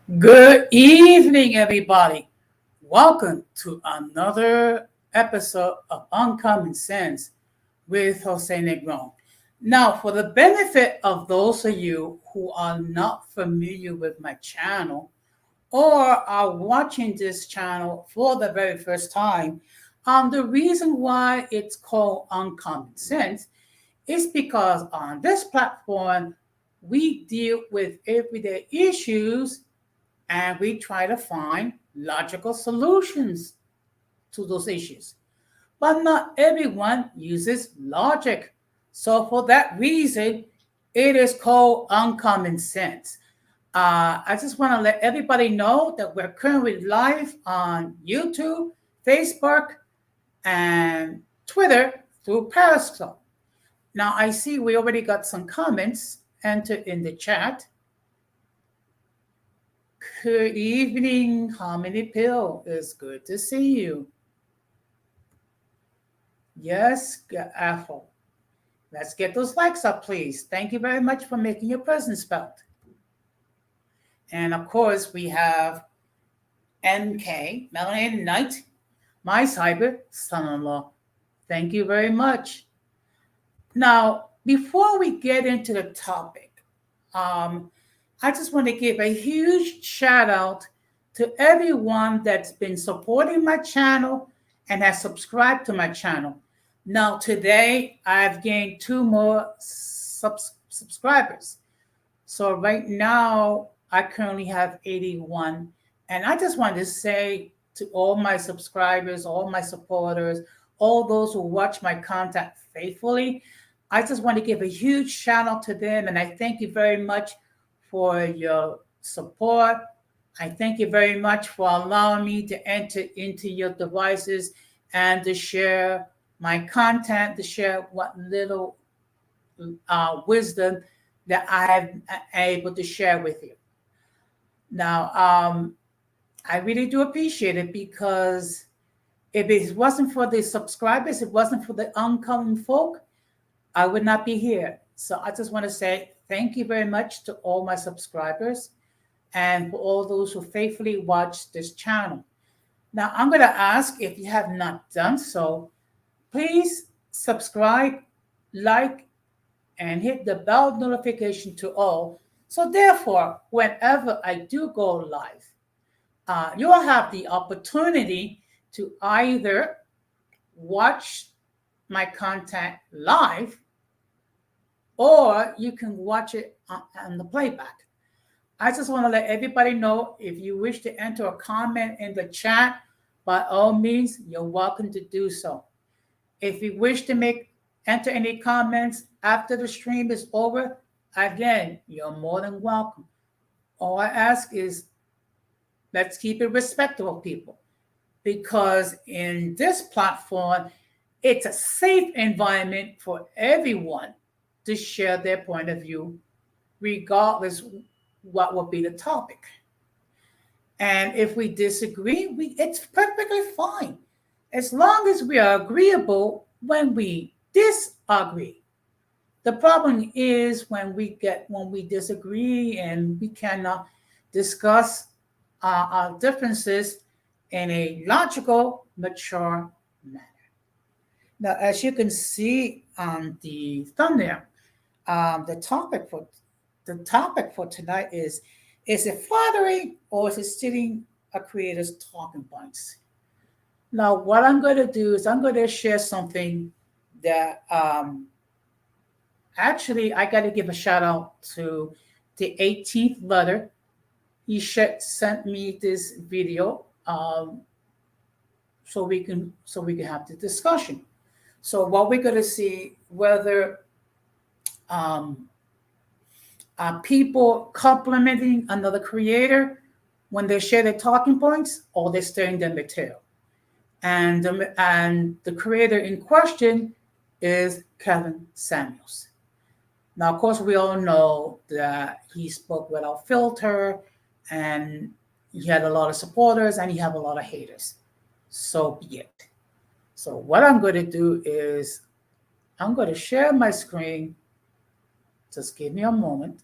Good evening, everybody. Welcome to another episode of Uncommon Sense with Jose Negron. Now, for the benefit of those of you who are not familiar with my channel or are watching this channel for the very first time, the reason why it's called Uncommon Sense is because on this platform, we deal with everyday issues and we try to find logical solutions to those issues. But not everyone uses logic. So, for that reason, it is called uncommon sense. I just want to let everybody know that we're currently live on YouTube, Facebook, and Twitter through Periscope. Now, I see we already got some comments entered in the chat. Good evening, Harmony Pill. It's good to see you. Yes, Apple. Let's get those likes up, please. Thank you very much for making your presence felt. And of course, we have MK, Melanated Knight, my cyber son-in-law. Thank you very much. Now, before we get into the topic, I just want to give a huge shout out to everyone that's been supporting my channel and has subscribed to my channel. Now, today I've gained two more subscribers. So, right now, I currently have 81. And I just want to say to all my subscribers, all my supporters, all those who watch my content faithfully, I just want to give a huge shout out to them. And I thank you very much for your support. I thank you very much for allowing me to enter into your devices and to share my content, to share what little wisdom that I have able to share with you. Now, I really do appreciate it because if it wasn't for the subscribers, it wasn't for the uncommon folk, I would not be here. So I just want to say thank you very much to all my subscribers and for all those who faithfully watch this channel. Now, I'm going to ask if you have not done so, please subscribe, like, and hit the bell notification to all. So, therefore, whenever I do go live, you'll have the opportunity to either watch my content live or you can watch it on the playback. I just want to let everybody know if you wish to enter a comment in the chat, by all means, you're welcome to do so. If you wish to enter any comments after the stream is over, again, you're more than welcome. All I ask is let's keep it respectable, people, because in this platform, it's a safe environment for everyone to share their point of view, regardless what will be the topic. And if we disagree, it's perfectly fine, as long as we are agreeable when we disagree. The problem is when we disagree and we cannot discuss our differences in a logical, mature manner. Now, as you can see on the thumbnail, the topic for tonight is it flattering or is it stealing a creator's talking points? Now, what I'm going to do is I'm going to share something that actually I got to give a shout out to the 18th letter. He sent me this video so we can have the discussion. So what we're going to see whether people complimenting another creator when they share their talking points or they're staring them their tail. And the creator in question is Kevin Samuels. Now, of course, we all know that he spoke without filter and he had a lot of supporters and he had a lot of haters. So be it. So what I'm going to do is I'm going to share my screen. Just give me a moment.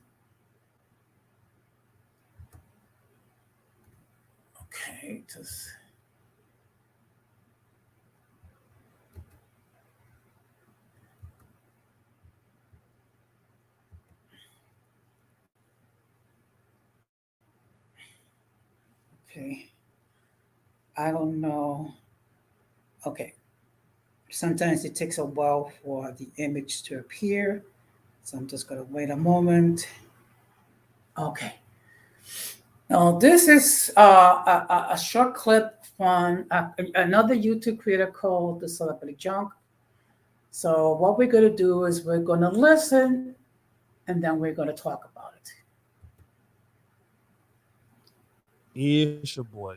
Okay, just. Okay. I don't know. Okay. Sometimes it takes a while for the image to appear. So I'm just going to wait a moment. Okay. Now, this is a short clip from another YouTube creator called The Celebrity Junk. So, what we're going to do is we're going to listen and then we're going to talk about it. It's your boy,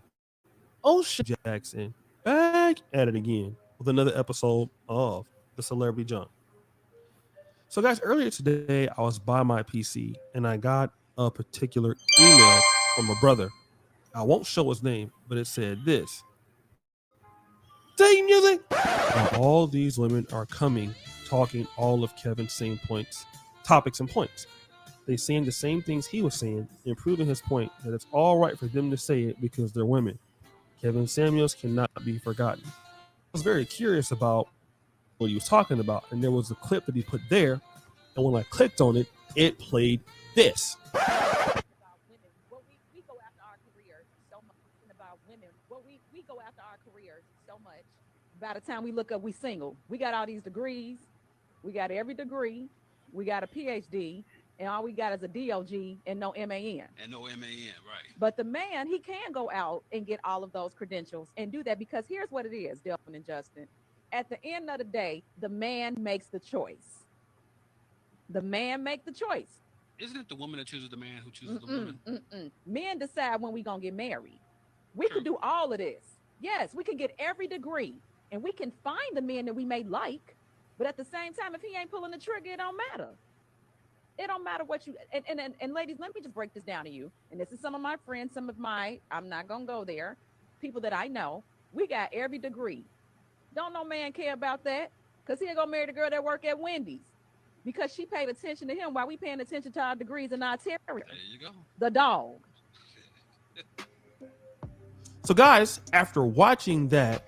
O'Shea Jackson, back at it again with another episode of The Celebrity Junk. So, guys, earlier today, I was by my PC and I got a particular email from a brother. I won't show his name, but it said this: Dating music! Now, all these women are coming, talking all of Kevin's same points, topics, and points. They saying the same things he was saying, and proving his point that it's all right for them to say it because they're women. Kevin Samuels cannot be forgotten. I was very curious about what he was talking about, and there was a clip that he put there, and when I clicked on it, it played this. About women, we go after our careers so much. About women, we go after our careers so much. By the time we look up, we single. We got all these degrees. We got every degree. We got a PhD, and all we got is a DOG and no MAN. Right. But the man, he can go out and get all of those credentials and do that because here's what it is, Delvin and Justin. At the end of the day, the man makes the choice. The man make the choice. Isn't it the woman that chooses the man who chooses the woman? Men decide when we gonna get married. We could do all of this. Yes, we can get every degree and we can find the men that we may like. But at the same time, if he ain't pulling the trigger, it don't matter. It don't matter what you and ladies, let me just break this down to you. And this is some of my friends, some of my, I'm not gonna go there, people that I know. We got every degree. Don't no man care about that because he ain't gonna marry the girl that work at Wendy's because she paid attention to him while we paying attention to our degrees and our terrier. There you go. The dog. So, guys, after watching that,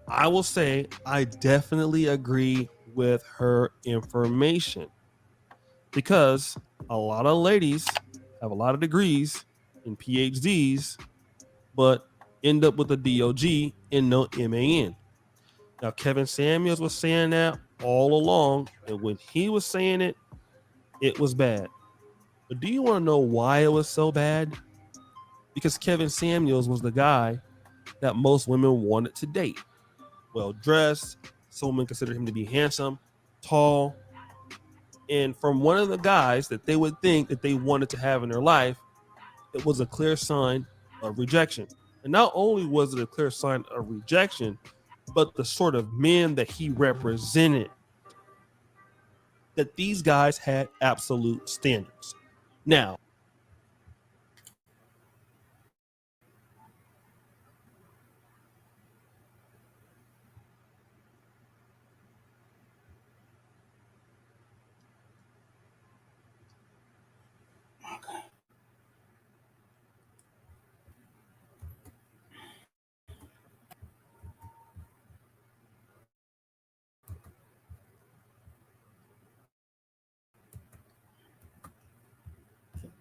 I will say I definitely agree with her information because a lot of ladies have a lot of degrees and PhDs, but end up with a DOG and no MAN. Now, Kevin Samuels was saying that all along, and when he was saying it, it was bad. But do you want to know why it was so bad? Because Kevin Samuels was the guy that most women wanted to date. Well dressed, some women considered him to be handsome, tall, and from one of the guys that they would think that they wanted to have in their life, it was a clear sign of rejection. And not only was it a clear sign of rejection, but the sort of men that he represented, that these guys had absolute standards. Now,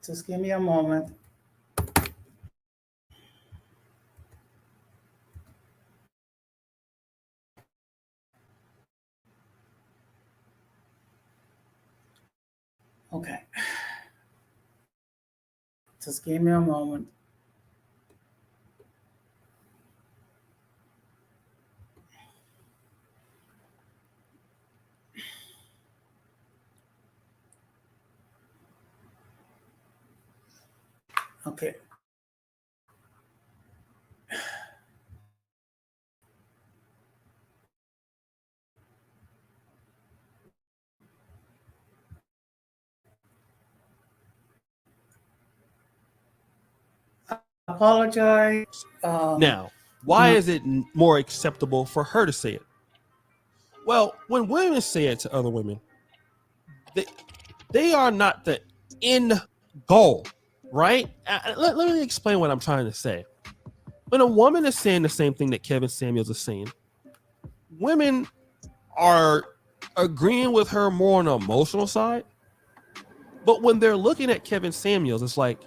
Just give me a moment. Okay. Just give me a moment. Okay. Apologize. now, why is it more acceptable for her to say it? Well, when women say it to other women, they are not the end goal, right? Let me explain what I'm trying to say. when a woman is saying the same thing that Kevin Samuels is saying, women are agreeing with her more on the emotional side. But when they're looking at Kevin Samuels, it's like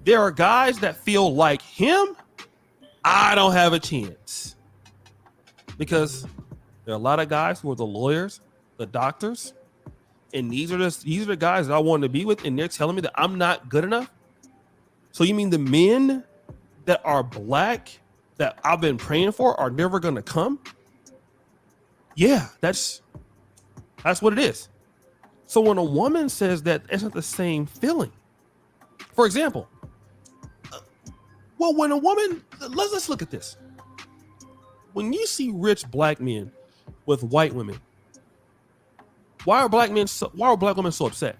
there are guys that feel like him, I don't have a chance. Because there are a lot of guys who are the lawyers, the doctors, and these are the guys that I want to be with, and they're telling me that I'm not good enough. So you mean the men that are black that I've been praying for are never gonna come? Yeah, that's what it is. So when a woman says that, it's not the same feeling. For example, when a woman, let's look at this. When you see rich black men with white women, why are black women so upset?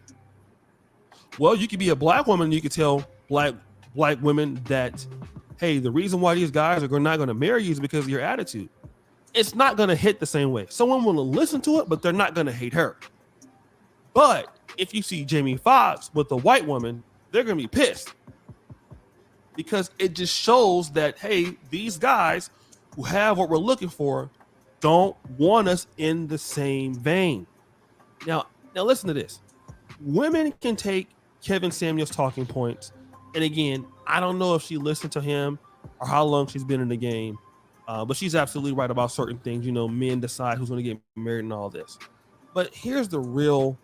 Well, you could be a black woman and you could tell black women that, hey, the reason why these guys are not going to marry you is because of your attitude. It's not going to hit the same way. Someone will listen to it, but they're not going to hate her. But if you see Jamie Foxx with a white woman, they're going to be pissed. Because it just shows that, hey, these guys who have what we're looking for don't want us in the same vein. Now listen to this. Women can take Kevin Samuels' talking points. And again, I don't know if she listened to him or how long she's been in the game. But she's absolutely right about certain things. You know, men decide who's going to get married and all this. But here's the real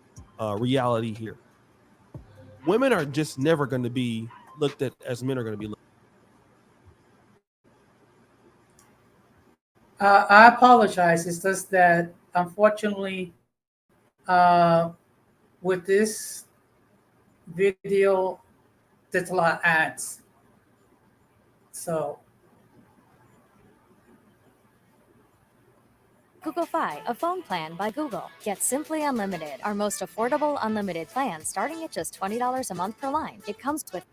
reality here. Women are just never going to be looked at as men are going to be looked at. I apologize. It's just that, unfortunately, with this video, there's a lot of ads. So Google Fi, a phone plan by Google. Get Simply Unlimited, our most affordable unlimited plan, starting at just $20 a month per line. It comes with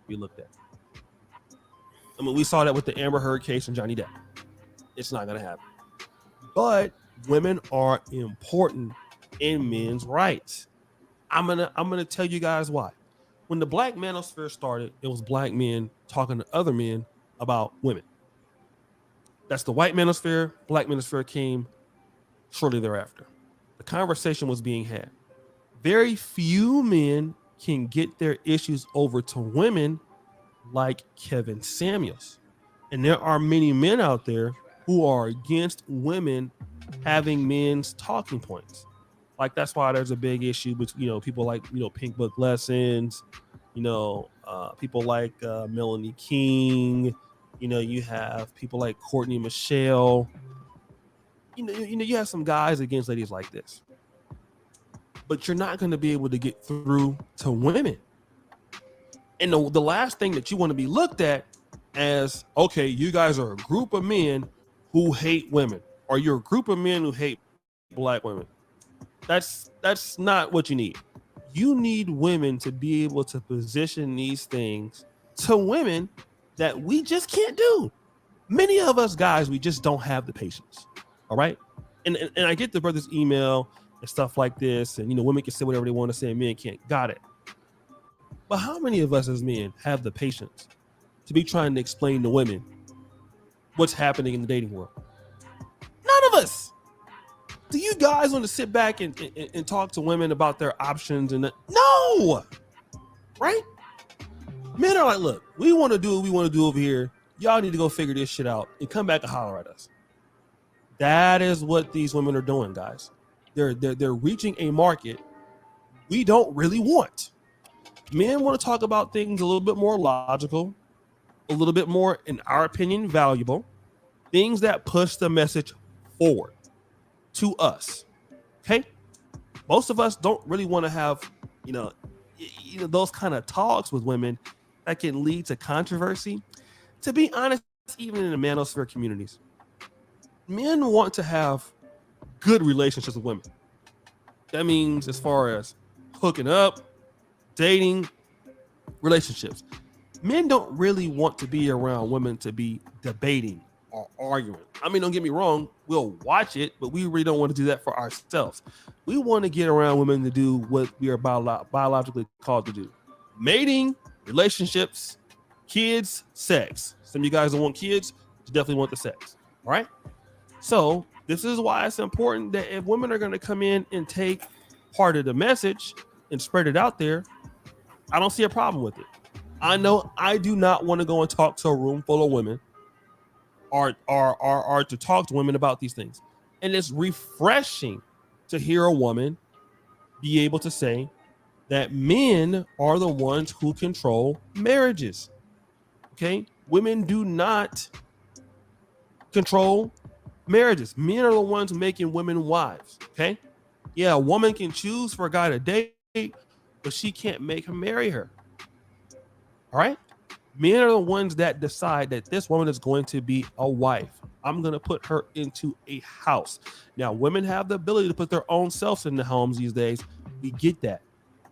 be looked at. I mean, we saw that with the Amber Heard case and Johnny Depp. It's not going to happen. But women are important in men's rights. I'm gonna tell you guys why. When the Black Manosphere started, it was black men talking to other men about women. That's the white manosphere. Black manosphere came shortly thereafter. The conversation was being had. Very few men can get their issues over to women like Kevin Samuels. And there are many men out there who are against women having men's talking points. Like, that's why there's a big issue with, people like, Pink Book Lessons, people like Melanie King, you have people like Courtney Michelle, you have some guys against ladies like this, but you're not going to be able to get through to women. And the last thing that you want to be looked at as, okay, you guys are a group of men who hate women, or you're a group of men who hate black women. That's not what you need. You need women to be able to position these things to women that we just can't do. Many of us guys, we just don't have the patience. All right. And I get the brother's email and stuff like this. And, women can say whatever they want to say and men can't. Got it. But how many of us as men have the patience to be trying to explain to women what's happening in the dating world? None of us. Do you guys want to sit back and talk to women about their options? No, right? Men are like, look, we want to do what we want to do over here. Y'all need to go figure this shit out and come back and holler at us. That is what these women are doing, guys. They're reaching a market we don't really want. Men want to talk about things a little bit more logical, a little bit more, in our opinion, valuable, things that push the message forward to us. Okay, most of us don't really want to have those kind of talks with women that can lead to controversy. To be honest, even in the manosphere communities, men want to have good relationships with women. That means as far as hooking up, dating, relationships. Men don't really want to be around women to be debating or arguing. I mean, don't get me wrong, we'll watch it, but we really don't want to do that for ourselves. We want to get around women to do what we are biologically called to do. mating, relationships, kids, sex. Some of you guys don't want kids, but you definitely want the sex. All right. So this is why it's important that if women are going to come in and take part of the message and spread it out there, I don't see a problem with it. I know I do not want to go and talk to a room full of women or to talk to women about these things. And it's refreshing to hear a woman be able to say that men are the ones who control marriages. Okay? Women do not control marriages. Men are the ones making women wives. Okay? Yeah, a woman can choose for a guy to date, but she can't make him marry her. All right? Men are the ones that decide that this woman is going to be a wife. I'm going to put her into a house. Now, women have the ability to put their own selves in the homes these days. We get that.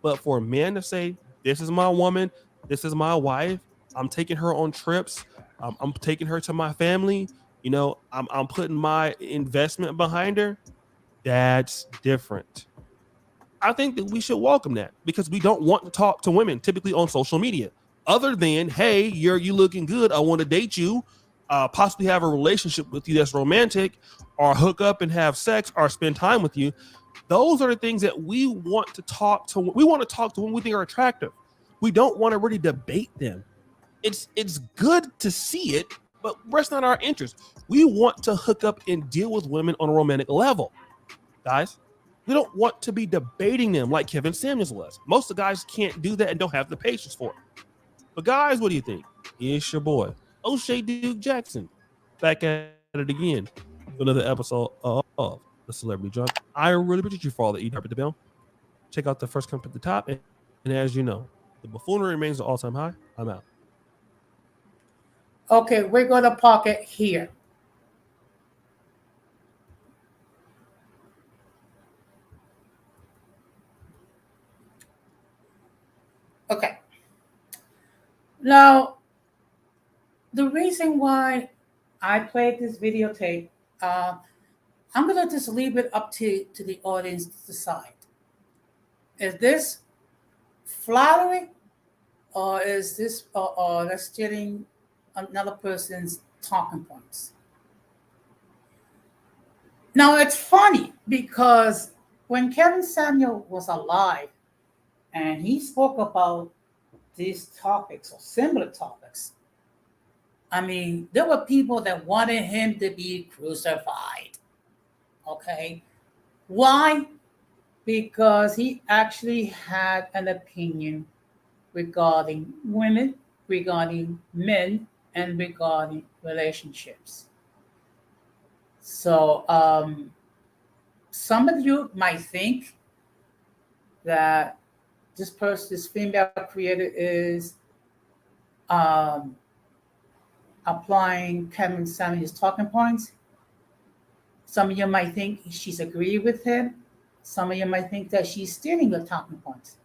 But for a man to say, this is my woman, this is my wife, I'm taking her on trips, I'm taking her to my family, I'm putting my investment behind her, that's different. I think that we should welcome that because we don't want to talk to women typically on social media other than, hey, you looking good, I want to date you, possibly have a relationship with you that's romantic, or hook up and have sex or spend time with you. Those are the things that we want to talk to. We want to talk to when we think are attractive. We don't want to really debate them. It's good to see it, but that's not our interest. We want to hook up and deal with women on a romantic level, guys. We don't want to be debating them like Kevin Samuels was. Most of the guys can't do that and don't have the patience for it. But guys, what do you think? It's your boy, O'Shea Duke Jackson, back at it again for another episode of The Celebrity Drunk. I really appreciate you for all that you drop at the bell. Check out the first comment at the top. And as you know, the buffoonery remains an all-time high. I'm out. Okay, we're going to park it here. Okay. Now, the reason why I played this videotape, I'm going to just leave it up to the audience to decide. Is this flattering, or is this or that's getting another person's talking points? Now, it's funny because when Kevin Samuel was alive and he spoke about these topics or similar topics, I mean, there were people that wanted him to be crucified. Okay. Why? Because he actually had an opinion regarding women, regarding men, and regarding relationships. So some of you might think that this female creator is applying Kevin Samuel's talking points. Some of you might think she's agreed with him. Some of you might think that she's stealing the talking points.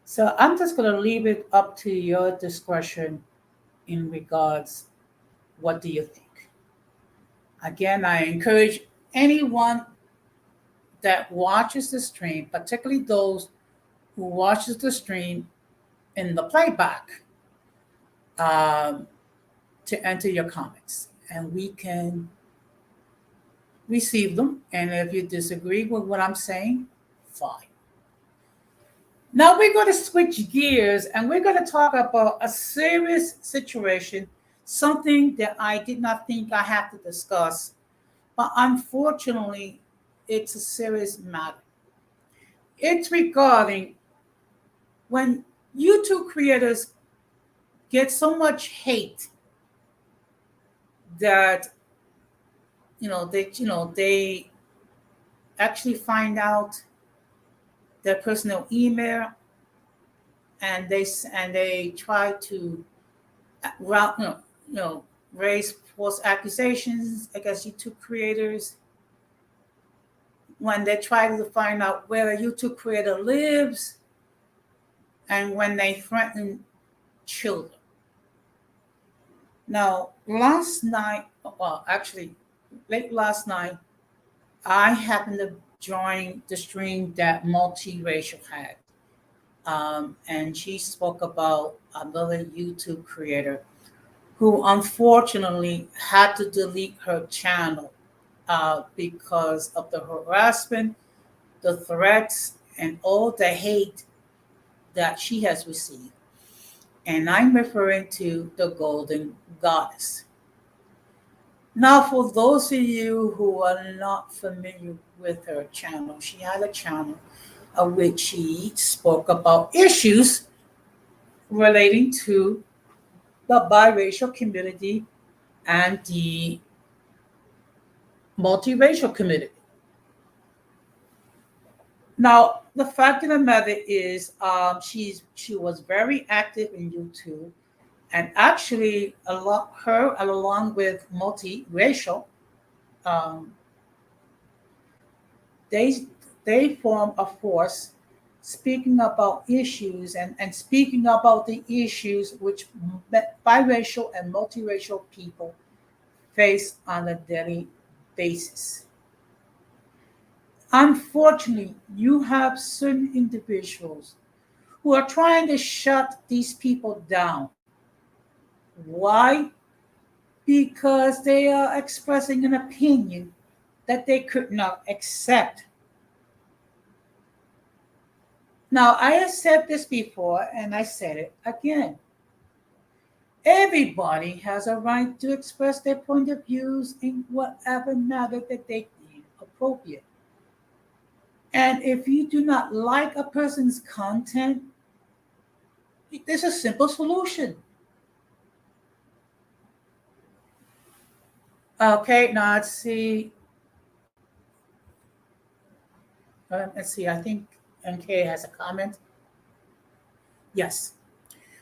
So I'm just going to leave it up to your discretion in regards, what do you think? Again, I encourage anyone that watches the stream, particularly those who watches the stream in the playback, to enter your comments, and we can receive them. And if you disagree with what I'm saying, fine. Now we're going to switch gears and we're going to talk about a serious situation, something that I did not think I had to discuss, but unfortunately, it's a serious matter. It's regarding when YouTube creators get so much hate that they actually find out their personal email, and they try to raise false accusations against YouTube creators. When they try to find out where a YouTube creator lives, and when they threaten children. Now, last night, well, actually, late last night, I happened to join the stream that Multiracial had. and she spoke about another YouTube creator who unfortunately had to delete her channel because of the harassment, the threats, and all the hate that she has received. And I'm referring to the Golden Goddess. Now, for those of you who are not familiar with her channel, she had a channel which she spoke about issues relating to the biracial community and the multiracial community. Now, the fact of the matter is, she was very active in YouTube, and actually, her along with multiracial, um, they they form a force speaking about issues and speaking about the issues which biracial and multiracial people face on a daily basis. Unfortunately, you have certain individuals who are trying to shut these people down. Why? Because they are expressing an opinion that they could not accept. Now, I have said this before and I said it again. Everybody has a right to express their point of views in whatever matter that they deem appropriate. And if you do not like a person's content, there's a simple solution. Okay, now let's see. Let's see. I think NK has a comment. Yes.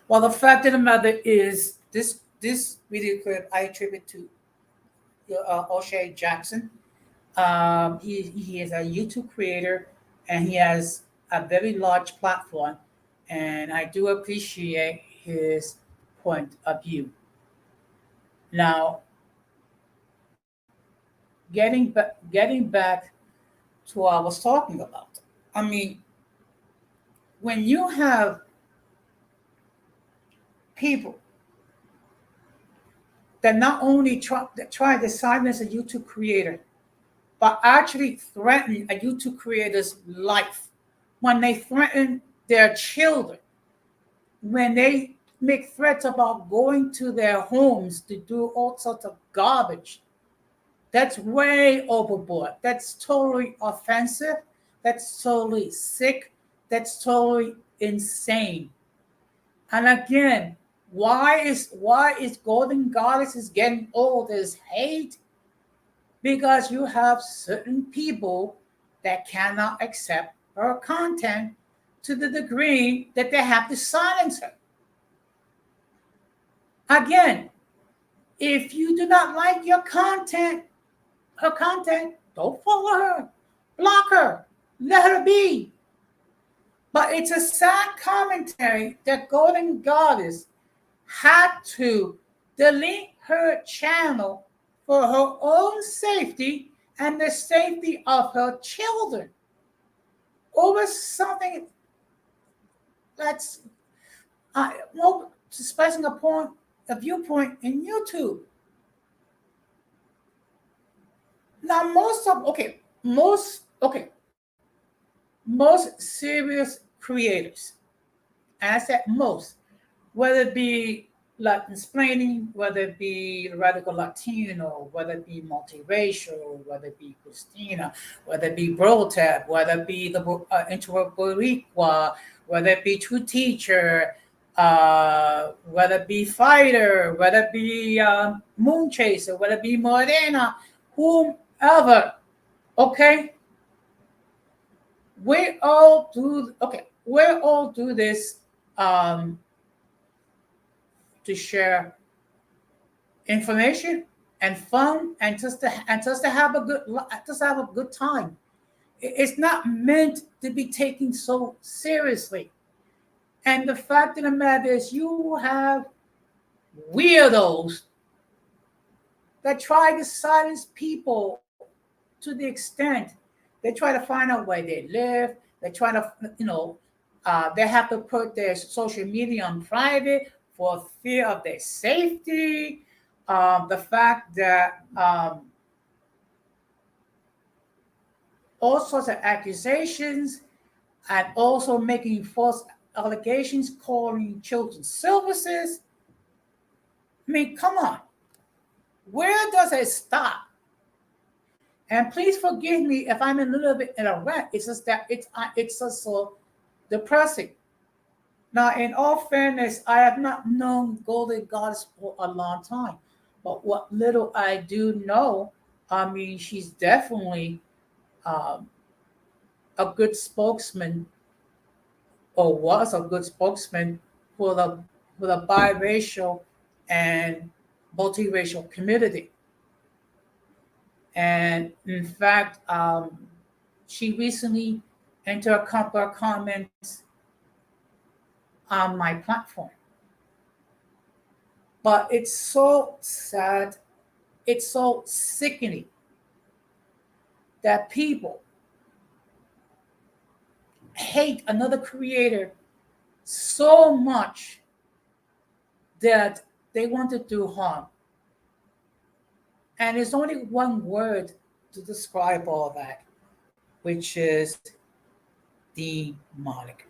Well, the fact of the matter is, this video clip I attribute to O'Shea Jackson. He is a YouTube creator, and he has a very large platform, and I do appreciate his point of view. Now, getting back to what I was talking about. I mean, when you have people that not only try to silence a YouTube creator, but actually threaten a YouTube creator's life, when they threaten their children, when they make threats about going to their homes to do all sorts of garbage, that's way overboard. That's totally offensive. That's totally sick. That's totally insane. And again, why is Golden Goddess is getting all this hate? Because you have certain people that cannot accept her content to the degree that they have to silence her. Again, if you do not like her content, don't follow her, block her, let her be. But it's a sad commentary that Golden Goddess had to delete her channel for her own safety and the safety of her children over something that's expressing a viewpoint in YouTube. Now, most serious creators, and I said most, whether it be Latin explaining, whether it be radical Latino, whether it be multiracial, whether it be Christina, whether it be Brotab, whether it be the introvert Boricua, whether it be True Teacher, whether it be Fighter, whether it be Moon Chaser, whether it be Morena, whomever, okay? We all do this to share information and fun and just to have a good time. It's not meant to be taken so seriously. And the fact of the matter is, you have weirdos that try to silence people to the extent they try to find out where they live. They try to, They have to put their social media on private for fear of their safety. The fact that all sorts of accusations and also making false allegations, calling children's services. I mean, come on. Where does it stop? And please forgive me if I'm a little bit in a rant. It's just that it's just so depressing. Now, in all fairness, I have not known Golden Goddess for a long time, but what little I do know, I mean, she's definitely um, a good spokesman, or was a good spokesman for the biracial and multiracial community. And in fact, she recently entered a couple of comments on my platform. But it's so sad, it's so sickening that people hate another creator so much that they want to do harm. And there's only one word to describe all that, which is demonic.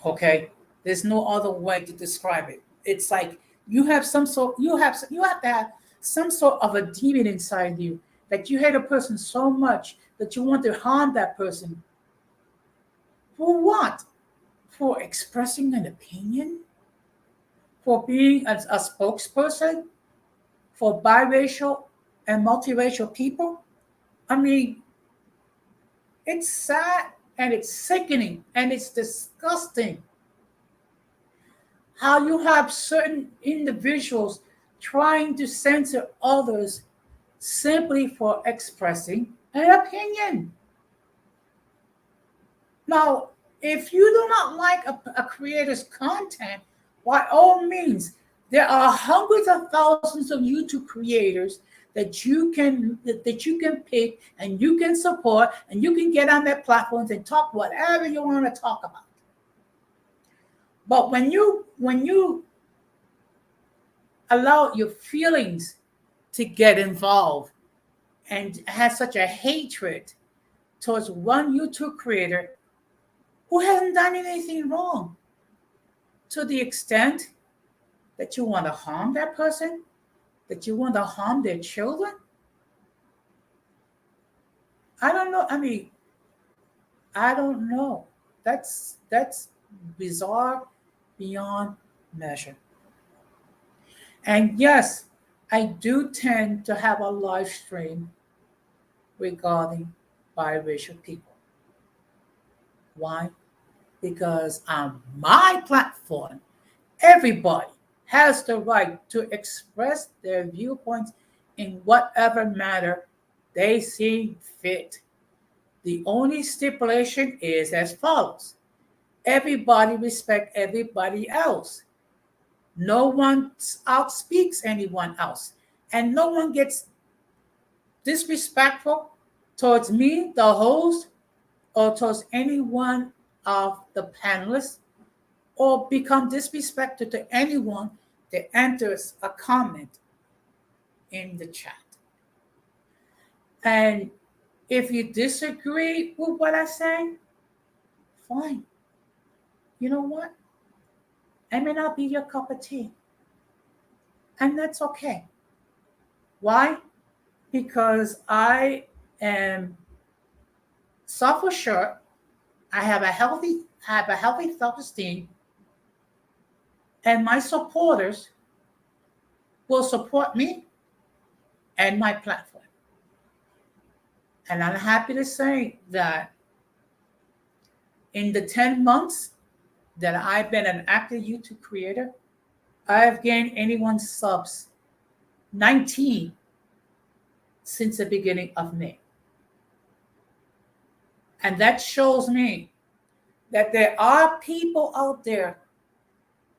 Okay? There's no other way to describe it. It's like you have to have some sort of a demon inside you that you hate a person so much that you want to harm that person. For what? For expressing an opinion? For being a spokesperson for biracial and multiracial people? I mean, it's sad and it's sickening and it's disgusting how you have certain individuals trying to censor others simply for expressing an opinion. Now, if you do not like a creator's content, by all means, there are hundreds of thousands of YouTube creators that you can pick and you can support and you can get on their platforms and talk whatever you want to talk about. But when you allow your feelings to get involved and have such a hatred towards one YouTube creator who hasn't done anything wrong, to the extent that you want to harm that person, that you want to harm their children, I don't know. I mean, I don't know. That's bizarre beyond measure. And yes, I do tend to have a live stream regarding biracial people. Why? Because on my platform, everybody has the right to express their viewpoints in whatever manner they see fit. The only stipulation is as follows: everybody respect everybody else. No one outspeaks anyone else, and no one gets disrespectful towards me, the host, or towards any one of the panelists, or become disrespectful to anyone that enters a comment in the chat. And if you disagree with what I say, fine. You know what? I may not be your cup of tea. And that's okay. Why? Because I am self-assured. I have a healthy self-esteem, and my supporters will support me and my platform. And I'm happy to say that in the 10 months that I've been an active YouTube creator, I've gained anyone's subs 19 since the beginning of May. And that shows me that there are people out there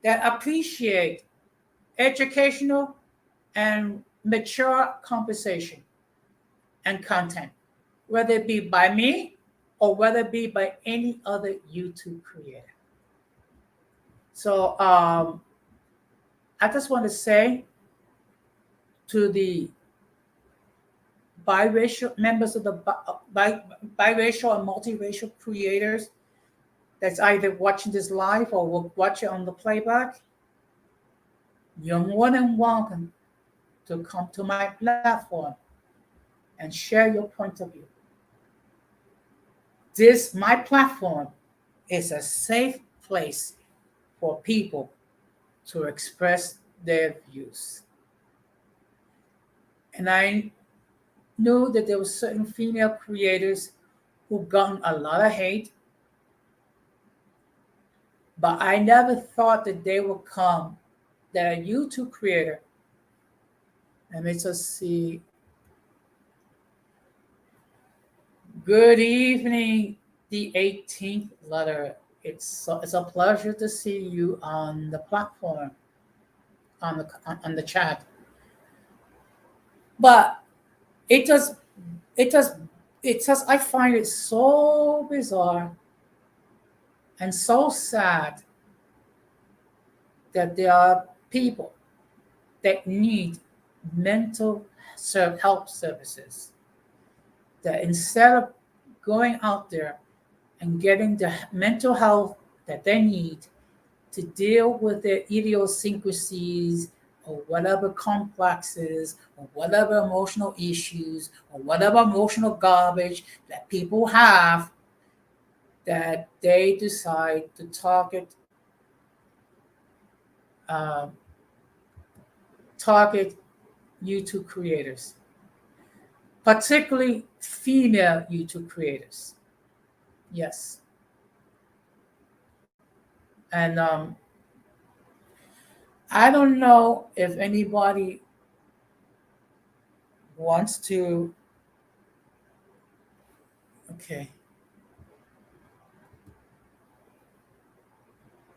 that appreciate educational and mature conversation and content, whether it be by me or whether it be by any other YouTube creator. So I just want to say to the biracial members of the biracial and multiracial creators that's either watching this live or will watch it on the playback, you're more than welcome to come to my platform and share your point of view. My platform is a safe place for people to express their views. And I knew that there were certain female creators who gotten a lot of hate, but I never thought that they would come, that a YouTube creator, let me just see. Good evening, the 18th letter. It's a pleasure to see you on the platform, on the chat. But it just it just I find it so bizarre and so sad that there are people that need mental health services, that instead of going out there and getting the mental health that they need to deal with their idiosyncrasies or whatever complexes or whatever emotional issues or whatever emotional garbage that people have, that they decide to target YouTube creators, particularly female YouTube creators. Yes. And I don't know if anybody wants to. Okay.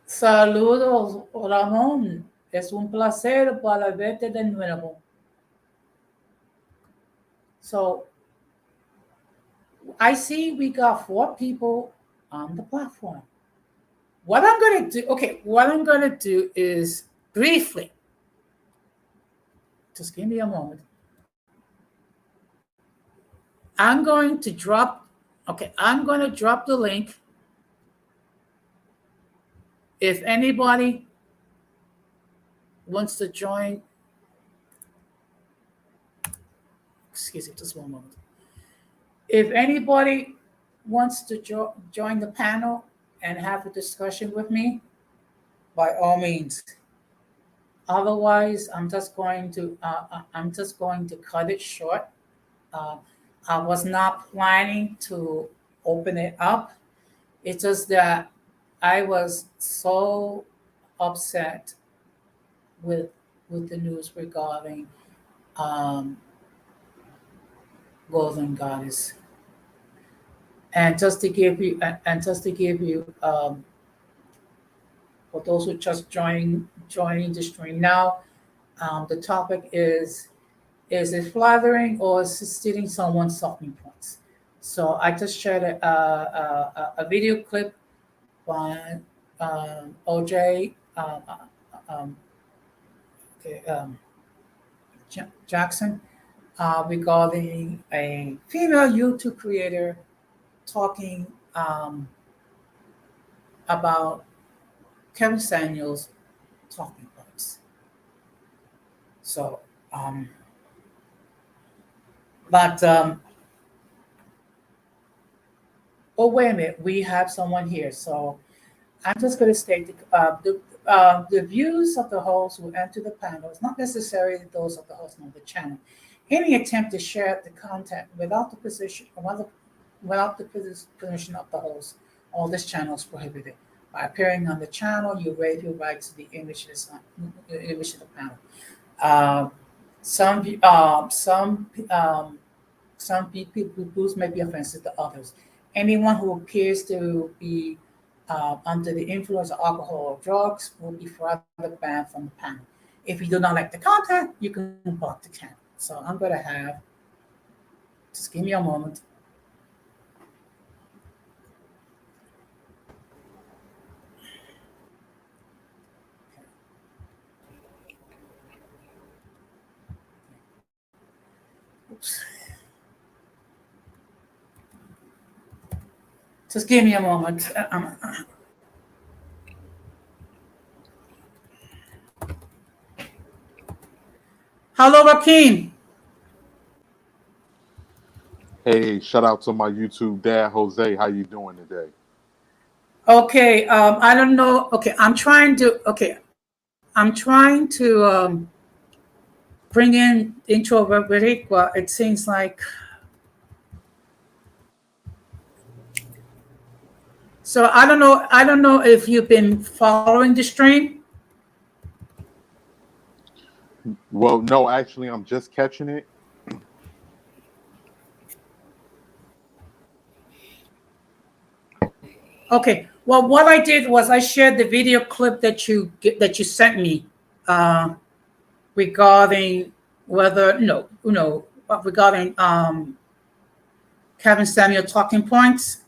Saludos, Ramón. Es un placer para verte de nuevo. So I see we got 4 people on the platform. What I'm going to do is briefly, just give me a moment. I'm going to drop the link. If anybody wants to join, excuse me, just one moment. If anybody wants to join the panel and have a discussion with me, by all means. Otherwise, I'm just going to cut it short. I was not planning to open it up. It's just that I was so upset with the news regarding Golden Goddess. And just to give you, for those who just joining the stream now, the topic is it flattering or is it stealing someone's talking points? So I just shared a video clip by OJ Jackson regarding a female YouTube creator talking about Kevin Samuels talking points. So, oh, wait a minute, we have someone here. So I'm just going to state the views of the host who enter the panel is not necessarily those of the host of the channel. Any attempt to share the content without the permission of the host, all this channel is prohibited. By appearing on the channel, you waive your right to the image of the panel. Some people views may be offensive to others. Anyone who appears to be under the influence of alcohol or drugs will be forever banned from the panel. If you do not like the content, you can block the channel. So I'm going to just give me a moment. Oops. Just give me a moment. Hello, Joaquin. Hey, shout out to my YouTube dad, Jose. How you doing today? Okay, I don't know. Okay, I'm trying to bring in Intro Boricua. It seems like so. I don't know. I don't know if you've been following the stream. Well, no, actually, I'm just catching it. Okay. Well, what I did was I shared the video clip that you sent me regarding whether no regarding Kevin Samuel talking points,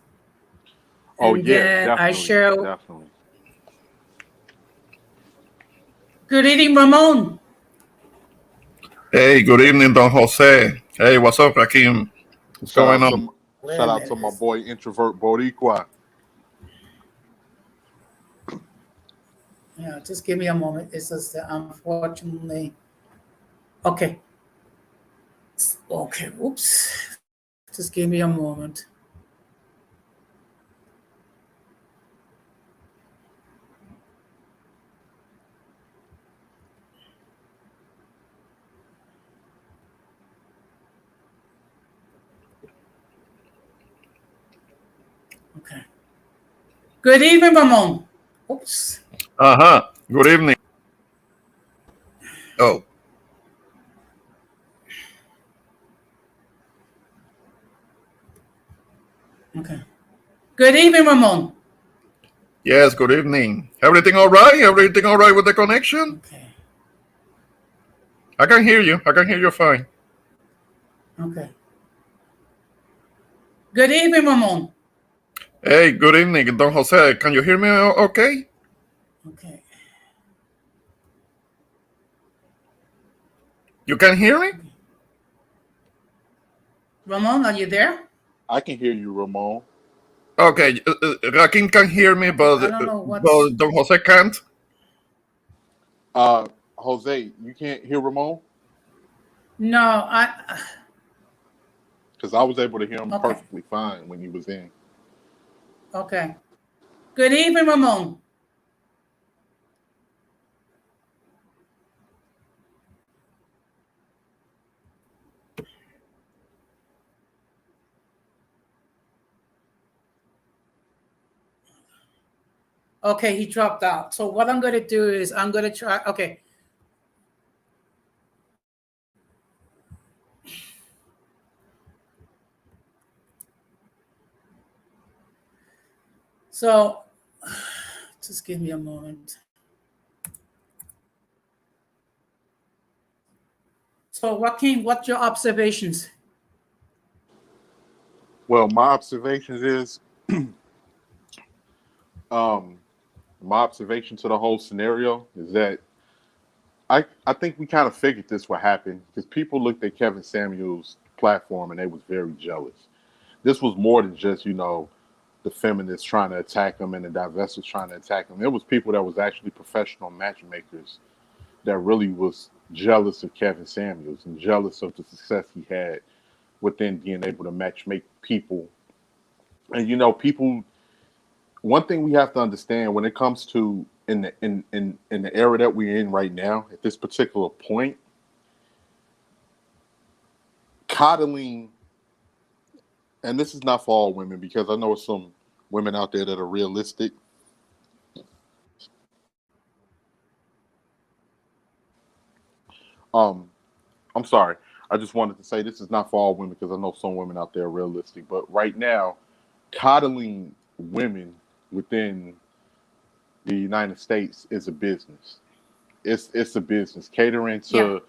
Oh and yeah, then I definitely, share. definitely. Good evening, Ramon. Hey, good evening, Don Jose. Hey, what's up, Rakim? What's Shout going out to on? Wait a shout out to my minute. boy Introvert Boricua. Yeah, just give me a moment. It's just that unfortunately. Okay. Okay. Oops. Just give me a moment. Okay. Good evening, Ramon. Oops. Good evening. Oh, Okay. Good evening, Ramon. yes, good evening. Everything all right? Everything all right with the connection? Okay. I can hear you. I can hear you fine. Okay. Good evening, Ramon. Hey, good evening, Don Jose. Can you hear me okay? Okay. You can hear me? Ramon, are you there? I can hear you, Ramon. Okay, Rakim can hear me, Okay. but, I don't know what's. but Don Jose can't. Jose, you can't hear Ramon No, I. because I was able to hear him Okay. perfectly fine when he was in. Okay. Good evening, Ramon. Okay, he dropped out. So what I'm going to do is I'm going to try. Okay. So just give me a moment. So Joaquin, what's your observations? Well, my observations is, um, my observation to the whole scenario is that I think we kind of figured this would happen because people looked at Kevin Samuel's platform and they was very jealous. This was more than just the feminists trying to attack him and the divestors trying to attack him. It was people that was actually professional matchmakers that really was jealous of Kevin Samuels and jealous of the success he had within being able to matchmake people. And people. One thing we have to understand when it comes to in the era that we're in right now, at this particular point, coddling, and this is not for all women because I know some women out there that are realistic. Um, I'm sorry. I just wanted to say this is not for all women because I know some women out there are realistic. But right now, coddling women within the United States is a business. It's a business catering Yeah. to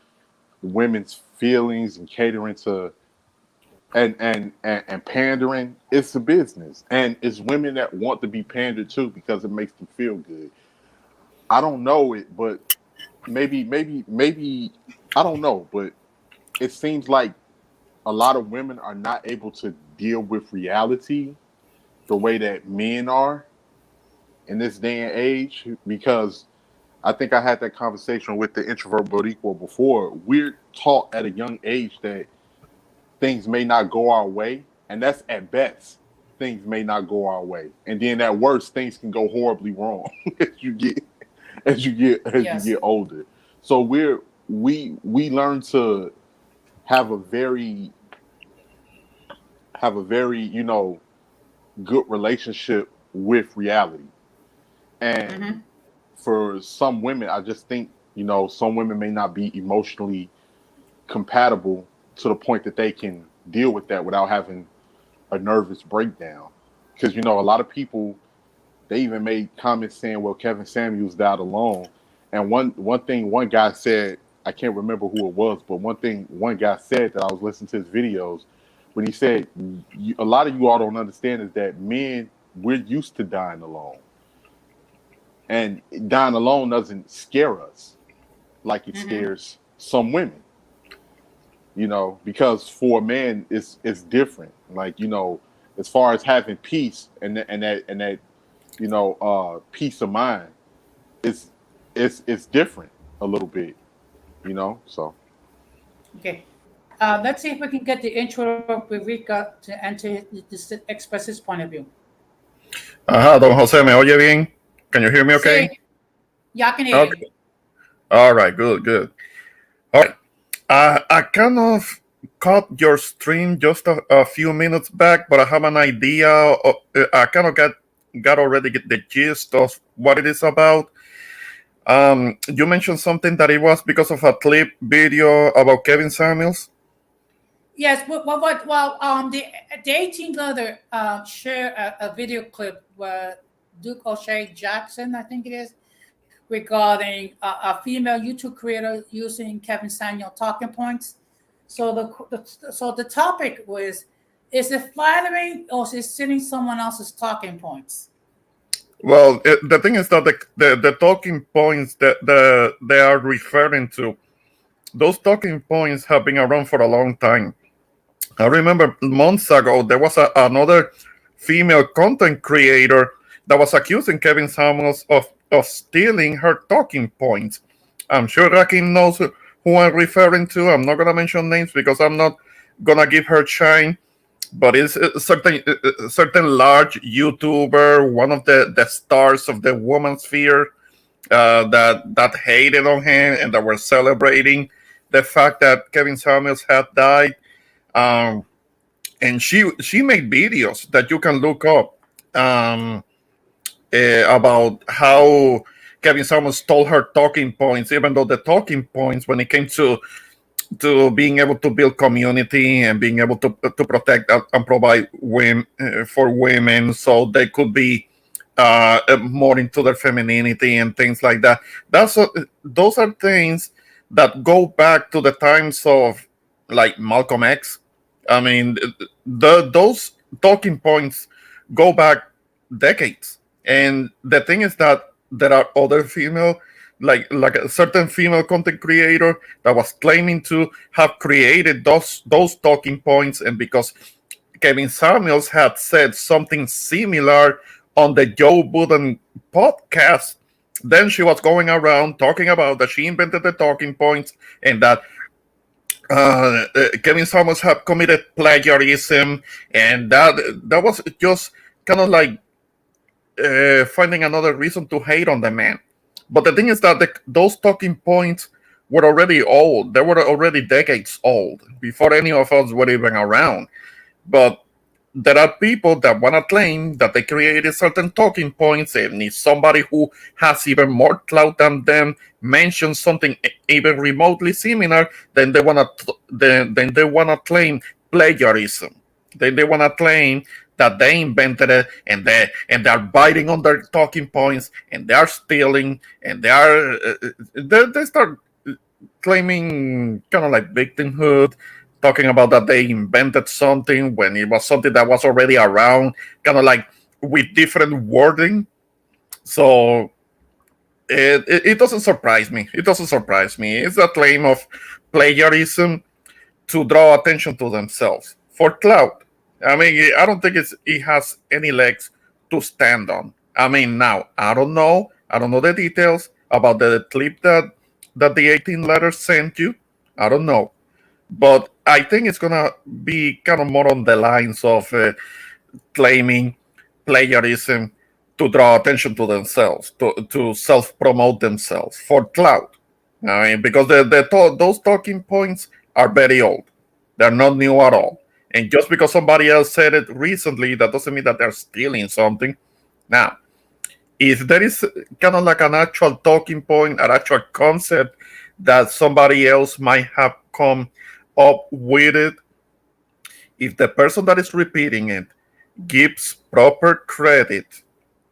women's feelings and catering to and pandering. It's a business, and it's women that want to be pandered to because it makes them feel good. I don't know it, but maybe I don't know, but it seems like a lot of women are not able to deal with reality the way that men are in this day and age, because I think I had that conversation with the introvert but equal before. We're taught at a young age that things may not go our way, and that's at best. Things may not go our way, and then at worst, things can go horribly wrong as you get as you Yes. get older. So we learn to have a very you know, good relationship with reality. And Hmm. for some women, I just think, you know, some women may not be emotionally compatible to the point that they can deal with that without having a nervous breakdown. Because, you know, a lot of people, they even made comments saying, well, Kevin Samuels died alone. And one thing one guy said, I can't remember who it was, but one thing one guy said that I was listening to his videos, when he said, a lot of you all don't understand is that men, we're used to dying alone. And dying alone doesn't scare us like it Hmm. scares some women, you know, because for a man it's different. Like, you know, as far as having peace and that you know, peace of mind, it's it's different a little bit, you know. So Okay. Let's see if we can get the intro of Viveka to express his point of view. Ajá, don José, ¿me oye bien? Can you hear me See, okay? yeah, I can hear you. Okay. All right, good, good. All right. I kind of caught your stream just a few minutes back, but I have an idea. I kind of got already get the gist of what it is about. You mentioned something that it was because of a clip video about Kevin Samuels. Yes, the 18th leather share a video clip where Duke O'Shea Jackson, I think it is, regarding a female YouTube creator using Kevin Samuel talking points. So the topic was, is it flattering or is it stealing someone else's talking points? Well, the thing is that the talking points that they are referring to, those talking points have been around for a long time. I remember months ago there was another female content creator that was accusing Kevin Samuels of stealing her talking points. I'm sure Rakim knows who I'm referring to. I'm not gonna mention names because I'm not gonna give her shine. But it's a certain large YouTuber, one of the stars of the woman sphere, that hated on him and that were celebrating the fact that Kevin Samuels had died. Um, and she made videos that you can look up, about how Kevin Samuels stole her talking points, even though the talking points when it came to being able to build community and being able to protect and provide women, for women, so they could be more into their femininity and things like that. Those are things that go back to the times of like Malcolm X. I mean, those talking points go back decades. And the thing is that there are other female, like a certain female content creator that was claiming to have created those talking points, and because Kevin Samuels had said something similar on the Joe Budden podcast, then she was going around talking about that she invented the talking points and that Kevin Samuels had committed plagiarism, and that was just kind of like finding another reason to hate on the man. But the thing is that those talking points were already old. They were already decades old before any of us were even around. But there are people that want to claim that they created certain talking points, and if somebody who has even more clout than them mentions something even remotely similar, then they want to then they want to claim plagiarism. Then they want to claim that they invented it, and they're biting on their talking points, and they are stealing, and they start claiming kind of like victimhood, talking about that they invented something when it was something that was already around, kind of like with different wording. So it doesn't surprise me. It doesn't surprise me. It's a claim of plagiarism. to draw attention to themselves for clout. I mean, I don't think it has any legs to stand on. I mean, now I don't know. I don't know the details about the clip that the 18 letters sent you. I don't know, but I think it's gonna be kind of more on the lines of claiming plagiarism to draw attention to themselves, to self promote themselves for clout. I mean, because those talking points are very old. They're not new at all. And just because somebody else said it recently, that doesn't mean that they're stealing something. Now, if there is kind of like an actual talking point, an actual concept that somebody else might have come up with it, if the person that is repeating it gives proper credit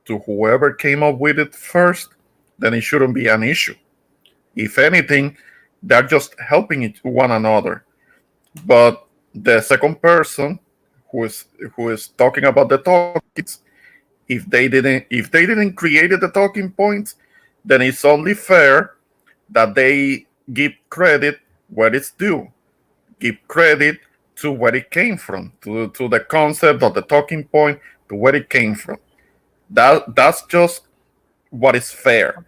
to whoever came up with it first, then it shouldn't be an issue. If anything, they're just helping one another. But the second person who is talking about the talking, if they didn't create the talking points, then it's only fair that they give credit where it's due. Give credit to where it came from, to the concept of the talking point, to where it came from. That's just what is fair.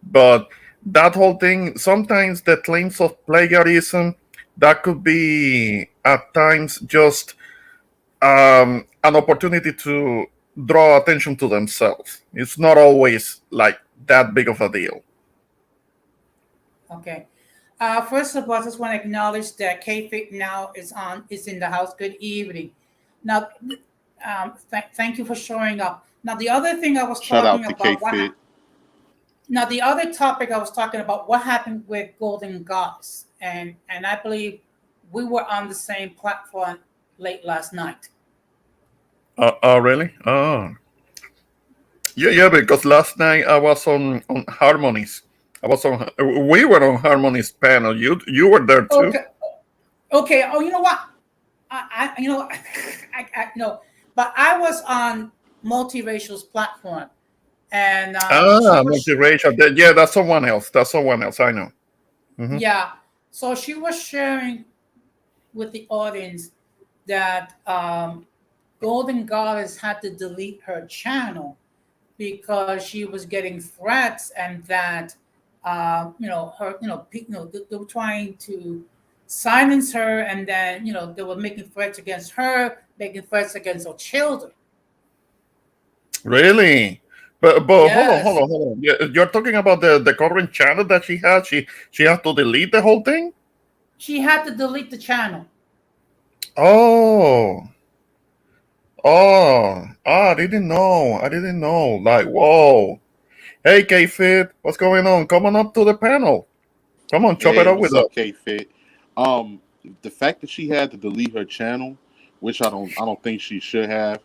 But that whole thing, sometimes the claims of plagiarism, that could be at times just an opportunity to draw attention to themselves. It's not always like that big of a deal. Okay. First of all, I just want to acknowledge that K-Fit now is in the house. Good evening. Now, thank you for showing up. Now, the other thing I was Shout talking out to about, K-Fit. now the other topic I was talking about, what happened with Golden Goddess, and I believe we were on the same platform late last night. Oh, really? Oh, yeah. Because last night I was on Harmonies. I was on. We were on Harmonies panel. You were there too. Okay. Okay. Oh, you know what? You know, I know, but I was on Multiracial's platform, and she was, Multiracial. Yeah, that's someone else. That's someone else. I know. Mhm. yeah. So she was sharing with the audience that Golden Goddess had to delete her channel because she was getting threats, and that her they were trying to silence her, and then they were making threats against her, making threats against her children. Really? But Yes, hold on. You're talking about the current channel that she has. She has to delete the whole thing. she had to delete the channel. Oh, I didn't know. I didn't know. Like, whoa. Hey, K-Fit, what's going on? Come on up to the panel. Come on, chop it Hey, up with what's us. up, K-Fit? Um, the fact that she had to delete her channel, which I don't think she should have.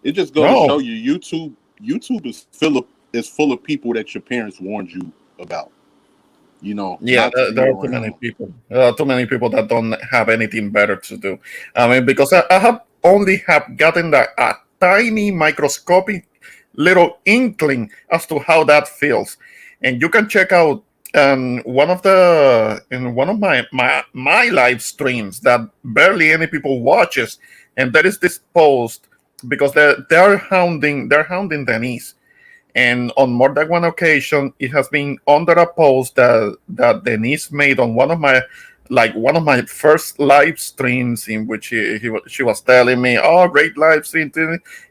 It just go to No. show you YouTube is full of people that your parents warned you about. Yeah, Not to be there are too many around. people. Too many people that don't have anything better to do. I mean, because I have only have gotten a tiny microscopic little inkling as to how that feels, and you can check out in one of my live streams that barely any people watches, and there is this post because they're hounding Denise, and on more than one occasion, it has been under a post that Denise made on one of my first live streams, in which she was telling me, "Oh, great live stream,"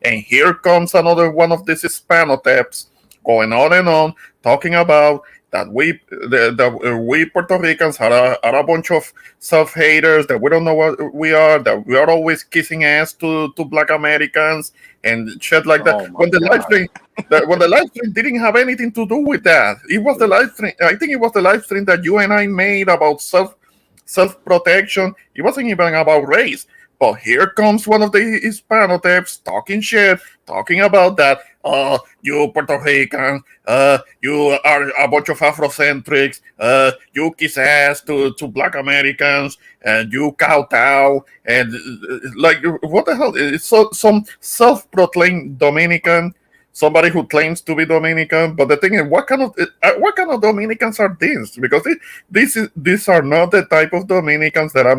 and here comes another one of these Hispanotypes going on and on, talking about that we Puerto Ricans are a bunch of self haters, that we don't know what we are, that we are always kissing ass to Black Americans and shit like that. Oh my God. When the live stream didn't have anything to do with that. It was the live stream. I think it was the live stream that you and I made about self protection. It wasn't even about race. But here comes one of the Hispanotypes talking shit, talking about that. Oh, you Puerto Ricans, you are a bunch of Afrocentrics, you kiss ass to Black Americans, and you kowtow, and like, what the hell? It's some self proclaimed Dominican somebody who claims to be Dominican. But the thing is, what kind of Dominicans are these? Because these are not the type of Dominicans that I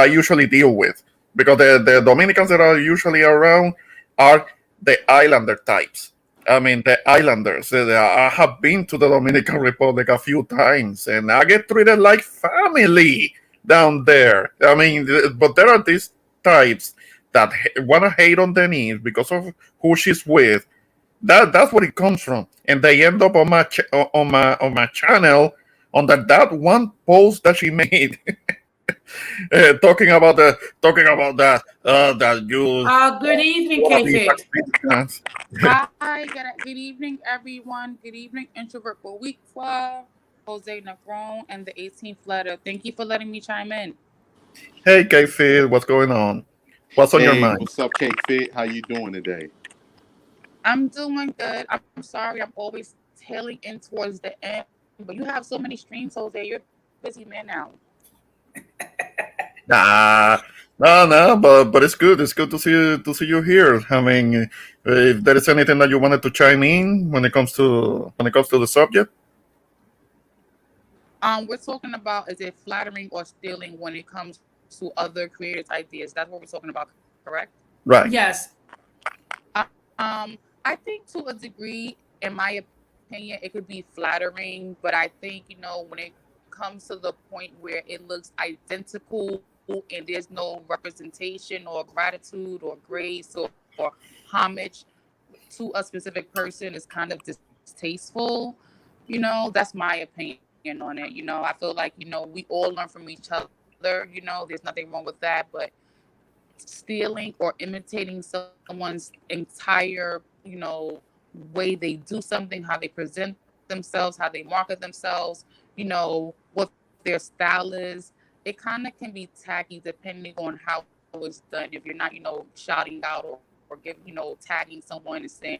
usually deal with. Because the Dominicans that are usually around are the islander types. I mean, the islanders. I have been to the Dominican Republic a few times, and I get treated like family down there. I mean, but there are these types that want to hate on Denise because of who she's with. That's what it comes from, and they end up on on my channel on that one post that she made, talking about that you Good evening, wanna be K-Fit. Mexicans. Hi, good evening, everyone. Good evening, Introvert for Week Club, Jose Negron, and the 18th letter. Thank you for letting me chime in. Hey, K-Phil, what's going on? What's on your Hey, mind? what's up, Cake Fit? How you doing today? I'm doing good. I'm sorry, I'm always tailing in towards the end, but you have so many streams, Jose. You're a busy man now. Nah, no, but it's good. It's good to see you here. I mean, if there is anything that you wanted to chime in when it comes to the subject. We're talking about, is it flattering or stealing when it comes to other creators' ideas? That's what we're talking about, correct? Right. Yes. I think to a degree, in my opinion, it could be flattering, but I think, when it comes to the point where it looks identical and there's no representation or gratitude or grace or homage to a specific person, is kind of distasteful. That's my opinion on it. I feel like, we all learn from each other. There's nothing wrong with that, but stealing or imitating someone's entire, way they do something, how they present themselves, how they market themselves, what their style is. It kind of can be tacky depending on how it's done. If you're not, shouting out or tagging someone and saying,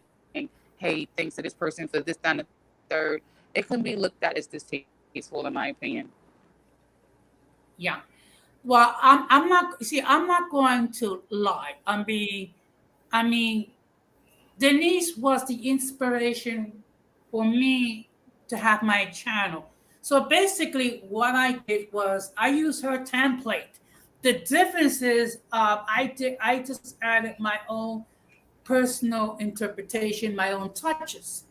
hey, thanks to this person for this, that, and the third, it can be looked at as distasteful, in my opinion. Yeah. Well, I'm not. See, I'm not going to lie. I mean, Denise was the inspiration for me to have my channel. So basically, what I did was I used her template. The difference is, I just added my own personal interpretation, my own touches.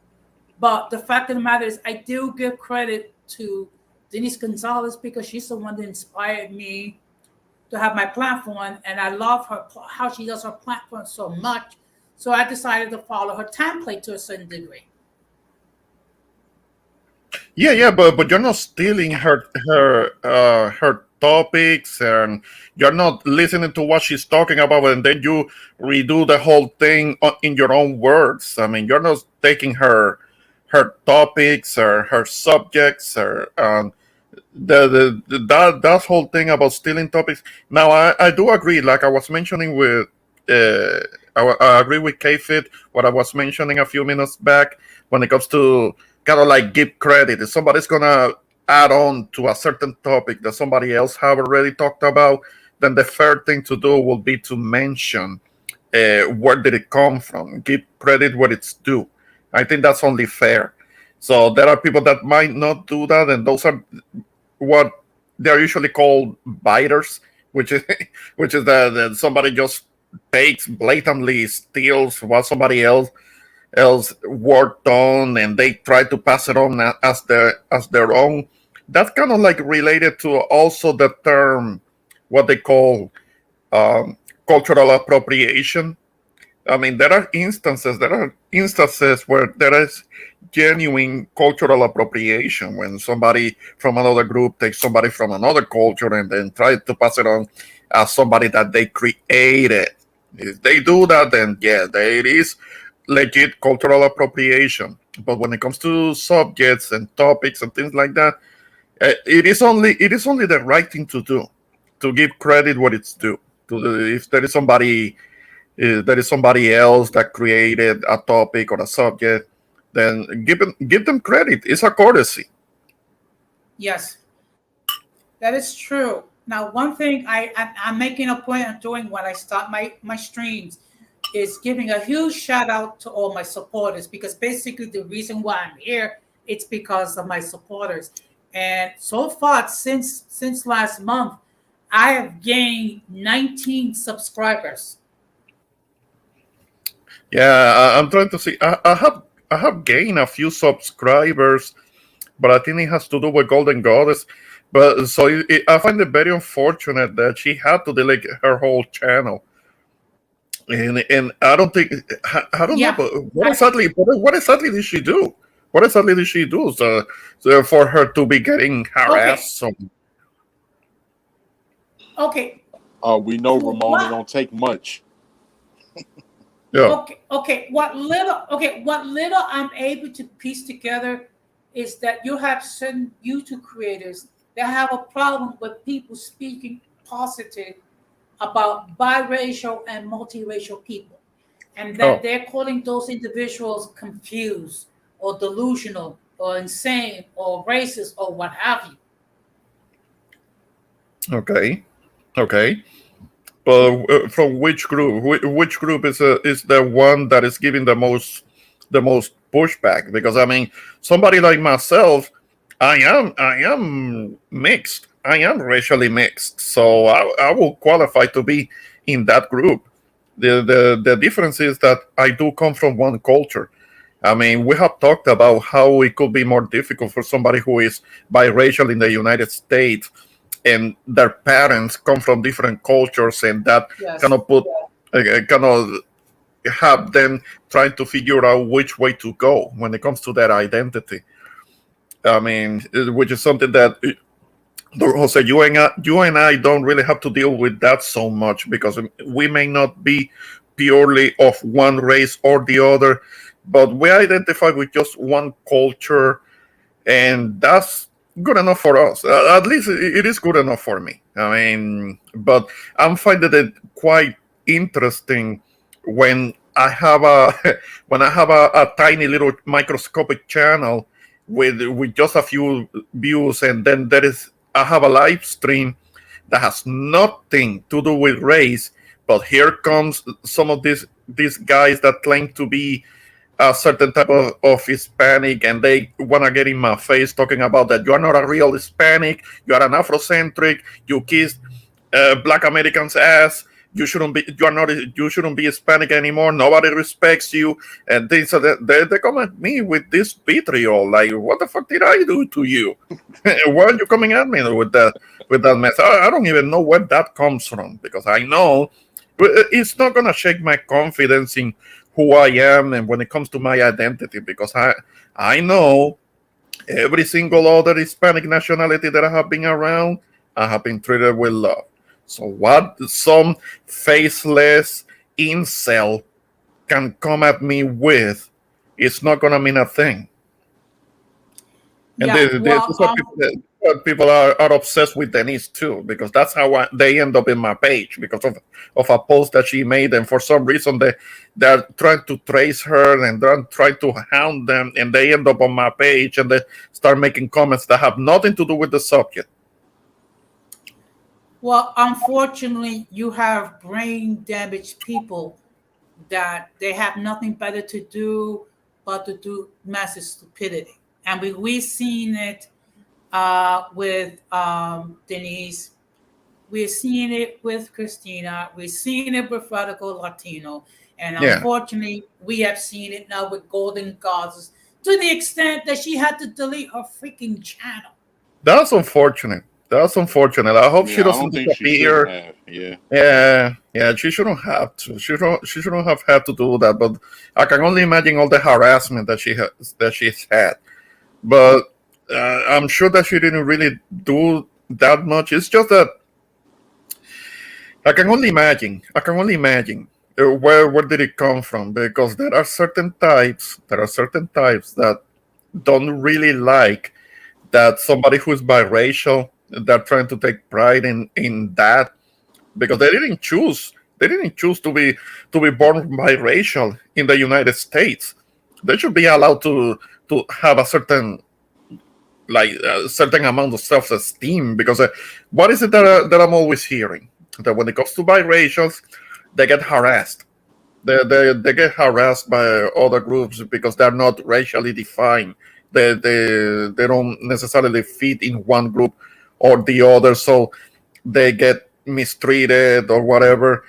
But the fact of the matter is, I do give credit to Denise Gonzalez because she's the one that inspired me to have my platform, and I love her how she does her platform so much. So I decided to follow her template to a certain degree. Yeah, but you're not stealing her topics, and you're not listening to what she's talking about, and then you redo the whole thing in your own words. I mean, you're not taking her topics or her subjects or that whole thing about stealing topics. Now, I do agree. Like I was mentioning with, I agree with K-Fit. What I was mentioning a few minutes back when it comes to kind of like give credit. If somebody's gonna add on to a certain topic that somebody else have already talked about, then the fair thing to do will be to mention where did it come from. Give credit where it's due. I think that's only fair. So there are people that might not do that, and those are what they're usually called biters, which is which is that somebody just takes blatantly steals what somebody else worked on, and they try to pass it on as their own. That's kind of like related to also the term what they call um, cultural appropriation. I mean, there are instances where there is genuine cultural appropriation when somebody from another group takes somebody from another culture and then try to pass it on as somebody that they created. If they do that, then yeah, it is legit cultural appropriation. But when it comes to subjects and topics and things like that, it is only the right thing to do, to give credit what it's due. If there is somebody else that created a topic or a subject, then give them credit. It's a courtesy. Yes, that is true. Now, one thing I'm making a point of doing when I start my streams, is giving a huge shout out to all my supporters, because basically the reason why I'm here, it's because of my supporters. And so far, since last month, I have gained 19 subscribers. Yeah, I'm trying to see. I have gained a few subscribers, but I think it has to do with Golden Goddess. But so I find it very unfortunate that she had to delete her whole channel, and I don't think I don't know, Yeah. but what exactly did she do? What exactly did she do so for her to be getting Okay. harassed? Okay. We know Ramona What? don't take much. Yeah. What little I'm able to piece together is that you have certain YouTube creators that have a problem with people speaking positive about biracial and multiracial people, and that Oh, they're calling those individuals confused or delusional or insane or racist or what have you. okay, okay. But from which group? Which group is the one that is giving the most pushback? Because I mean, somebody like myself, I am mixed. I am racially mixed, so I will qualify to be in that group. The difference is that I do come from one culture. I mean, we have talked about how it could be more difficult for somebody who is biracial in the United States and their parents come from different cultures, and that kind Yes. of put kind of have them trying to figure out which way to go when it comes to their identity. I mean, which is something that Jose, you and I don't really have to deal with that so much because we may not be purely of one race or the other, but we identify with just one culture, and that's good enough for us. At least it is good enough for me. I mean, but I'm finding it quite interesting when I have a when I have a tiny little microscopic channel with just a few views, and then I have a live stream that has nothing to do with race, but here comes some of these guys that claim to be a certain type of Hispanic, and they want to get in my face talking about that you are not a real Hispanic, you are an Afrocentric, you kissed Black Americans' ass. You shouldn't be Hispanic anymore. Nobody respects you, and they come at me with this vitriol. Like, what the fuck did I do to you? Why are you coming at me with that mess? I don't even know where that comes from because I know it's not gonna shake my confidence in who I am and when it comes to my identity because I know every single other Hispanic nationality that I have been around, I have been treated with love. So what some faceless incel can come at me with, it's not gonna mean a thing. And Yeah. Well, these are people are obsessed with Denise too, because that's how they end up in my page because of a post that she made, and for some reason they're trying to trace her and they're trying to hound them, and they end up on my page and they start making comments that have nothing to do with the subject. unfortunately, you have brain damaged people that they have nothing better to do but to do massive stupidity. And we've seen it with Denise. We're seeing it with Christina. We're seeing it with Radical Latino. And Yeah, unfortunately, we have seen it now with Golden Goddess to the extent that she had to delete her freaking channel. that's unfortunate. That's unfortunate. I hope she Yeah, I doesn't don't think she should disappear. have. Yeah. Yeah, she shouldn't have to. She shouldn't have had to do that. But I can only imagine all the harassment that she's had. But I'm sure that she didn't really do that much. It's just that I can only imagine. I can only imagine where did it come from? Because there are certain types. There are certain types that don't really like that somebody who's biracial. They're trying to take pride in that because they didn't choose to be born biracial in the United States. They should be allowed to have a certain amount of self-esteem because what is it that I'm always hearing that when it comes to biracials they get harassed, They get harassed by other groups because they're not racially defined. They don't necessarily fit in one group or the other, so they get mistreated or whatever,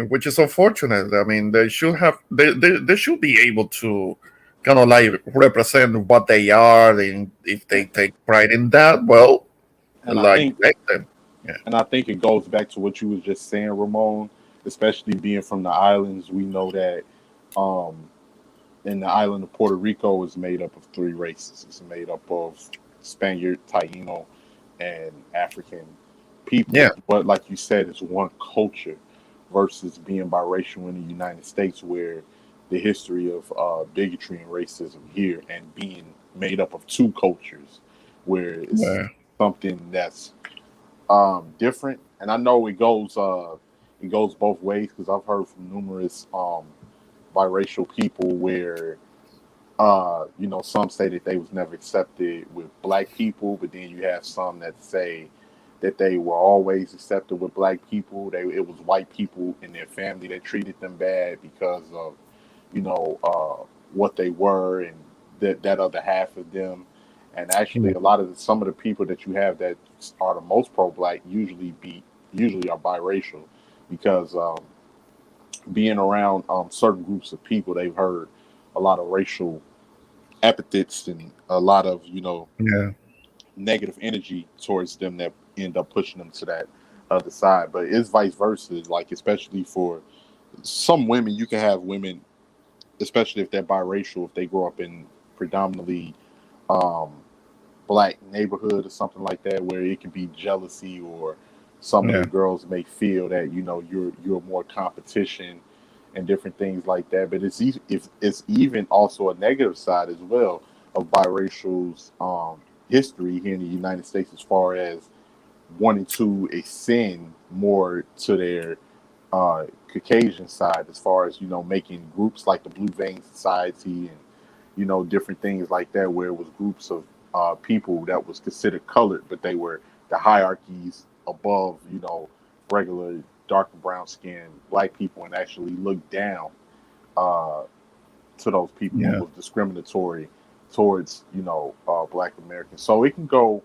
which is unfortunate. I mean, they should be able to kind of like represent what they are, and if they take pride in that, well, And I like think let them. Yeah, and I think it goes back to what you was just saying, Ramon. Especially being from the islands, we know that um, in the island of Puerto Rico is made up of three races. It's made up of Spaniard, Taino, and African yeah, people. But like you said, it's one culture versus being biracial in the United States, where the history of bigotry and racism here and being made up of two cultures, where it's yeah, something that's different. And I know it goes both ways because I've heard from numerous biracial people where some say that they was never accepted with black people, but then you have some that say that they were always accepted with black people. It was white people in their family that treated them bad because of what they were and that other half of them. And actually, yeah, some of the people that you have that are the most pro-black usually are biracial because being around certain groups of people, they've heard a lot of racial epithets and a lot of yeah, negative energy towards them that end up pushing them to that other side. But it's vice versa. Like especially for some women, you can have women, especially if they're biracial, if they grow up in predominantly um, black neighborhood or something like that, where it can be jealousy or some of the yeah, girls may feel that you're more competition and different things like that. But if it's even also a negative side as well of biracial's history here in the United States, as far as wanting to ascend more to their Caucasian side, as far as making groups like the Blue Vein Society and different things like that, where it was groups of people that was considered colored, but they were the hierarchies above regular dark brown skinned black people, and actually looked down uh, to those people and yeah. was discriminatory towards black Americans. So it can go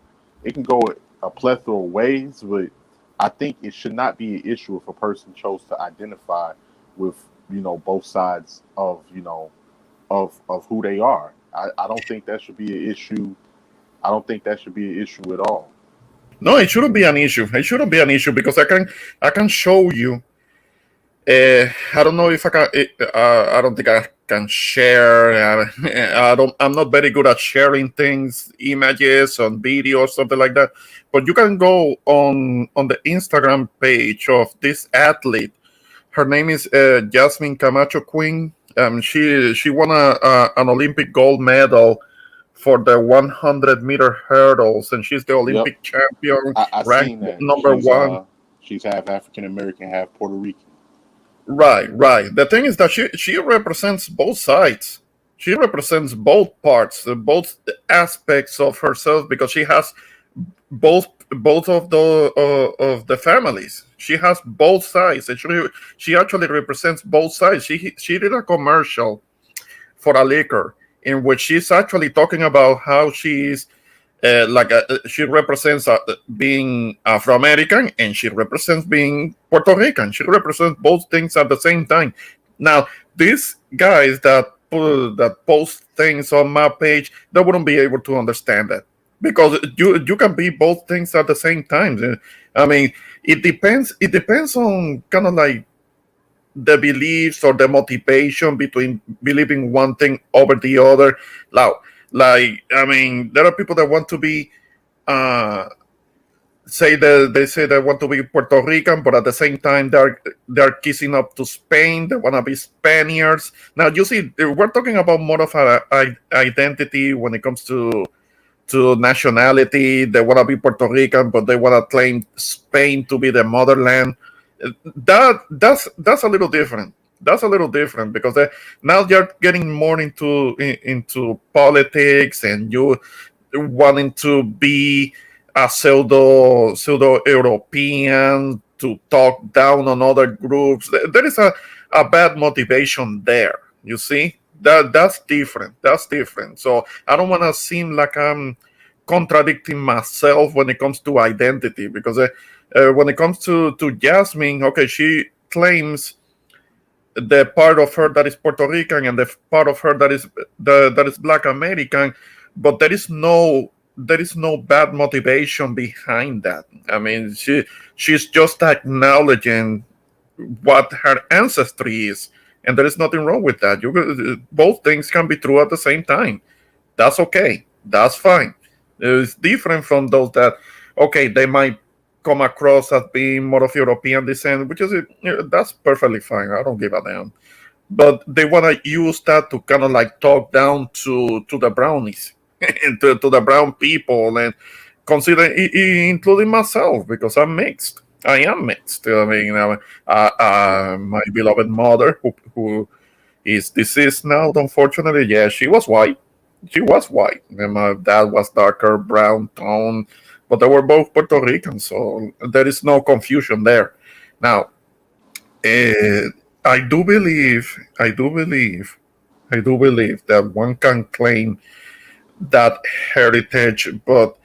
a plethora of ways, but I think it should not be an issue if a person chose to identify with both sides of who they are. I don't think that should be an issue. I don't think that should be an issue at all. No, it shouldn't be an issue. It shouldn't be an issue because I can show you. I don't know if I can. I don't think I can share. I don't. I'm not very good at sharing things, images, on video or something like that. But you can go on the Instagram page of this athlete. Her name is Jasmine Camacho Queen. She won an Olympic gold medal for the 100-meter hurdles, and she's the Yep, Olympic champion, I ranked seen that. number one. She's half African American, half Puerto Rican. Right, right. The thing is that she represents both sides. She represents both parts, both aspects of herself because she has both of the families. She has both sides. And she actually represents both sides. She did a commercial for a liquor in which she's actually talking about how she's she represents being Afro American and she represents being Puerto Rican. She represents both things at the same time. Now, these guys that post things on my page, they wouldn't be able to understand that because you can be both things at the same time. I mean, it depends. It depends on kind of like the beliefs or the motivation between believing one thing over the other. Now, like I mean, there are people that want to be uh say that they say they want to be Puerto Rican, but at the same time they're kissing up to Spain. They want to be Spaniards. Now you see, we're talking about more of a identity when it comes to nationality. They want to be Puerto Rican, but they want to claim Spain to be the motherland. That's a little different. That's a little different because now you're getting more into politics and you wanting to be a pseudo European to talk down on other groups. There is a a bad motivation there. You see, that's different. That's different. So I don't want to seem like I'm contradicting myself when it comes to identity, because when it comes to Jasmine, okay, she claims the part of her that is Puerto Rican and the part of her that is that is Black American, but there is no bad motivation behind that. I mean, she's just acknowledging what her ancestry is, and there is nothing wrong with that. Both things can be true at the same time. That's okay. That's fine. It's different from those that, okay, they might come across as being more of European descent, which is that's perfectly fine. I don't give a damn. But they want to use that to kind of like talk down to the brownies and to the brown people, and consider including myself, because I'm mixed. I am mixed. I mean, my beloved mother, who is deceased now, unfortunately, yeah, she was white. She was white, and my dad was darker brown tone, but they were both Puerto Rican, so there is no confusion there. Now, uh, I do believe, I do believe, I do believe that one can claim that heritage, but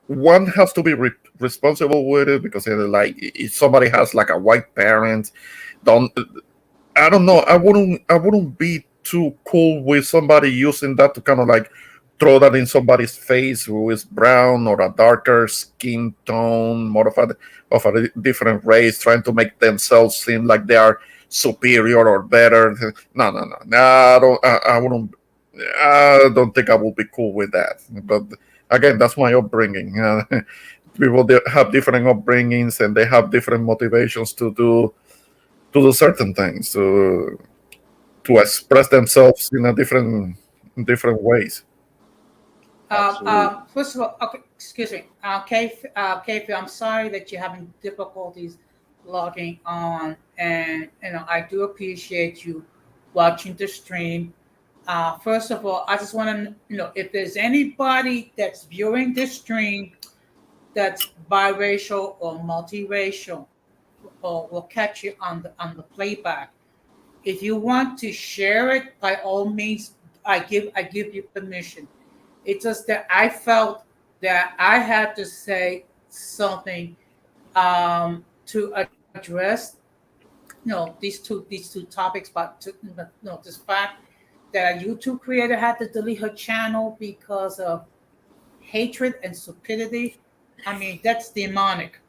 one has to be responsible with it, because like if somebody has like a white parent, don't I don't know. I wouldn't be too cool with somebody using that to kind of like throw that in somebody's face who is brown or a darker skin tone, more of a different race, trying to make themselves seem like they are superior or better. No, no, no, no. I wouldn't. I don't think I will be cool with that. But again, that's my upbringing. People have different upbringings, and they have different motivations to do certain things, to express themselves in a different ways. First of all, okay, excuse me, Keith, I'm sorry that you're having difficulties logging on, and I do appreciate you watching the stream. First of all, I just want to if there's anybody that's viewing this stream that's biracial or multiracial, or will catch you on the playback. If you want to share it, by all means, I give you permission. It's just that I felt that I had to say something to address these two topics, but this fact that a YouTube creator had to delete her channel because of hatred and stupidity. I mean, that's demonic.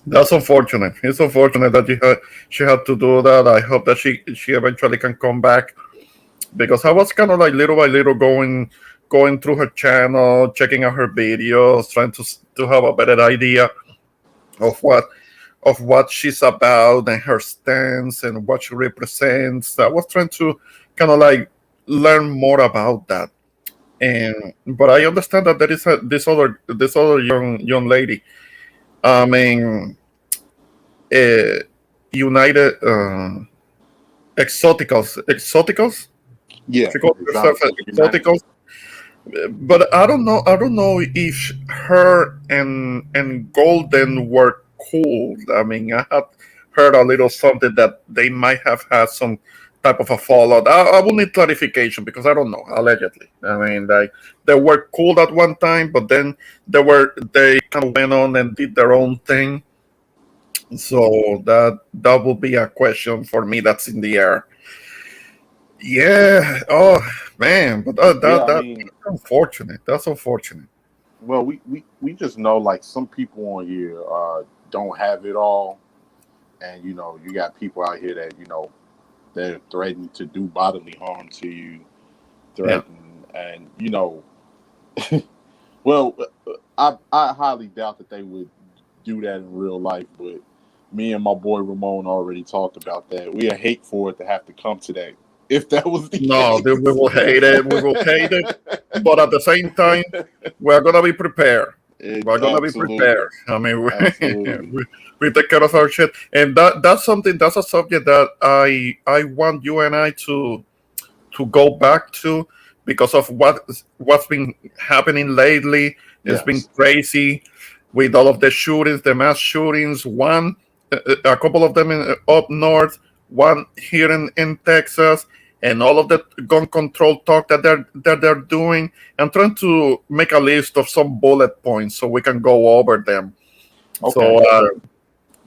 That's unfortunate. It's unfortunate that she had to do that. I hope that she eventually can come back, because I was kind of like little by little going through her channel, checking out her videos, trying to have a better idea of what she's about and her stance and what she represents. I was trying to kind of like learn more about that. And but I understand that there is this other young lady. I mean, uh, United Exoticals. Yeah, She calls herself Exoticals United. Exoticals. But I don't know. I don't know if her and Golden were cool. I mean, I had heard a little something that they might have had some type of a fallout. I will need clarification, because I don't know. Allegedly, I mean, they were cool at one time, but then they kind of went on and did their own thing. So that will be a question for me that's in the air. Yeah. Oh man, but Yeah, I that's mean, unfortunate. That's unfortunate. well, we just know like some people on here don't have it all, and you got people out here that they're threatening to do bodily harm to you, Yeah. threaten, and well, I highly doubt that they would do that in real life, but me and my boy Ramon already talked about that. We hate for it to have to come to that if that was the No, dude, we case. will hate it. We will hate it. But at the same time, we're gonna be prepared. We're gonna be Absolutely, prepared. I mean, absolutely. we take care of our shit, and that's a subject that I want you and I to go back to, because of what's been happening lately. It's been Yes. crazy with all of the shootings, the mass shootings. One, a couple of them up north, one here in Texas, and all of the gun control talk that they're doing. I'm trying to make a list of some bullet points so we can go over them. Okay. So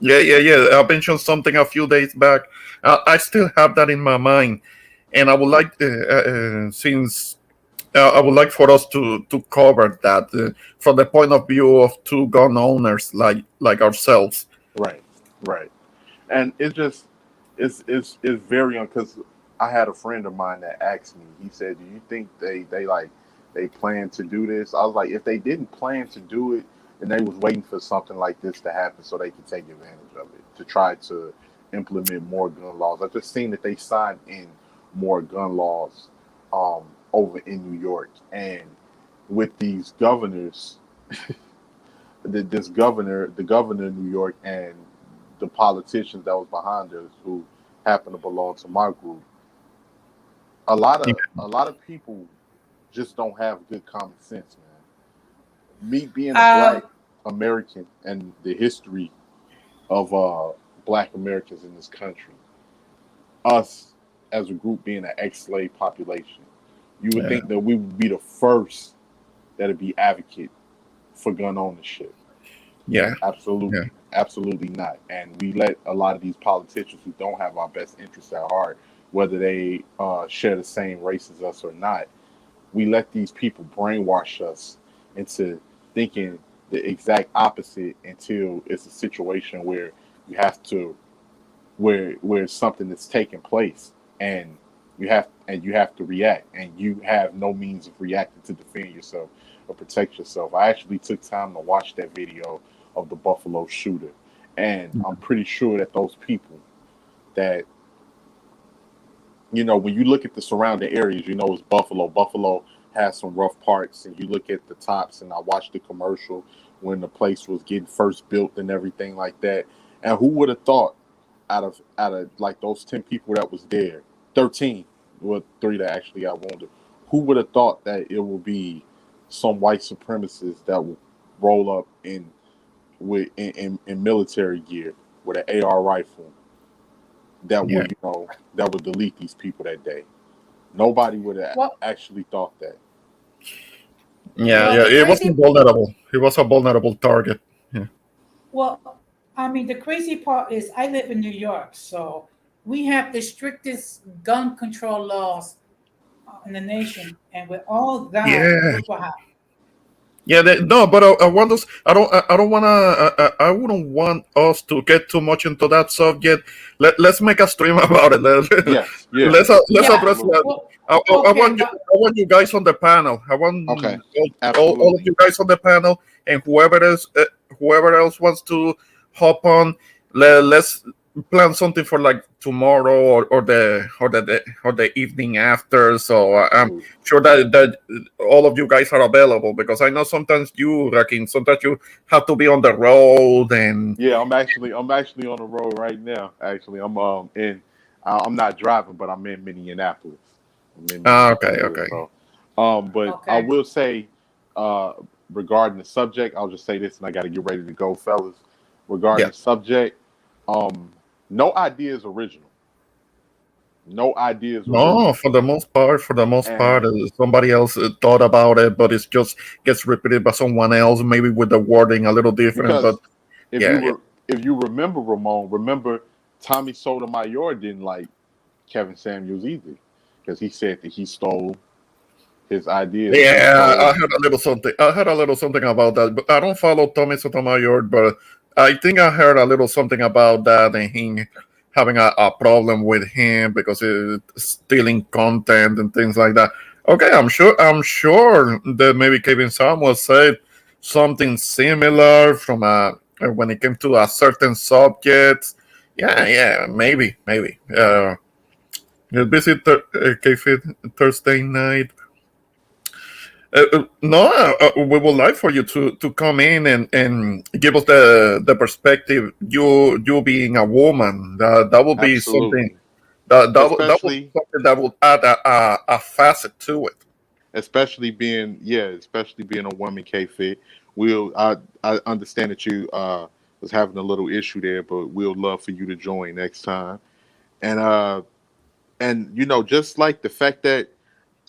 yeah. I mentioned something a few days back. I still have that in my mind, and I would like since I would like for us to cover that from the point of view of two gun owners like ourselves. Right. Right. And it's just it's very because I had a friend of mine that asked me. He said, "Do you think they plan to do this?" I was like, "If they didn't plan to do it, then they was waiting for something like this to happen so they could take advantage of it to try to implement more gun laws." I just seen that they signed in more gun laws over in New York, and with these governors, the governor of New York, and the politicians that was behind us who happen to belong to my group. A lot of people just don't have good common sense, man. Me being a black Um, American and the history of black Americans in this country, us as a group being an ex-slave population, you would Yeah, think that we would be the first that'd be advocate for gun ownership. yeah, yeah, Absolutely, absolutely not. And we let a lot of these politicians who don't have our best interests at heart, whether they share the same race as us or not, we let these people brainwash us into thinking the exact opposite until it's a situation where you have to where something is taking place, and you have to react, and you have no means of reacting to defend yourself or protect yourself. I actually took time to watch that video of the Buffalo shooter, and I'm pretty sure that those people that when you look at the surrounding areas, it's Buffalo. Buffalo has some rough parts, and you look at the tops. And I watched the commercial when the place was getting first built and everything like that. And who would have thought, out of like those 10 people that was there, 13, well, three that actually got wounded. Who would have thought that it would be some white supremacists that would roll up in military gear with an AR rifle that yeah, would delete these people that day? Nobody would have well, actually thought that. yeah, well, yeah. the It crazy wasn't vulnerable. It was a vulnerable target. Yeah, Well, I mean, the crazy part is I live in New York, so we have the strictest gun control laws in the nation, and with all that, yeah, look what happened. yeah. No, but I want us. I don't wanna. I wouldn't want us to get too much into that subject. Let's make a stream about it. Yes, yeah, Let's Yeah. address absolutely. that. Well, I okay, want you. but I want you guys on the panel. I Okay, want all of absolutely. you guys on the panel, and whoever else wants to hop on. Let's plan something for like tomorrow or the evening after. So I'm Absolutely. sure that all of you guys are available because I know sometimes you, Rakim, sometimes you have to be on the road and Yeah, I'm actually on the road right now. Actually, I'm not driving, but I'm in Minneapolis. I'm in okay, Minneapolis. okay, So, but I okay. will say, uh, regarding the subject, I'll just say this, and I got to get ready to go, fellas. Regarding yeah. the subject, um, no idea is original. No idea is No, original, for the most part, and somebody else thought about it, but it's just gets repeated by someone else, maybe with the wording a little different. But because if you yeah, yeah, were if you remember Ramon, remember Tommy Sotomayor didn't like Kevin Samuels either, because he said that he stole his ideas and he yeah. I stole. heard a little something. I heard a little something about that, but I don't follow Tommy Sotomayor. But I think I heard a little something about that, and him having a problem with him because it's stealing content and things like that. Okay, I'm sure that maybe Kevin Samuel said something similar from when it came to a certain subject. Yeah, yeah, maybe. You'll visit Cafe Thursday night. No, we would like for you to come in and give us the perspective. You being a woman, that would be something Absolutely, that would be especially something that would add a facet to it. especially being a woman, K Fit. I understand that was having a little issue there, but we'll love for you to join next time. And just like the fact that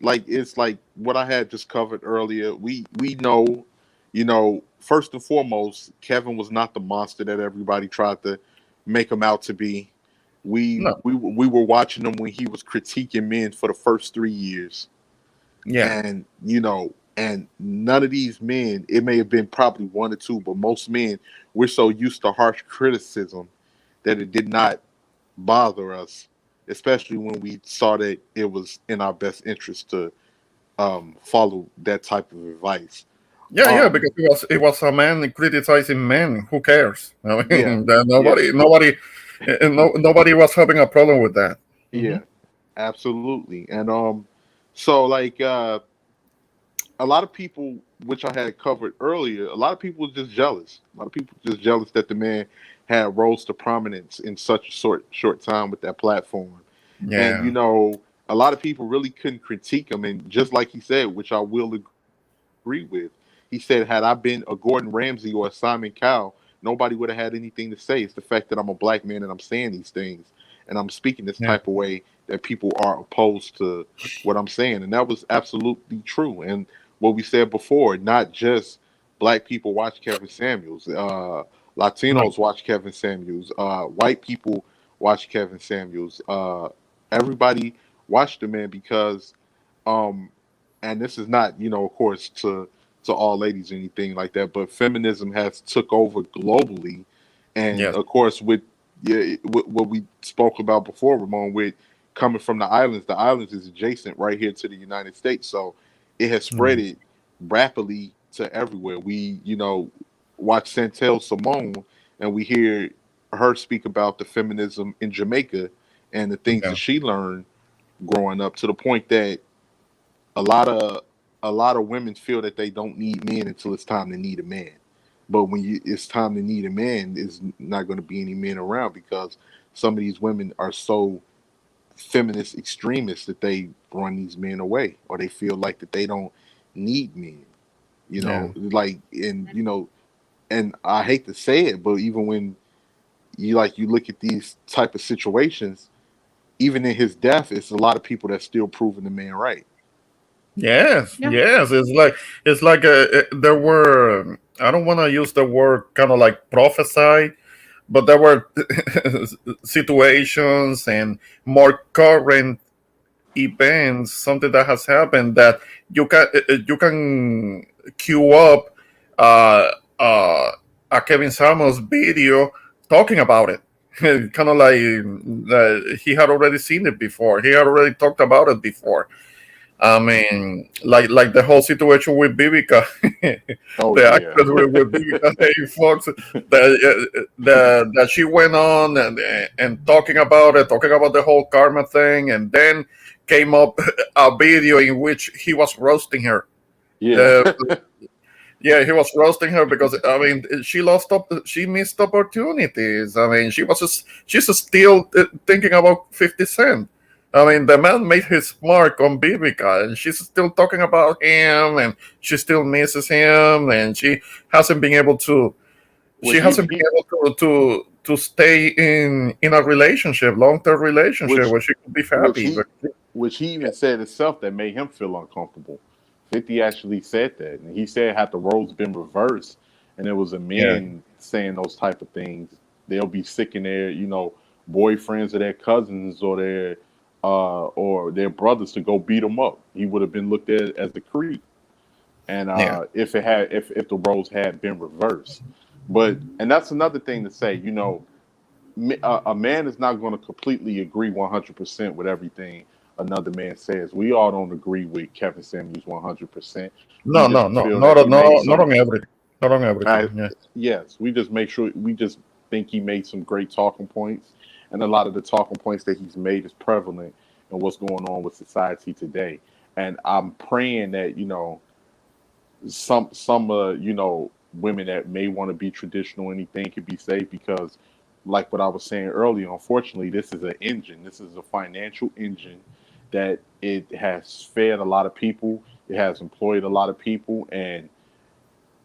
like it's like what I had just covered earlier. We know, first and foremost, Kevin was not the monster that everybody tried to make him out to be. We No. we were watching him when he was critiquing men for the first 3 years, Yeah. and none of these men. It may have been probably one or two, but most men, we're so used to harsh criticism that it did not bother us, especially when we saw that it was in our best interest to follow that type of advice. Yeah, yeah, Um, because it was a man criticizing men. Who cares? I yeah, mean, yeah, nobody was having a problem with that. yeah, absolutely. And so like a lot of people, which I had covered earlier, a lot of people were just jealous. A lot of people just jealous that the man had rose to prominence in such a short time with that platform. And Yeah, a lot of people really couldn't critique him. And just like he said, which I will agree with, he said, had I been a Gordon Ramsay or a Simon Cowell, nobody would have had anything to say. It's the fact that I'm a black man and I'm saying these things and I'm speaking this type of yeah, way that people are opposed to what I'm saying. And that was absolutely true. And what we said before, not just black people watch Kevin Samuels, no, Latinos watch Kevin Samuels, white people watch Kevin Samuels, everybody watched the man because um and this is not, of course, to all ladies or anything like that, but feminism has took over globally, and yes, of course with, yeah, what we spoke about before, Ramon, with coming from the islands is adjacent right here to the United States, so it has spread yes, it rapidly to everywhere. We, watch Santel Simone, and we hear her speak about the feminism in Jamaica and the things that yeah, she learned growing up, to the point that a lot of a lot of women feel that they don't need men until it's time to need a man. But when it's time to need a man, there's not going to be any men around because some of these women are so feminist extremists that they run these men away, or they feel like that they don't need men. yeah, Like, and and I hate to say it, but even when you look at these type of situations, even in his death, it's a lot of people that's still proving the man right. yes, Yeah. yes. It's like there were. I don't want to use the word kind of like prophesy, but there were situations and more current events, something that has happened that you can queue up uh, uh, a Kevin Samuels video talking about it. Kind of like he had already seen it before. He had already talked about it before. I mean, like the whole situation with Vivica, Oh the yeah. actress with Vivica Hey Fox, that she went on and talking about the whole karma thing, and then came up a video in which he was roasting her. Yeah. Uh, yeah, he was roasting her because I mean she missed opportunities. I mean, she's still thinking about 50 Cent. I mean, the man made his mark on Bibica, and she's still talking about him, and she still misses him, and hasn't been able to she which he hasn't been he able to stay in a relationship, long term relationship which where she could be which happy. he which he even said himself that made him feel uncomfortable. 50 actually said that, and he said had the roles been reversed, and it was a Yeah, man saying those type of things, they'll be sick in their boyfriends or their cousins or their brothers to go beat them up. He would have been looked at as the creep, and yeah, if the roles had been reversed. But and that's another thing to say. A man is not going to completely agree 100% with everything another man says. We all don't agree with Kevin Samuels 100%. We no, no, just no, feel that not he made not some. on everything, not on I, everything. Yeah, yes, we just make sure we just think he made some great talking points, and a lot of the talking points that he's made is prevalent in what's going on with society today. And I'm praying that some women that may want to be traditional, anything could be saved, because like what I was saying earlier, unfortunately this is an engine, this is a financial engine that it has fed a lot of people, it has employed a lot of people, and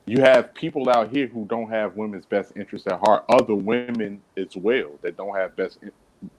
You have people out here who don't have women's best interests at heart. Other women as well that don't have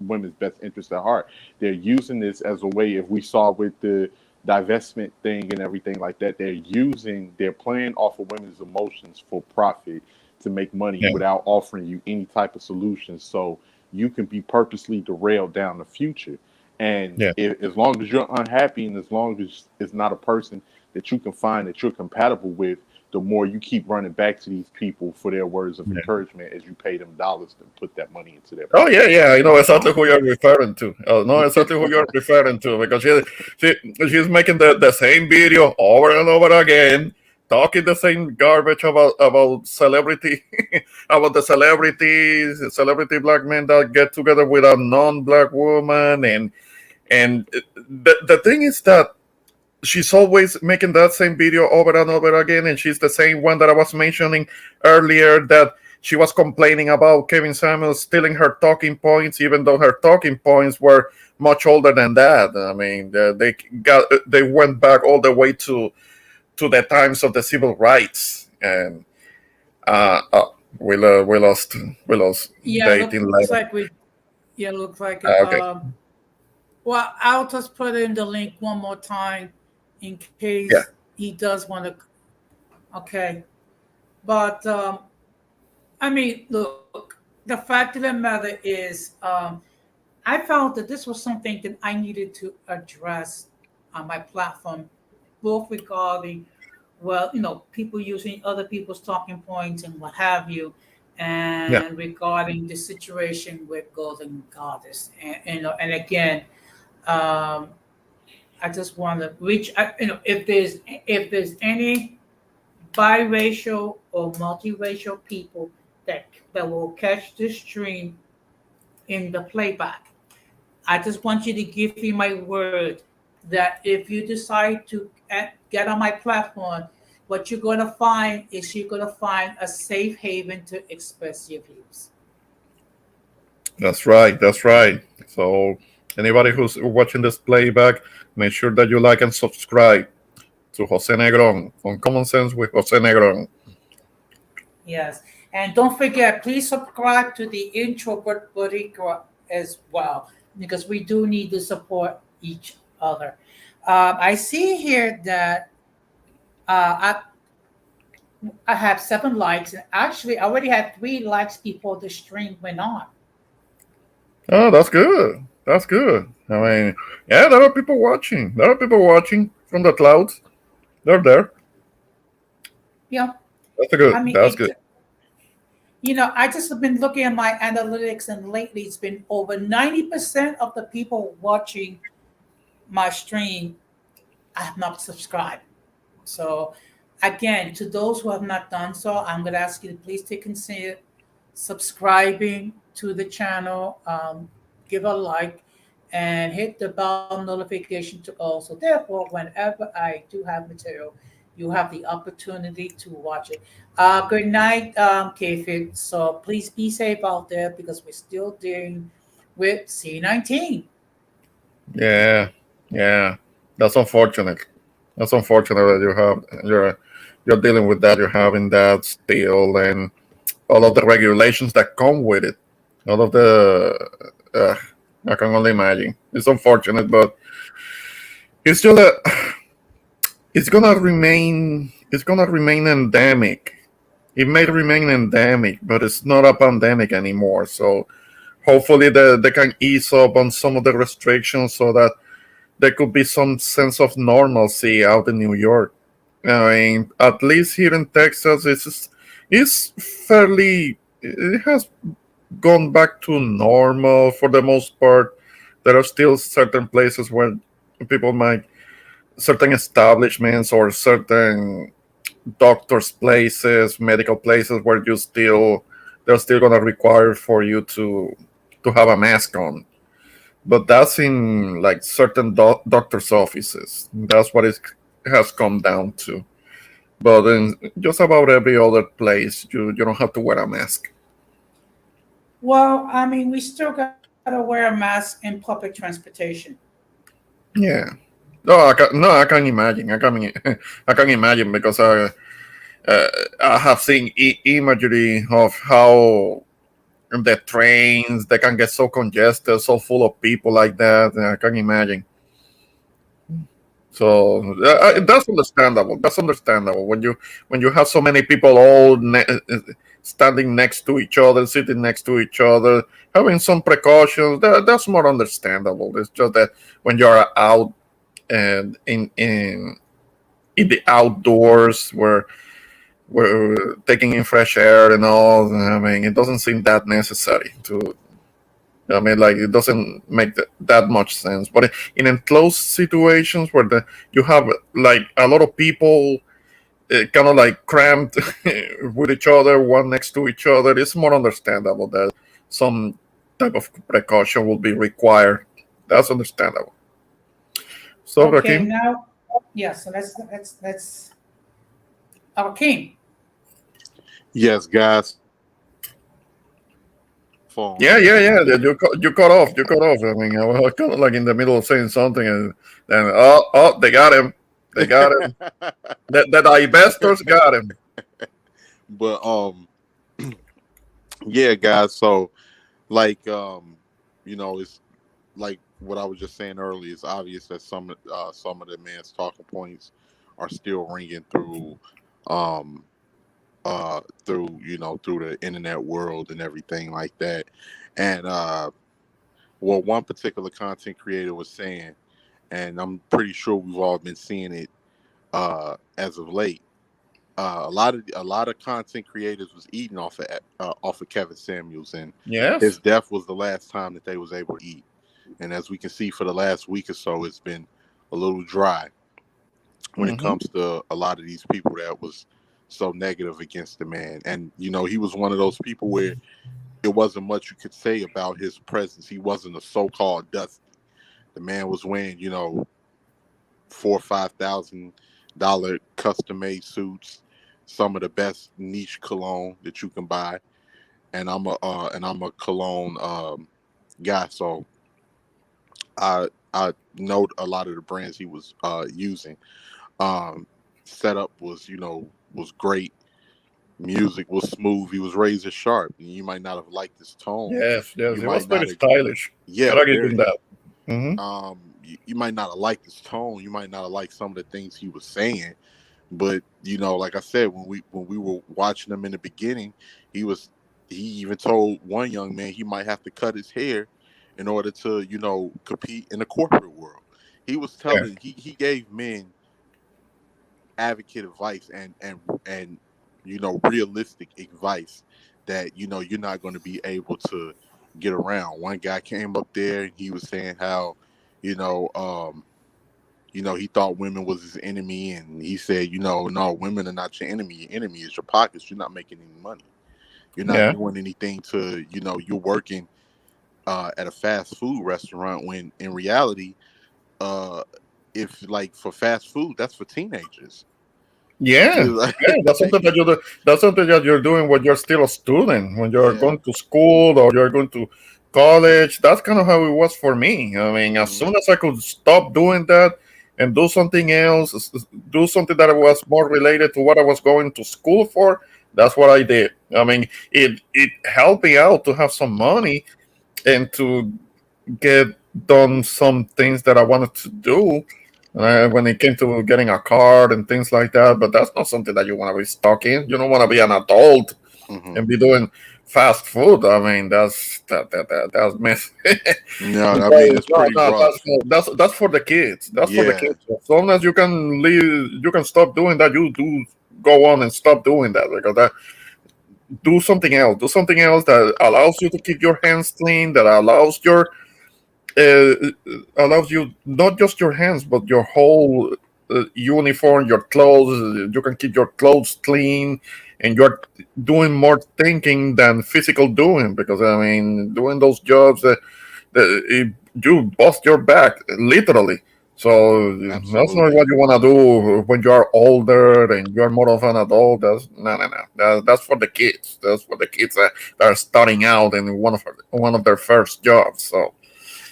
women's best interests at heart. They're using this as a way. If we saw with the divestment thing and everything like that, they're playing off of women's emotions for profit to make money Yeah, without offering you any type of solution. So you can be purposely derailed down the future. And yeah. as long as you're unhappy and as long as it's not a person that you can find that you're compatible with, the more you keep running back to these people for their words of Yeah. encouragement as you pay them dollars to put that money into their Oh yeah, pocket. yeah. I know exactly who you're referring to. I know exactly who you're referring to because she she's making the same video over and over again, talking the same garbage about celebrity, about the celebrity black men that get together with a non-black woman, and the thing is that she's always making that same video over and over again, and she's the same one that I was mentioning earlier that she was complaining about Kevin Samuels stealing her talking points, even though her talking points were much older than that. I mean, they went back all the way to the times of the civil rights, and we lost Yeah, dating looks level. like we. Yeah, looks like it. Okay, Well, I'll just put in the link one more time in yeah, case he does want to. Okay, but I mean, look, the fact of the matter is, I found that this was something that I needed to address on my platform, both regarding, well, people using other people's talking points and what have you, yeah, and regarding the situation with Golden Goddess, and again, um, I just want to reach, if there's any biracial or multiracial people that will catch this stream in the playback. I just want you to give me my word that if you decide to get on my platform, what you're going to find is you're going to find a safe haven to express your views. that's right, that's right. So anybody who's watching this playback, make sure that you like and subscribe to Jose Negron on Common Sense with Jose Negron. Yes. And don't forget, please subscribe to the Introvert Buddy Group as well, because we do need to support each other. I see here that I have 7 likes, and actually, I already had 3 likes before the stream went on. Oh, that's good. That's good. I mean, yeah, there are people watching. There are people watching from the clouds. They're there. Yeah. That's good. I mean, That's good. I just have been looking at my analytics, and lately it's been over 90% of the people watching my stream I have not subscribed. So, again, to those who have not done so, I'm going to ask you to please take consider subscribing to the channel, give a like, and hit the bell notification to also. Therefore, whenever I do have material, you have the opportunity to watch it. Good night, Kfit. So please be safe out there because we're still dealing with C-19. Yeah, yeah. That's unfortunate. That's unfortunate that you're dealing with that. You're having that still, and all of the regulations that come with it. All of the uh, I can only imagine. It's unfortunate, but it's still a. It's gonna remain. It's gonna remain endemic. It may remain endemic, but it's not a pandemic anymore. So hopefully they can ease up on some of the restrictions so that there could be some sense of normalcy out in New York. I mean, at least here in Texas, it's fairly. It has gone back to normal for the most part. There are still certain places where people might, certain establishments or certain doctors' places, medical places where they're still gonna require for you to have a mask on. But that's in like certain doctors' offices. That's what it has come down to. But in just about every other place, you don't have to wear a mask. Well, I mean, we still got to wear a mask in public transportation. Yeah. No, I can imagine. I can imagine because uh, I have seen imagery of how the trains they can get so congested, so full of people like that. I can imagine. So that's understandable. That's understandable when you have so many people all standing next to each other, sitting next to each other, having some precautions. That's more understandable. It's just that when you're out and in the outdoors where we're taking in fresh air and all. I mean, it doesn't seem that necessary to. I mean, like it doesn't make that much sense. But in enclosed situations where you have like a lot of people kind of like cramped with each other, one next to each other, it's more understandable that some type of precaution will be required. That's understandable. So, Okay, Rakim, now, yeah, so let's King. Yes, guys. Phone. yeah. You cut off. You cut off. I mean, I was kind of like in the middle of saying something, and then they got him. They got him. The investors got him. But yeah, guys. So like it's like what I was just saying earlier. It's obvious that some of the man's talking points are still ringing um through the internet world and everything like that. And well, one particular content creator was saying, and I'm pretty sure we've all been seeing it as of late. A lot of content creators was eating off of Kevin Samuels, and his Yes. death was the last time that they was able to eat. And as we can see, for the last week or so, it's been a little dry when it Hmm. comes to a lot of these people that was so negative against the man. And he was one of those people where it wasn't much you could say about his presence. He wasn't a so-called dusty. The man was wearing, $4,000 or $5,000 custom-made suits, some of the best niche cologne that you can buy. And I'm a cologne guy, so I know a lot of the brands he was using. Um, Setup was great. Music was smooth. He was razor sharp. You might not have liked his tone. Yes. You It was might very not have, stylish. yeah, Gotta give him very. that. Hmm. You might not have liked his tone. You might not have liked some of the things he was saying. But like I said, when we were watching him in the beginning, he was he even told one young man he might have to cut his hair in order to compete in the corporate world. He was Yeah. telling he gave men advocate advice and realistic advice that you're not going to be able to get around. One guy came up there and he was saying how you know um he thought women was his enemy, and he said, no, women are not your enemy. Your enemy is your pockets. You're not making any money. You're not Yeah. doing anything to, you're working at a fast food restaurant when in reality, uh, if like for fast food, that's for teenagers. Yeah, yeah, that's something that you do. That's something that you're doing when you're still a student, when you're Yeah. going to school or you're going to college. That's kind of how it was for me. I mean, as Mhm. soon as I could stop doing that and do something else, do something that was more related to what I was going to school for, that's what I did. I mean, it helped me out to have some money and to get done some things that I wanted to do when it came to getting a card and things like that. But that's not something that you want to be stuck in. You don't want to be an adult Mhm. and be doing fast food. I mean, that's mess. No, I mean it's pretty No, rough. that's for the kids. That's for the Yeah. kids. As long as you can leave, you can stop doing that. You do go on and stop doing that because that do something else. Do something else that allows you to keep your hands clean. That uh, allows you not just your hands but your whole uniform, your clothes. You can keep your clothes clean, and you're doing more thinking than physical doing. Because I mean, doing those jobs you bust your back literally. So that's not Absolutely. what you want to do when you are older and you're more of an adult. That's no. That's for the kids. That's for the kids that are starting out in one of their first jobs. So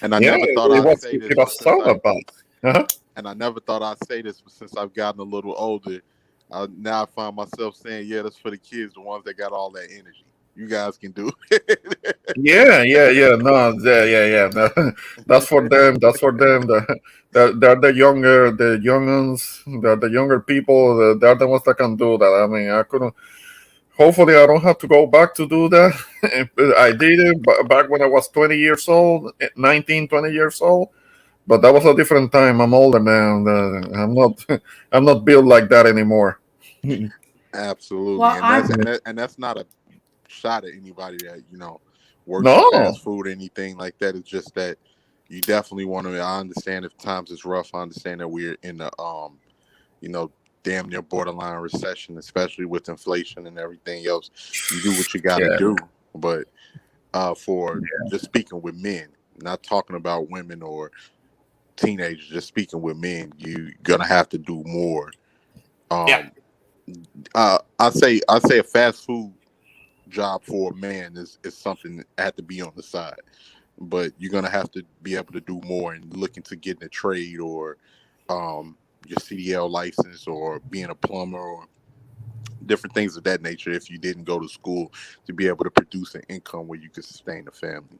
And I yeah, never thought I'd say it this, but was thought about. Uh-huh. I never thought I'd say this, but since I've gotten a little older, Now I find myself saying, yeah, that's for the kids, the ones that got all that energy. You guys can do it. Yeah. No, yeah. No, that's for them. That's for them. They're the younger, the younguns. They're the younger people. They're the ones that can do that. I mean, I couldn't. Hopefully, I don't have to go back to do that. I did it back when I was 20 years old, 19, 20 years old. But that was a different time. I'm older man. I'm not. I'm not built like that anymore. Absolutely, Well, I'm and that's not a shot at anybody that works in No. fast food or anything like that. It's just that you definitely want to. I understand if times is rough. I understand that we're in the you know, damn near borderline recession, especially with inflation and everything else. You do what you got to Yeah. do, but for just speaking with men, not talking about women or teenagers, just speaking with men, you're gonna have to do more. Yeah. Um, I say a fast food job for a man is something that had to be on the side, but you're gonna have to be able to do more and looking to get in a trade or your CDL license or being a plumber or different things of that nature if you didn't go to school to be able to produce an income where you could sustain a family.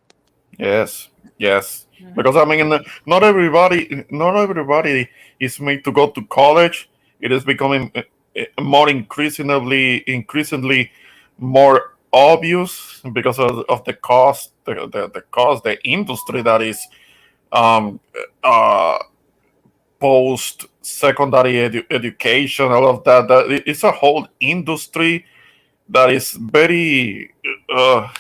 Yes. Yes. Mhm. Because I mean, not everybody is made to go to college. It is becoming more increasingly more obvious because of the cost, the cost, the industry that is um, uh, post secondary education, all of that. It's a whole industry that is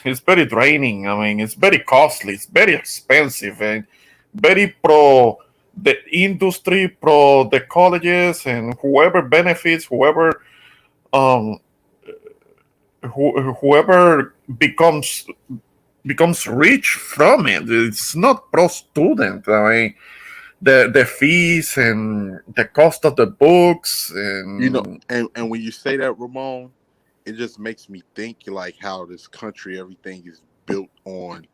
it's very draining. I mean, it's very costly, it's very expensive, and very pro the industry, pro the colleges, and whoever benefits, um whoever becomes rich from it. It's not pro student. I mean, the fees and the cost of the books and And when you say that, Ramon, it just makes me think like how this country, everything is built on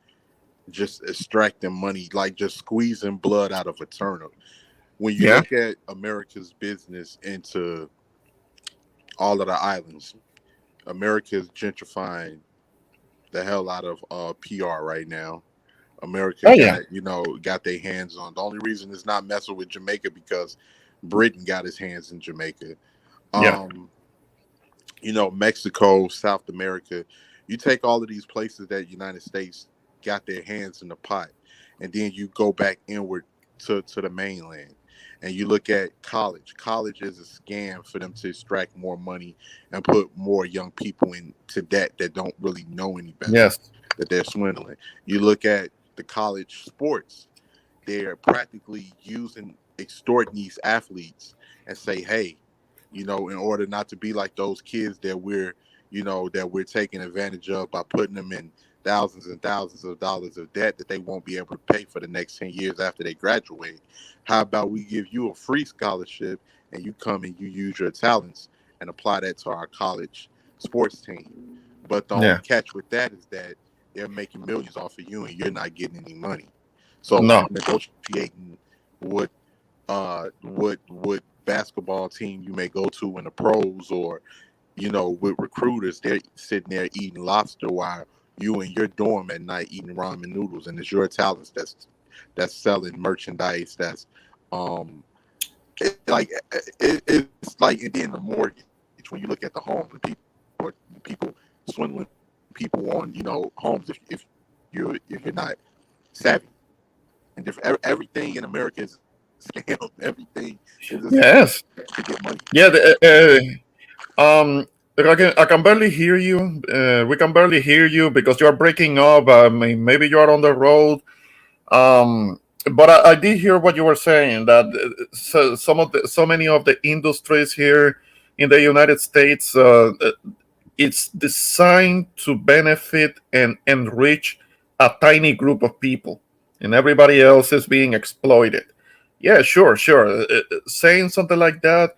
just extracting money, like just squeezing blood out of a turnip. When you yeah, look at America's business into all of the islands, America is gentrifying the hell out of PR right now. America oh yeah, got their hands on. The only reason it's not messing with Jamaica because Britain got his hands in Jamaica. yeah, Um, Mexico, South America. You take all of these places that United States got their hands in the pot, and then you go back inward to the mainland, and you look at college. College is a scam for them to extract more money and put more young people into debt that don't really know any better, yes, that they're swindling. You look at the college sports. They're practically extorting these athletes and say, hey, in order not to be like those kids that we're taking advantage of by putting them in thousands and thousands of dollars of debt that they won't be able to pay for the next 10 years after they graduate. How about we give you a free scholarship and you come and you use your talents and apply that to our college sports team? But the only yeah, catch with that is that they're making millions off of you and you're not getting any money. So when no, you're negotiating what what basketball team you may go to in the pros or with recruiters, they're sitting there eating lobster while you in your dorm at night eating ramen noodles, and it's your talents that's selling merchandise. That's um, it's like, and then the mortgage when you look at the homes and people swindling people on homes if you're not savvy and different. Everything in America is a scam. Everything is a scam yes, to get money. yeah. I can barely hear you. We can barely hear you because you're breaking up. I mean, maybe you're on the road. But I did hear what you were saying that so many of the industries here in the United States, it's designed to benefit and enrich a tiny group of people, and everybody else is being exploited. Yeah, sure. Saying something like that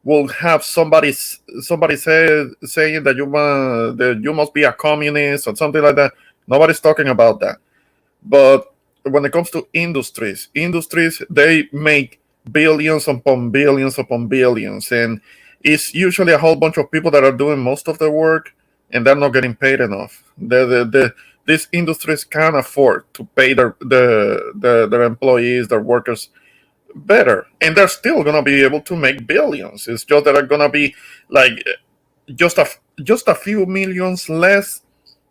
will have somebody saying that you must be a communist or something like that. Nobody's talking about that. But when it comes to industries they make billions upon billions upon billions, and it's usually a whole bunch of people that are doing most of the work, and they're not getting paid enough. These industries can't afford to pay their employees, their workers better, and they're still gonna be able to make billions. It's just that are gonna be like just a few millions less,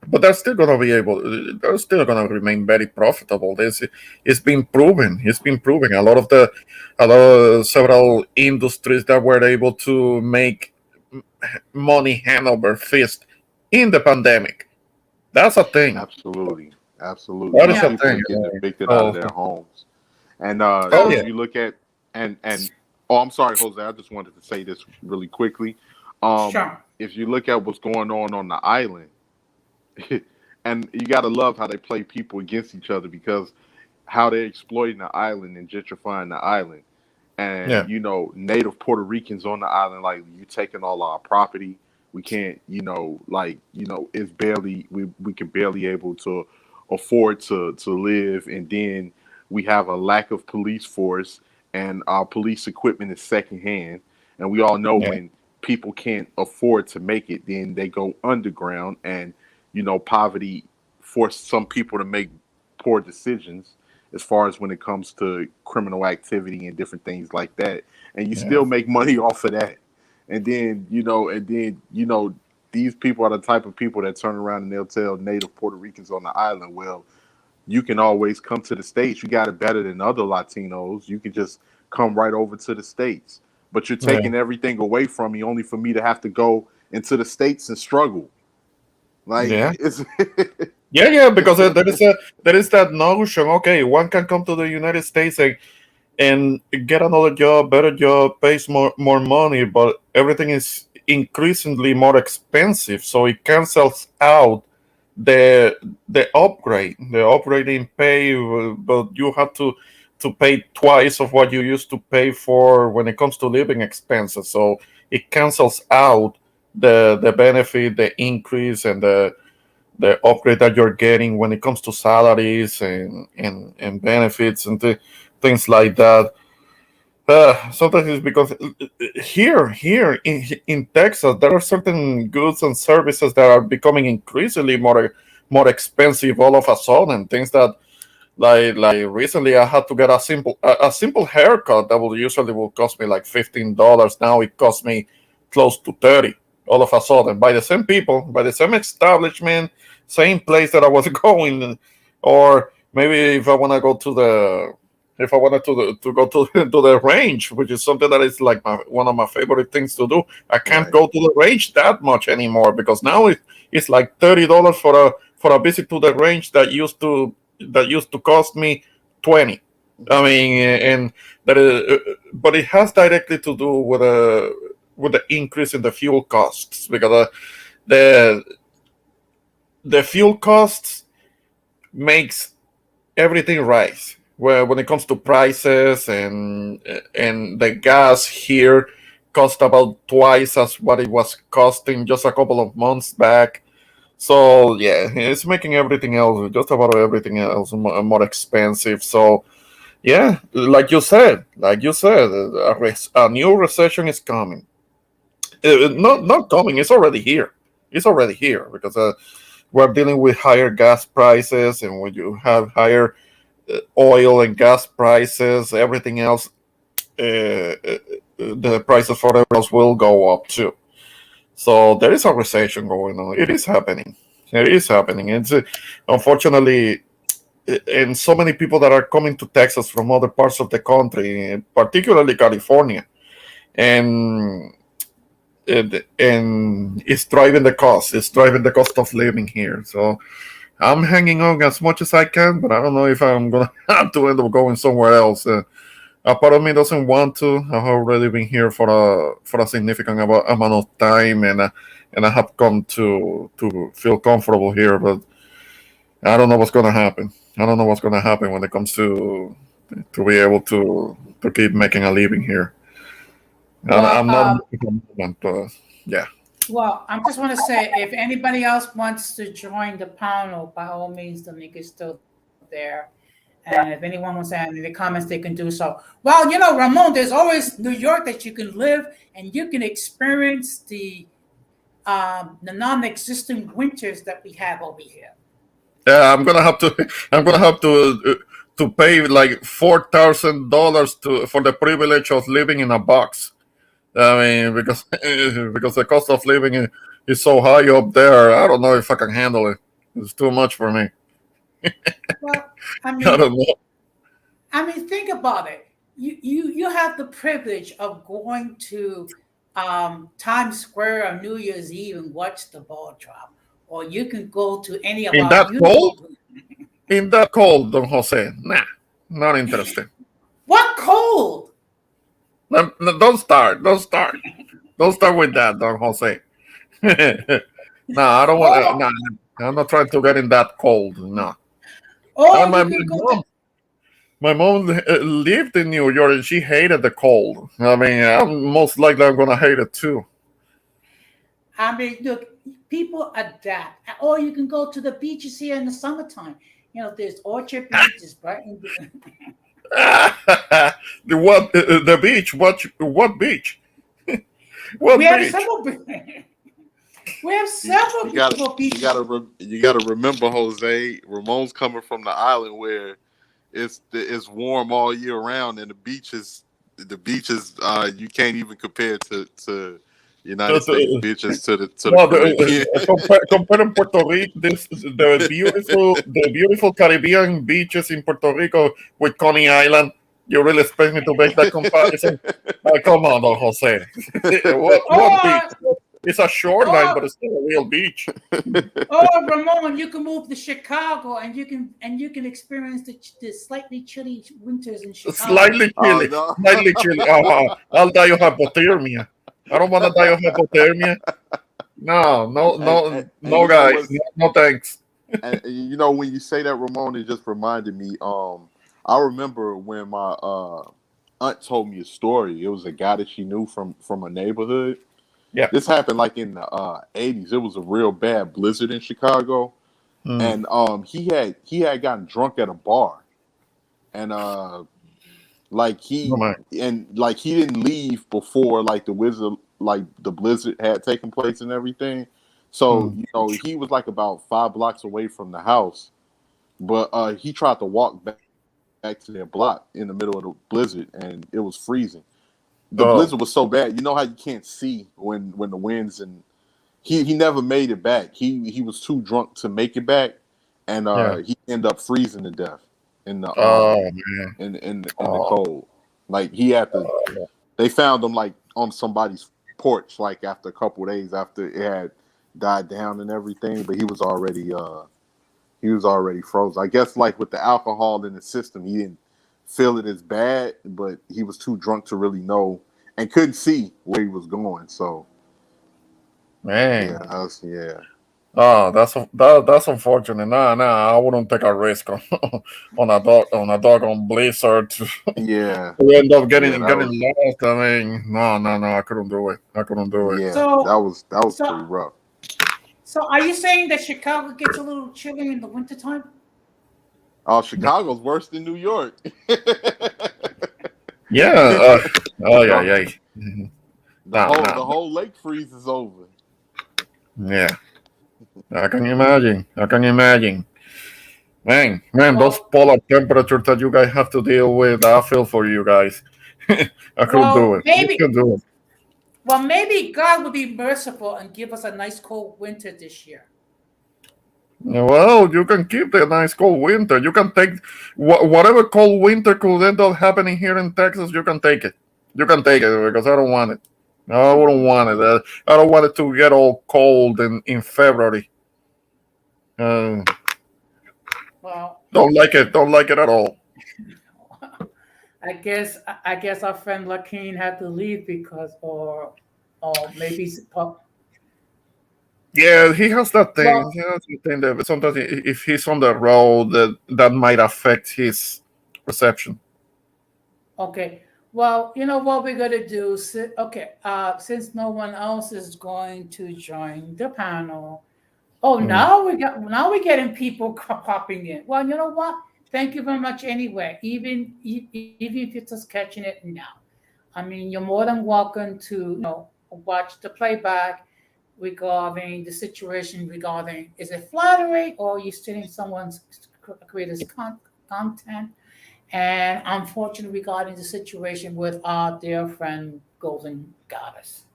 but they're still gonna be able. They're still gonna remain very profitable. This it's been proven. It's been proven. A lot of several industries that were able to make money hand over fist in the pandemic. That's a thing. Absolutely, absolutely. That You know, is a Yeah. people are thing. getting evicted out of Oh, their homes, and oh So yeah, if you look at and oh, I'm sorry, Jose. I just wanted to say this really quickly. sure. If you look at what's going on the island, and you got to love how they play people against each other because how they're exploiting the island and gentrifying the island. And yeah, native Puerto Ricans on the island, like, you taking all our property. We can't, it's barely we can barely able to afford to live, and then we have a lack of police force, and our police equipment is secondhand. And we all know yeah, when people can't afford to make it, then they go underground, and poverty forced some people to make poor decisions as far as when it comes to criminal activity and different things like that. And you yeah, still make money off of that. These people are the type of people that turn around and they'll tell native Puerto Ricans on the island, well, you can always come to the States. You got it better than other Latinos. You can just come right over to the States. But you're yeah. taking everything away from me only for me to have to go into the States and struggle. Like, Yeah. it's Yeah, yeah, because there is that notion. Okay, one can come to the United States and get another job, better job, pays more money, but everything is increasingly more expensive. So it cancels out the the upgrade in pay, but you have to pay twice of what you used to pay for when it comes to living expenses. So it cancels out the benefit, the increase, and the upgrade that you're getting when it comes to salaries and benefits and things like that. Sometimes it's because here in Texas there are certain goods and services that are becoming increasingly more expensive all of a sudden. Things that like recently I had to get a simple haircut that will cost me like $15. Now it costs me close to 30 all of a sudden by the same people, by the same establishment, same place that I was going. Or maybe if I want to go to the if I wanted to go to the range, which is something that is like one of my favorite things to do, I can't right. go to the range that much anymore because now it's like $30 for a visit to the range that used to cost me 20. I mean, and that is, but it has directly to do with the increase in the fuel costs because the the fuel costs makes everything rise. Well, when it comes to prices and the gas here cost about twice as what it was costing just a couple of months back. So yeah, it's making everything else, just about everything else, more expensive. So yeah, a new recession is coming. Not coming. It's already here. It's already here because we're dealing with higher gas prices, and when you have higher oil and gas prices, everything else, the prices for everything else will go up too. So there is a recession going on. It is happening. It is happening. It's unfortunately, and so many people that are coming to Texas from other parts of the country, particularly California, and and it's driving the cost. It's driving the cost of living here. So I'm hanging on as much as I can, but I don't know if I'm gonna have to end up going somewhere else. A part of me doesn't want to. I've already been here for a significant amount of time, and I have come to feel comfortable here. But I don't know what's gonna happen. I don't know what's gonna happen when it comes to be able to keep making a living here. Well, I'm not looking for movement, but yeah. well, I just want to say, if anybody else wants to join the panel, by all means, the link is still there. And if anyone wants to add any comments, they can do so. Well, Ramon, there's always New York that you can live and you can experience the non-existent winters that we have over here. Yeah, I'm gonna have to. I'm gonna have to pay like $4,000 to for the privilege of living in a box. I mean, because because the cost of living is so high up there. I don't know if I can handle it. It's too much for me. Well, I I mean, don't know. think about it. You have the privilege of going to Times Square on New Year's Eve and watch the ball drop, or you can go to any of In our that cold, beautiful. Don Jose. Nah, not interested. What cold? Don't start. Don't start. Don't start with that, Don Jose. No, I don't want. Oh, Nah, I'm not trying to get in that cold. No. oh, And you can go to. my mom lived in New York and she hated the cold. I mean, I'm most likely I'm gonna hate it too. I mean, look, people adapt. Or you can go to the beaches here in the summertime. There's Orchard Beach, there's Brighton Beach. The what? The beach? What beach? We What have beach? several. We have several You gotta, beautiful you beaches. gotta, you gotta remember, Jose. Ramon's coming from the island where it's warm all year round, and the beaches, you can't even compare to United States The, beaches to the no, Caribbean. comparing Puerto Rico, the beautiful Caribbean beaches in Puerto Rico with Coney Island. You really expect me to make that comparison? Come on, Don Jose. What beach? Or, It's a shoreline, or, but it's still a real beach. or Ramon, you can move to Chicago and you can experience the slightly chilly winters in Chicago. Slightly Oh chilly. no! Slightly chilly. I'll die of hypothermia. I don't want to die of hypothermia. No, no, no, And no, guys. No, no thanks. and when you say that, Ramon, it just reminded me. I remember when my aunt told me a story. It was a guy that she knew from a neighborhood. Yeah. This happened like in the '80s. It was a real bad blizzard in Chicago, and he had gotten drunk at a bar, and like Oh my. he didn't leave before the blizzard had taken place and everything. So he was like about 5 blocks away from the house, but he tried to walk back to their block in the middle of the blizzard, and it was freezing. The Oh, blizzard was so bad. You know how you can't see when the winds, and he never made it back. He was too drunk to make it back, and yeah. he ended up freezing to death in the Oh man. in the Oh, cold. Like he had to. yeah. They found him like on somebody's porch, like after a couple of days after it had died down and everything. But he was already frozen. I guess like with the alcohol in the system, he didn't feel it as bad, but he was too drunk to really know and couldn't see where he was going. So Man. yeah, yeah. Oh, that's unfortunate. Nah, I wouldn't take a risk on on a dog on blizzard to Yeah, end up yeah, getting lost. I mean, no, I couldn't do it. I couldn't do it. yeah. So, That was so, pretty rough. so are you saying that Chicago gets a little chilly in the wintertime? Oh, Chicago's worse than New York. Yeah. Oh yeah. The No, whole no. the whole lake freezes over. Yeah. I can imagine. Man, those Well, polar temperatures that you guys have to deal with, I feel for you guys. I couldn't do well, it. I couldn't do it. maybe God will be merciful and give us a nice cold winter this year. Well, you can keep the nice cold winter. You can take whatever cold winter could end up happening here in Texas. You can take it. You can take it because I don't want it. I wouldn't want it. I don't want it to get all cold in February. Uh, Well, don't like it. Don't like it at all. I guess our friend Lakeen had to leave because, or maybe. Yeah, he has that thing. Well, He has the thing that sometimes if he's on the road, that might affect his perception. okay. Well, you know what we're gonna do. Okay. Since no one else is going to join the panel. Oh, Mm. now we're getting people popping in. Well, you know what? thank you very much anyway. Even if you're just catching it now, I mean, you're more than welcome to watch the playback regarding the situation regarding is it flattering or you stealing someone's creator's content, and unfortunately regarding the situation with our dear friend Golden Goddess.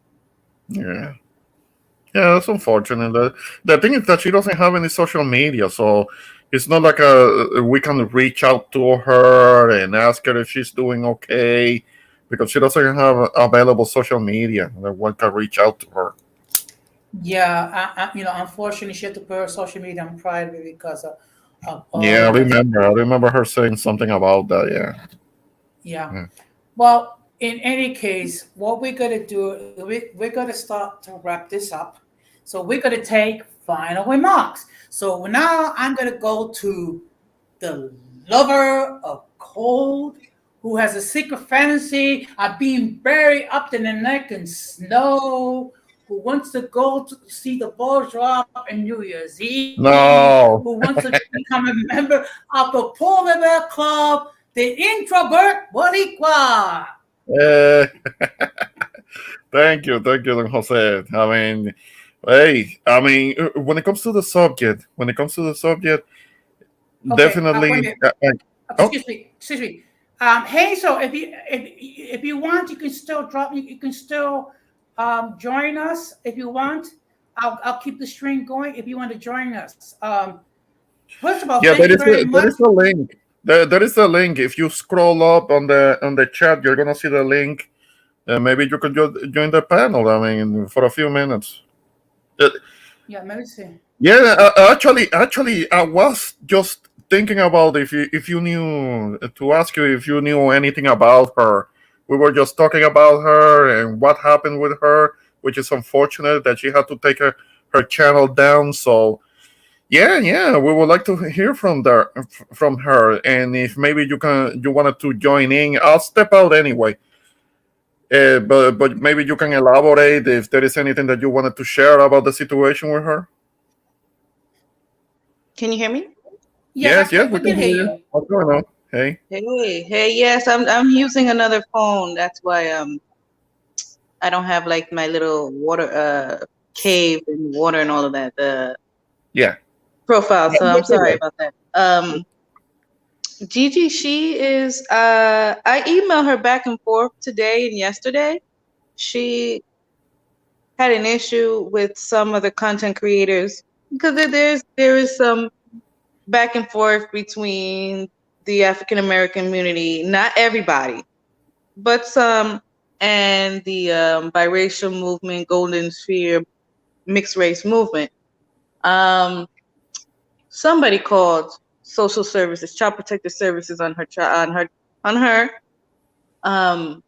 Yeah. Yeah, that's unfortunate. The thing is that she doesn't have any social media, so it's not like we can reach out to her and ask her if she's doing okay, because she doesn't have available social media that one can reach out to her. Yeah, unfortunately, she had to put her social media on private because of all Yeah, of the. I remember her saying something about that. Yeah. Yeah. Yeah. Well, in any case, what we're going to do, we're going to start to wrap this up. So we're going to take final remarks. So now I'm going to go to the lover of cold who has a secret fantasy of being buried up to the neck in snow, who wants to go to see the ball drop in New Year's Eve, who No. wants to become a member of the Polar Bear Club, the introvert Boricua. Uh, thank you, Don Jose. I mean, hey, I mean, when it comes to the subject, Okay, wait a definitely. minute. Oh, Excuse me. Hazel, if you want, you can still drop. You can still join us if you want. I'll keep the stream going if you want to join us. First of all, yeah, thank you very there much. is a link. There is a link. If you scroll up on the chat, you're gonna see the link. Maybe you could join the panel. I mean, for a few minutes. Uh, Yeah, let me see. Yeah, actually, I was just thinking about if you knew to ask you if you knew anything about her. We were just talking about her and what happened with her, which is unfortunate that she had to take her channel down. So yeah, we would like to hear from her, and if maybe you wanted to join in, I'll step out anyway. But maybe you can elaborate if there is anything that you wanted to share about the situation with her. Can you hear me? Yes, Yes, we we can can hear hear you. you. What's going on? Hey. Hey, yes, I'm using another phone. That's why I don't have like my little water cave and water and all of that the Yeah. profile. No, So no I'm sorry problem. about that. Gigi, she is I emailed her back and forth today and yesterday. She had an issue with some of the content creators because there is some back and forth between the African American community, not everybody, but some, and the biracial movement, golden sphere, mixed race movement. Somebody called social services, child protective services on her. Um,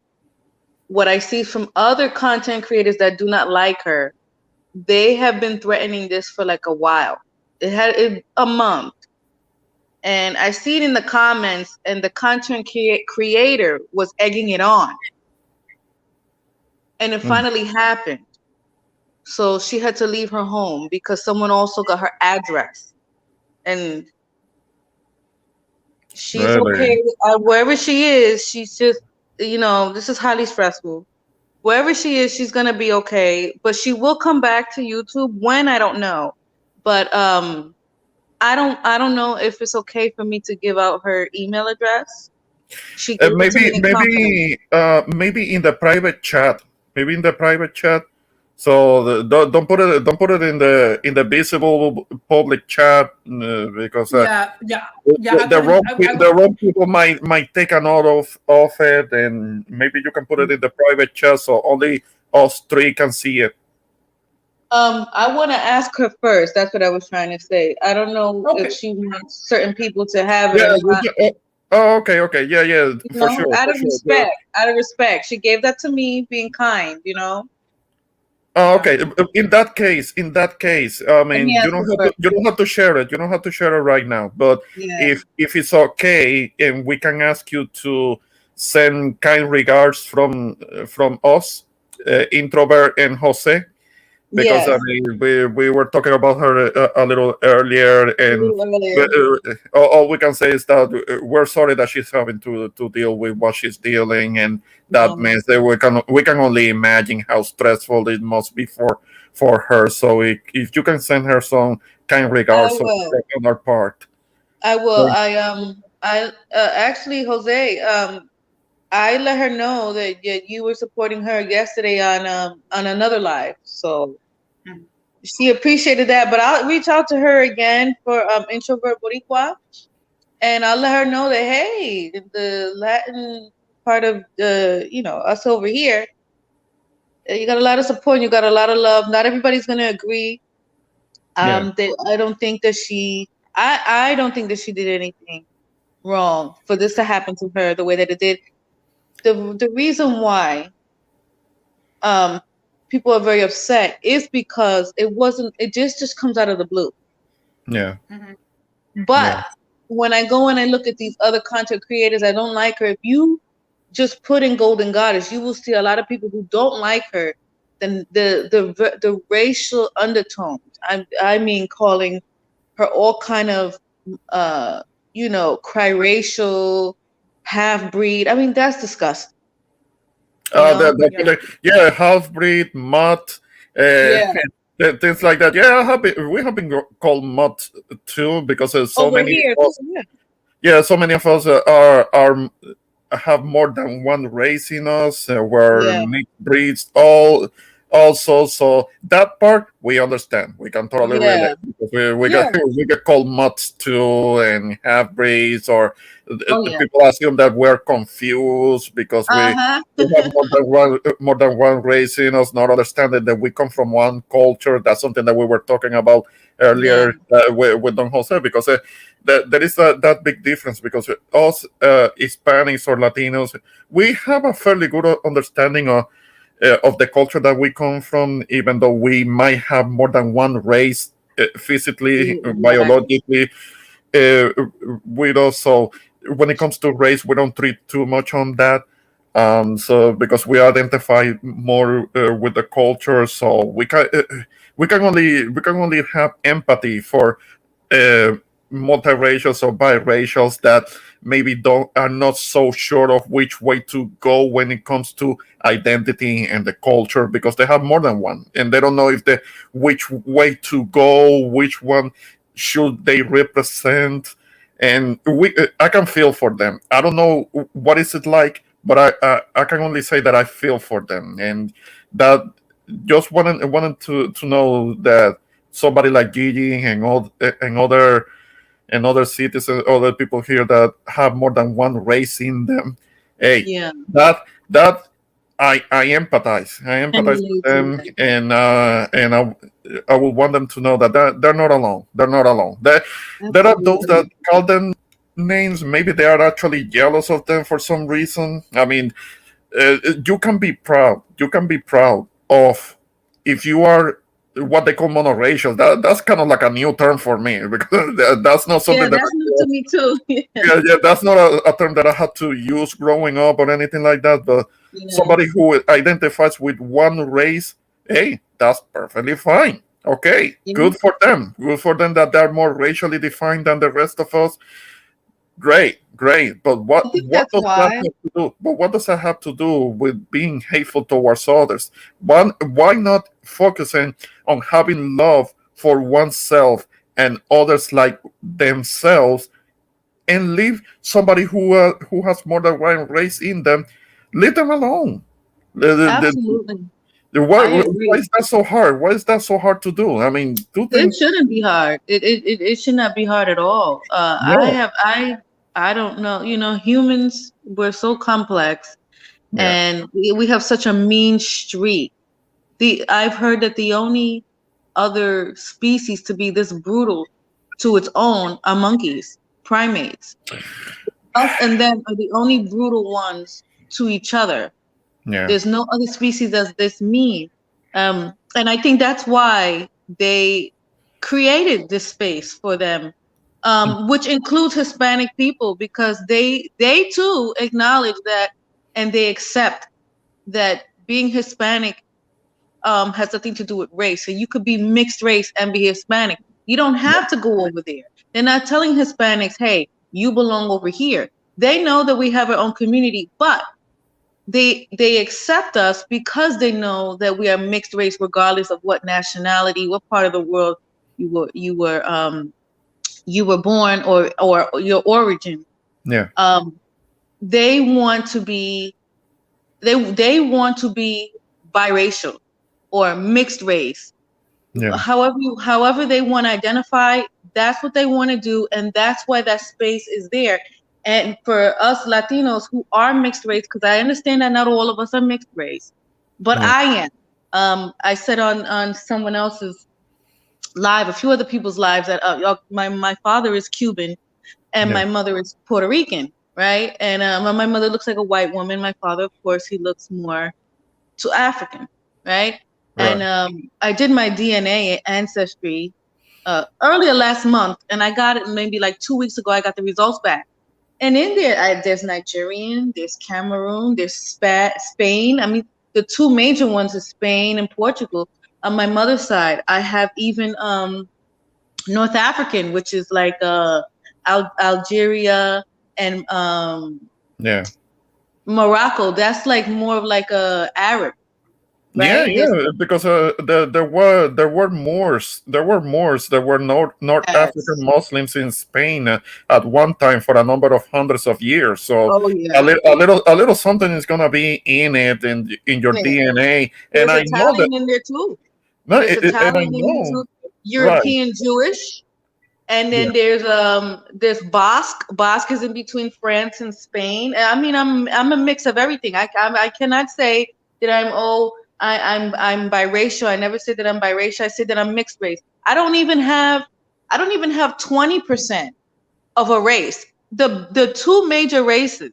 what I see from other content creators that do not like her, they have been threatening this for like a while. A month. And I see it in the comments, and the content creator was egging it on, and it Mm, finally happened. So she had to leave her home because someone also got her address, and she's really. okay wherever she is. She's just, this is highly stressful. Wherever she is, she's gonna be okay, but she will come back to YouTube when, I don't know. But I don't know if it's okay for me to give out her email address. She gave it to me in confidence. Maybe in the private chat. Maybe in the private chat. So don't put it in the visible public chat because Yeah. the wrong people might take a note of it, and maybe you can put it in the private chat so only us three can see it. I want to ask her first. That's what I was trying to say. I don't know if Okay. she wants certain people to have it Yeah. or not. Okay. Yeah. For sure. Out For of sure. respect, she gave that to me, being kind. Oh, Yeah. okay. In that case, I Let mean, me ask her first. you don't have to share it. You don't have to share it right now. But Yeah. if it's okay, and we can ask you to send kind regards from us, introvert and Jose. because I Yes, mean we were talking about her a little earlier, a and little earlier. all we can say is that we're sorry that she's having to deal with what she's dealing, and that Yeah. means that we can only imagine how stressful it must be for her. So if you can send her some kind I regards will. on our part. I will. I actually, Jose, I let her know that you were supporting her yesterday on another live. So Mm. she appreciated that. But I'll reach out to her again for introvert Boricua, and I'll let her know that hey, the Latin part of us over here, you got a lot of support, you got a lot of love. Not everybody's gonna agree. Yeah. I don't think that I don't think that she did anything wrong for this to happen to her the way that it did. The reason why um people are very upset is because it just comes out of the blue. Yeah. Mhm. But Yeah. when I go and I look at these other content creators, I don't like her. If you just put in Golden Goddess, you will see a lot of people who don't like her. Then the racial undertones. I mean, calling her all kind of uh cry racial, half breed. I mean, that's disgusting. You know? Yeah. Yeah, half breed, mutt, uh, Yeah. things like that. Yeah, we have been called mutt too because so Over many here, of too. us. Yeah. Yeah, so many of us are have more than one race in us. We're Yeah. mixed breeds, all also. So that part we understand. We can totally relate Yeah. because we Yeah. get we get called mutts too and half breeds, or Oh the yeah. people assume that we're confused because Uh-huh. we have more than one race in us, not understanding that we come from one culture. That's something that we were talking about Yeah. earlier with Don Jose, because there is that big difference, because us Hispanics or Latinos, we have a fairly good understanding of the culture that we come from, even though we might have more than one race physically, Yeah. biologically, uh, with us. So when it comes to race, we don't treat too much on that. So because we identify more with the culture, so we can only have empathy for uh, multiracials or biracials that maybe don't are not so sure of which way to go when it comes to identity and the culture, because they have more than one and they don't know if the which way to go, which one should they represent. And I can feel for them. I don't know what is it like, but I can only say that I feel for them, and that just wanted to know that somebody like Gigi and all and other cities and other people here that have more than one race in them. Hey, Yeah. that I empathize. I And empathize with me too. them, and I would want them to know that they're not alone. They're not alone. There are those that Absolutely. call them names. Maybe they are actually jealous of them for some reason. I mean, you can be proud. You can be proud of if you are what they call monoracial. That's kind of like a new term for me because that's not Yeah, something that that's new to me too. Yeah. yeah, that's not a term that I had to use growing up or anything like that. But Yeah. somebody who identifies with one race, hey, that's perfectly fine. Okay, Yeah. good for them. Good for them that they're more racially defined than the rest of us. Great, great. But I what think what that's does that why. have to do? But what does that have to do with being hateful towards others? Why not focusing on having love for oneself and others like themselves, and leave somebody who has more than one race in them, leave them alone. Absolutely. I Why agree. is that so hard? Why is that so hard to do? I mean, do It things. shouldn't be hard. It should not be hard at all. No. I don't know. Humans, we're so complex, Yeah. and we have such a mean streak. I've heard that the only other species to be this brutal to its own are monkeys, primates. Us and them are the only brutal ones to each other. Yeah. There's no other species that's this mean. And I think that's why they created this space for them, which includes Hispanic people, because they too acknowledge that, and they accept that being Hispanic has nothing to do with race. So you could be mixed race and be Hispanic. You don't have to go over there. They're not telling Hispanics, hey, you belong over here. They know that we have our own community, but they accept us because they know that we are mixed race, regardless of what nationality, what part of the world you were born, or your origin. Yeah. They want to be they want to be biracial or mixed race. Yeah. However they want to identify, that's what they want to do, and that's why that space is there. And for us Latinos who are mixed race, because I understand that not all of us are mixed race, but Yeah. I am. I said on someone else's live, a few other people's lives, that my father is Cuban and Yeah. my mother is Puerto Rican, right? And my mother looks like a white woman. My father, of course, he looks more to African, right? Right. And I did my DNA ancestry earlier last month, and I got it maybe like 2 weeks ago. I got the results back, and in there, there's Nigerian, there's Cameroon, there's Spain. I mean, the two major ones is Spain and Portugal. On my mother's side, I have even North African, which is like Algeria and Yeah. Morocco. That's like more of like a Arab, Yeah, right? There's yeah, because there were Moors, there were North African yes. Muslims in Spain at one time for a number of hundreds of years. So Oh yeah. a little something is gonna be in it in your Yeah. DNA, and There's I know that. Italian in there too. No, There's and I Italian in there know, too. right? European Jewish. And Yeah, then there's Basque. Basque is in between France and Spain. I mean, I'm a mix of everything. I cannot say that I'm biracial. I never said that I'm biracial. I said that I'm mixed race. I don't even have 20% of a race. The two major races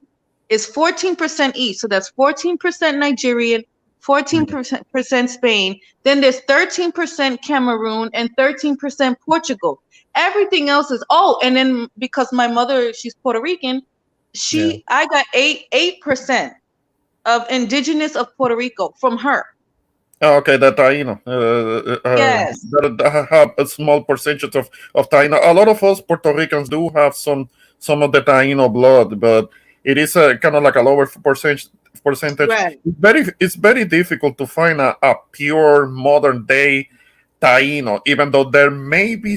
is 14% each. So that's 14% Nigerian, 14% Spain. Then there's 13% Cameroon and 13% Portugal. Everything else is and then because my mother, she's Puerto Rican, yeah. I got 8% of indigenous of Puerto Rico from her. Oh, okay, the Taino. Yes. That have a small percentage of Taino. A lot of us Puerto Ricans do have some of the Taino blood, but it is a kind of like a lower percentage. Right. It's very difficult to find a pure modern day Taino, even though there may be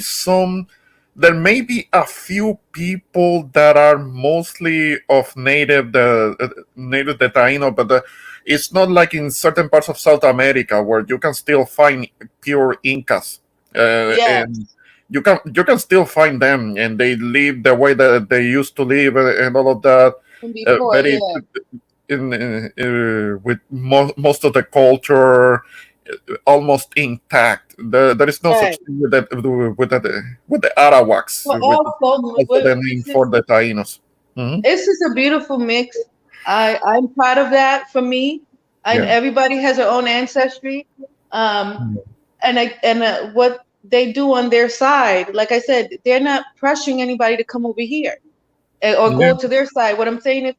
a few people that are mostly of native the Taino, but it's not like in certain parts of South America where you can still find pure Incas, Yes. and you can still find them, and they live the way that they used to live, and all of that. Before, Very yeah. with most of the culture almost intact. There is no Right. such thing with the Arawaks, But with also, also the name for the Tainos. Mhm. it's just a beautiful mix. I'm proud of that for me. And Yeah. everybody has their own ancestry. And what they do on their side, like I said, they're not pressuring anybody to come over here or Yeah. go to their side. What I'm saying is,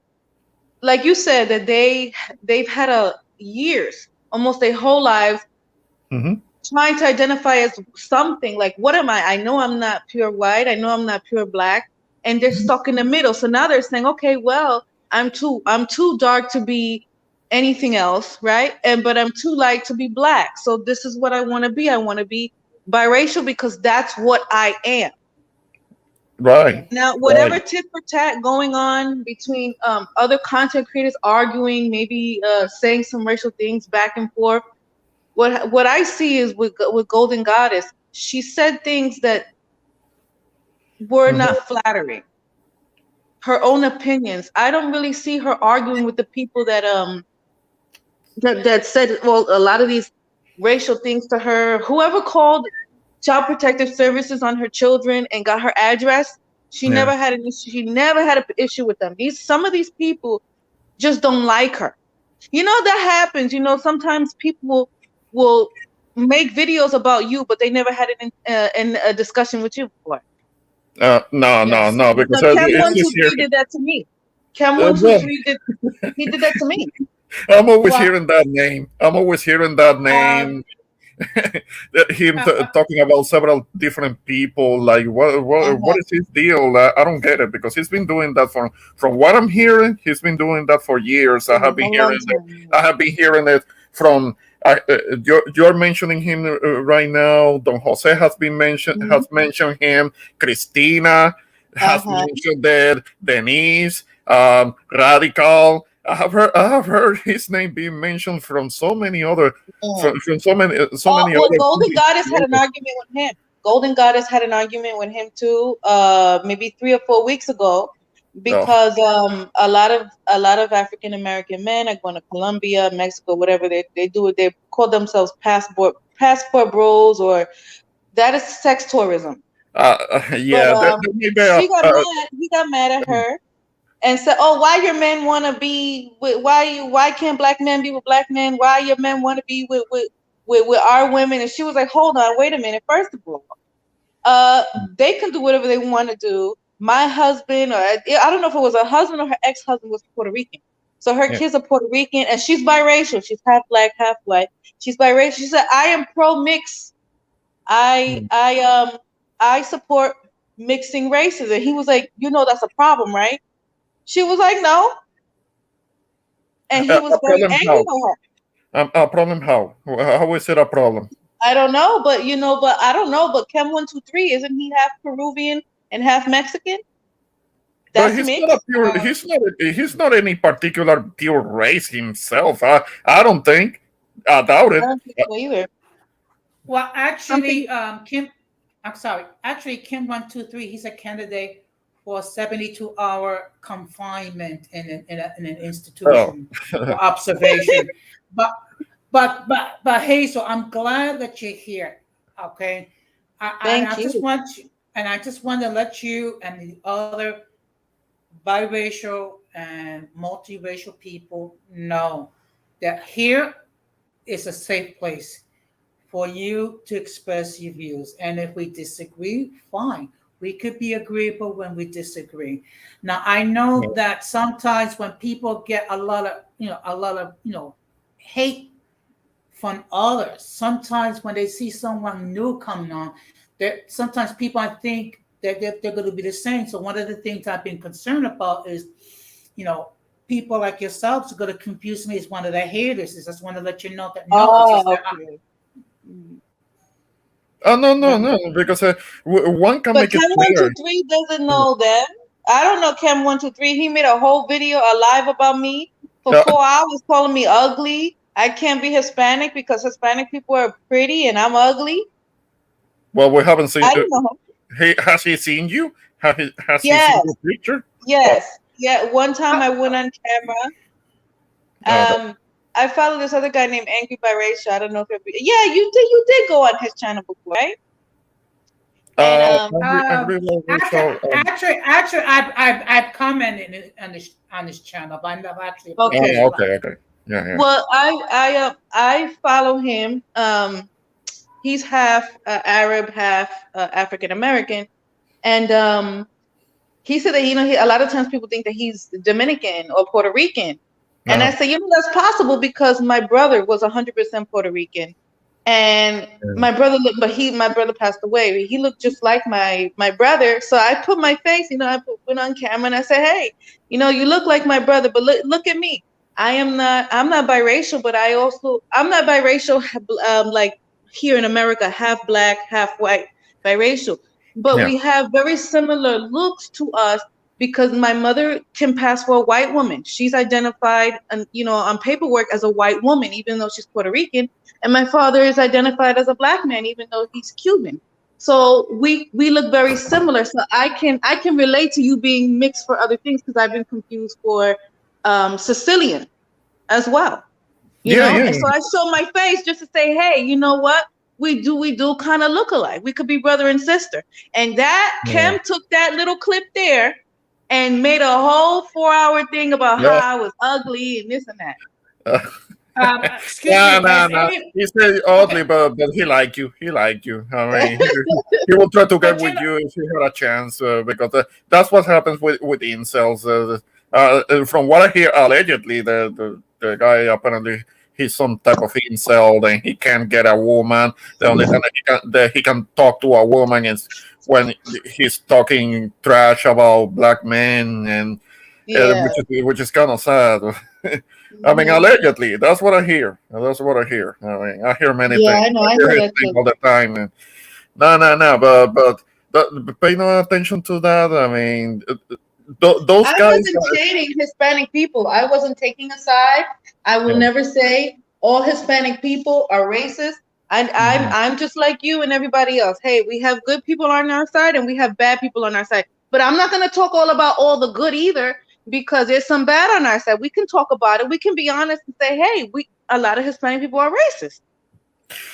like you said, that they've had years, almost their whole lives, hmm trying to identify as something. Like, what am I? I know I'm not pure white. I know I'm not pure black, and they're stuck in the middle. So now they're saying, okay, well, I'm too dark to be anything else, right? But I'm too light to be black. So this is what I want to be. I want to be biracial because that's what I am. Right. Now, Right. whatever tit for tat going on between other content creators arguing, maybe saying some racial things back and forth, what I see is with Golden Goddess, she said things that were Mhm. not flattering. Her own opinions. I don't really see her arguing with the people that said, well, a lot of these racial things to her. Whoever called Child Protective Services on her children and got her address, she Yeah. never had an issue. She never had an issue with them. Some of these people just don't like her. That happens. Sometimes people will make videos about you, but they never had it in a discussion with you before. No, no, Yes. no, because Now, Cam it's 123 here. did that to me. Cam Well, 123 he did that to me. I'm always Well, hearing that name. I'm always hearing that um, name. Him uh, talking about several different people. Like, what Uh-huh. is his deal? I don't get it because he's been doing that from what I'm hearing. He's been doing that for years. I For have a been long hearing it. time. I have been hearing it from. You're mentioning him right now. Don Jose Mhm. has mentioned him. Christina has Uh-huh. mentioned that. Denise, Radical. I have heard his name being mentioned from so many other Mm. from so many Well, other Golden content Goddess had an creators. argument with him. Golden Goddess had an argument with him too, maybe 3 or 4 weeks ago, Oh, because a lot of African American men are going to Colombia, Mexico, whatever they do it. They call themselves passport bros, or that is sex tourism. But yeah, there may be she got mad. He got mad at her and said, "Oh, why your men want to be with? Why can't black men be with black men? Why your men want to be with our women?" And she was like, "Hold on, wait a minute. First of all, they can do whatever they want to do. My husband, or I don't know if it was her husband or her ex-husband, was Puerto Rican. So her yeah. kids are Puerto Rican, and she's biracial. She's half black, half white. She's biracial. She said, I am pro mix. I Mm. I um I support mixing races." And he was like, "That's a problem, right?" She was like, "No." And he was A very problem angry how? with her. A problem how? How is it a problem? I don't know, but I don't know, but Chem 123, isn't he half Peruvian and half Mexican? But That's he's not a mixed. pure. He's not any particular pure race himself. I don't think. I doubt I it. don't think so either. well, Something. actually, Kim, I'm sorry. Actually, Kim 123, he's a candidate for 72-hour confinement in an Oh, institution for observation. But but Hazel, I'm glad that you're here. Okay, Thank I just you. want you, and I just want to let you and the other biracial and multiracial people know that here is a safe place for you to express your views. And if we disagree, fine. We could be agreeable when we disagree. Now, I know that sometimes when people get a lot of hate from others, sometimes when they see someone new coming on, that sometimes people I think that they're going to be the same. So one of the things I've been concerned about is, you know, people like yourselves are going to confuse me as one of the haters. I just want to let you know that no, it's just Oh, that okay. Mm. oh no, no, yeah. no! Because one can But make it Chem one clear. two three doesn't know them. I don't know Chem 123. He made a whole video, a live about me for Uh, 4 hours, calling me ugly. I can't be Hispanic because Hispanic people are pretty and I'm ugly. well, we haven't seen. I don't know. Has he seen you? Has he seen Yes, your picture? Oh, yes, yeah. One time Uh, I went on camera. okay. I follow this other guy named Angry Biracial. I don't know if yeah, you did go on his channel before, right? And Angry Um, Rachel. I've commented on this channel, but I never actually approached his okay. Okay, platform. okay. Yeah, yeah. Well, I follow him. He's half Arab, half African American, and he said that a lot of times people think that he's Dominican or Puerto Rican, and I Uh-huh. say that's possible because my brother was 100% Puerto Rican, and Yeah. my brother passed away. He looked just like my brother, so I put my face, went on camera and I said, hey, you look like my brother, but look at me. I'm not biracial, but I'm not biracial, like here in America, half black, half white, biracial. But Yeah. we have very similar looks to us because my mother can pass for a white woman. She's identified, on paperwork as a white woman, even though she's Puerto Rican, and my father is identified as a black man, even though he's Cuban. So we look very similar. So I can relate to you being mixed for other things because I've been confused for Sicilian as well. Yeah, yeah, And so I show my face just to say, hey, you know what? We do kind of look alike. We could be brother and sister. And that yeah. Kim took that little clip there and made a whole 4 hour thing about Yeah. how I was ugly and this and that. Uh, Excuse no, me, no, has no. any He said oddly, okay, but he like you. He like you. I mean, he will try to get but you with know, you if he had a chance because that's what happens with incels. From what I hear, allegedly the guy apparently he's some type of incel, and he can't get a woman. The only time that he can talk to a woman is when he's talking trash about black men, and Yeah. which is kind of sad. I mean, Mhm. allegedly, that's what I hear. That's what I hear. I mean, I hear many Yeah, things. I know. I I hear hear his that thing too. all the time. And no, but pay no attention to that. I mean, those I guys. wasn't shading Hispanic people. I wasn't taking a side. I will Yeah. never say all Hispanic people are racist. Mhm. I'm just like you and everybody else. Hey, we have good people on our side and we have bad people on our side. But I'm not going to talk all about all the good either, because there's some bad on our side. We can talk about it. We can be honest and say, hey, a lot of Hispanic people are racist.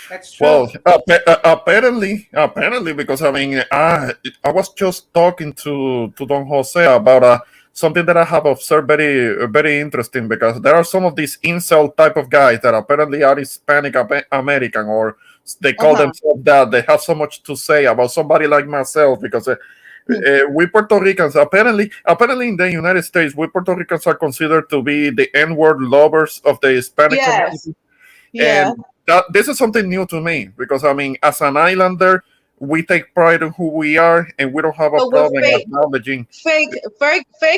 That's true. Well, apparently, because I mean, I was just talking to Don Jose about something that I have observed very interesting, because there are some of these incel type of guys that apparently are Hispanic American, or they call Uh-huh. themselves that. They have so much to say about somebody like myself, because we Puerto Ricans, apparently in the United States, we Puerto Ricans are considered to be the N-word lovers of the Hispanic Yes. community. Yeah. And this is something new to me, because I mean, as an islander, we take pride in who we are, and we don't have a But we're problem fake. acknowledging. Fake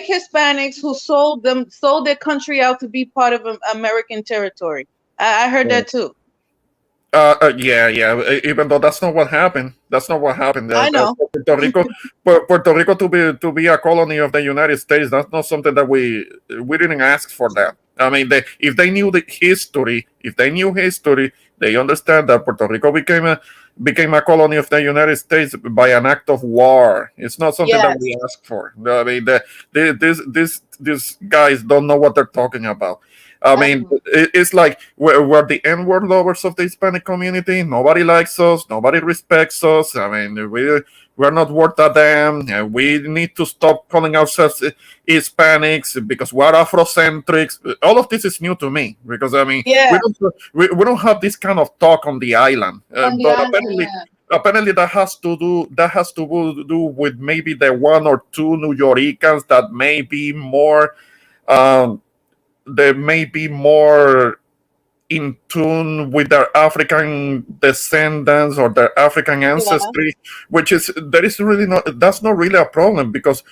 Hispanics who sold their country out to be part of American territory. I heard that too. Yeah. Even though that's not what happened. That's not what happened. I know. Puerto Rico to be a colony of the United States. That's not something that we didn't ask for that. I mean, if they knew the history, they understand that Puerto Rico became a colony of the United States by an act of war. It's not something that Yes. we asked for. I mean, these guys don't know what they're talking about. I mean, it's like we're the N-word lovers of the Hispanic community. Nobody likes us. Nobody respects us. I mean, we're not worth a damn. And we need to stop calling ourselves Hispanics because we're Afrocentrics. All of this is new to me, because I mean, Yeah. we don't have this kind of talk on the island. On the But island, apparently that has to do with maybe the one or two New Yorkers that may be more. Um, they may be more in tune with their African descendants or their African yeah. ancestry, which is there is really not that's not really a problem, because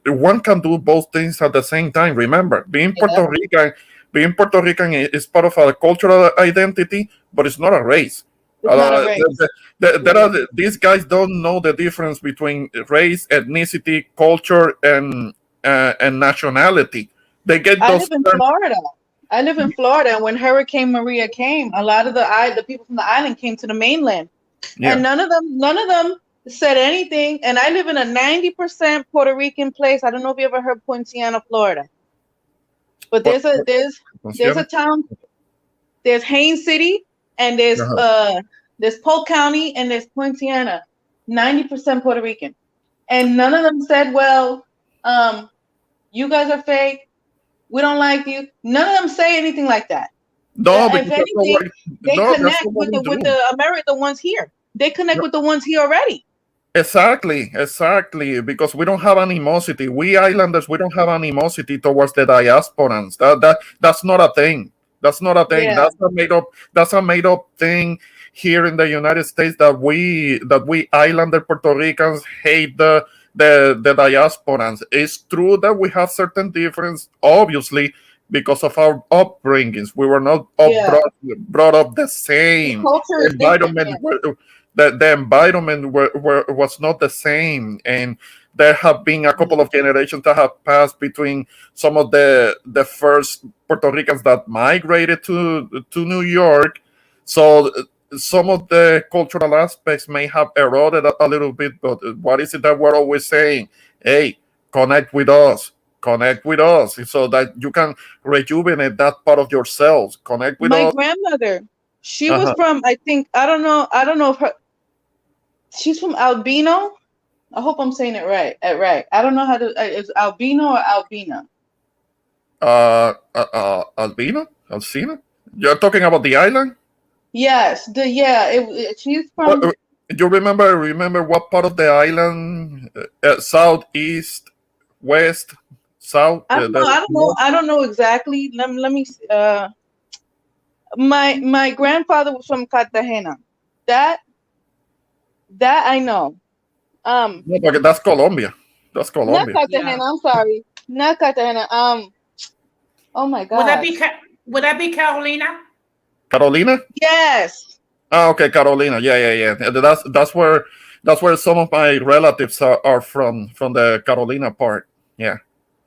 one can do both things at the same time. Remember, Yeah. Being Puerto Rican is part of a cultural identity, but it's not a race. It's not a race. These guys don't know the difference between race, ethnicity, culture, and nationality. They get I those live in terms. Florida. I live in Florida, and when Hurricane Maria came, a lot of the people from the island came to the mainland, and Yeah. none of them said anything. And I live in a 90% Puerto Rican place. I don't know if you ever heard Poinciana, Florida, but What, there's a town. There's Haines City, and uh-huh. there's Polk County, and there's Poinciana, 90% Puerto Rican, and none of them said, "Well, you guys are fake. We don't like you." None of them say anything like that. No, If because that's not anything, what they that's connect not what with we do. the ones here. They connect No, with the ones here already. exactly. Because we don't have animosity. We islanders, we don't have animosity towards the diasporans. That's not a thing. That's not a thing. Yeah, That's a made up thing here in the United States, that we islander Puerto Ricans hate the diasporans. It's true that we have certain difference, obviously, because of our upbringings. We were not yeah. brought up the The same. culture The is different. environment Yeah, the environment was not the same, and there have been a couple of generations that have passed between some of the first Puerto Ricans that migrated to New York. So some of the cultural aspects may have eroded a little bit, but what is it that we're always saying? Hey, connect with us. Connect with us so that you can rejuvenate that part of yourselves. Connect with my us. grandmother, she was Uh-huh. from, I think, I don't know if she's from Albino. I hope I'm saying it right. Right. I don't know how to. It's Albino or Albina. Albino? Alcina? You're talking about the island? Yes. She's What, from. you remember what part of the island? South, east, west, south. I don't know. I don't know exactly. Let me. My grandfather was from Cartagena. That I know. No, porque that's Colombia. That's Not Colombia. Cartagena. Yeah. I'm sorry. Not Cartagena. Oh my Would that be gosh. would that be Carolina? Carolina. Yes. Ah, okay, Carolina. Yeah, yeah, yeah. That's where some of my relatives are from the Carolina part. Yeah.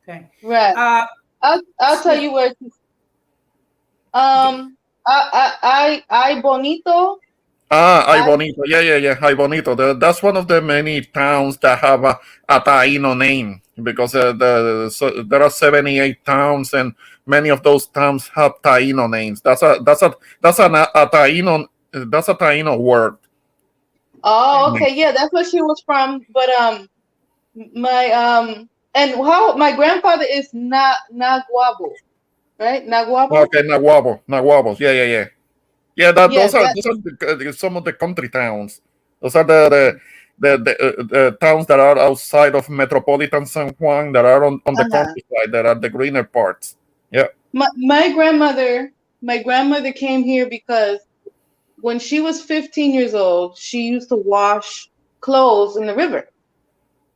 Okay. Right. Uh, I'll tell yeah. you where. I Bonito. Ah, Ay I Bonito. Yeah, yeah, yeah. Ay Bonito. That's one of the many towns that have a Taino name because there are 78 towns and many of those towns have Taino names. That's a Taino. That's a Taino word. Oh, Okay. okay, yeah, that's where she was from. But my and how my grandfather is Naguabo, right? Naguabo. Okay, Nahuabo. Yeah, yeah, yeah. Yeah, Yes, that. those are some of the country towns. Those are the towns that are outside of metropolitan San Juan that are on the Uh-huh. countryside that are the greener parts. Yeah. My grandmother came here because when she was 15 years old, she used to wash clothes in the river.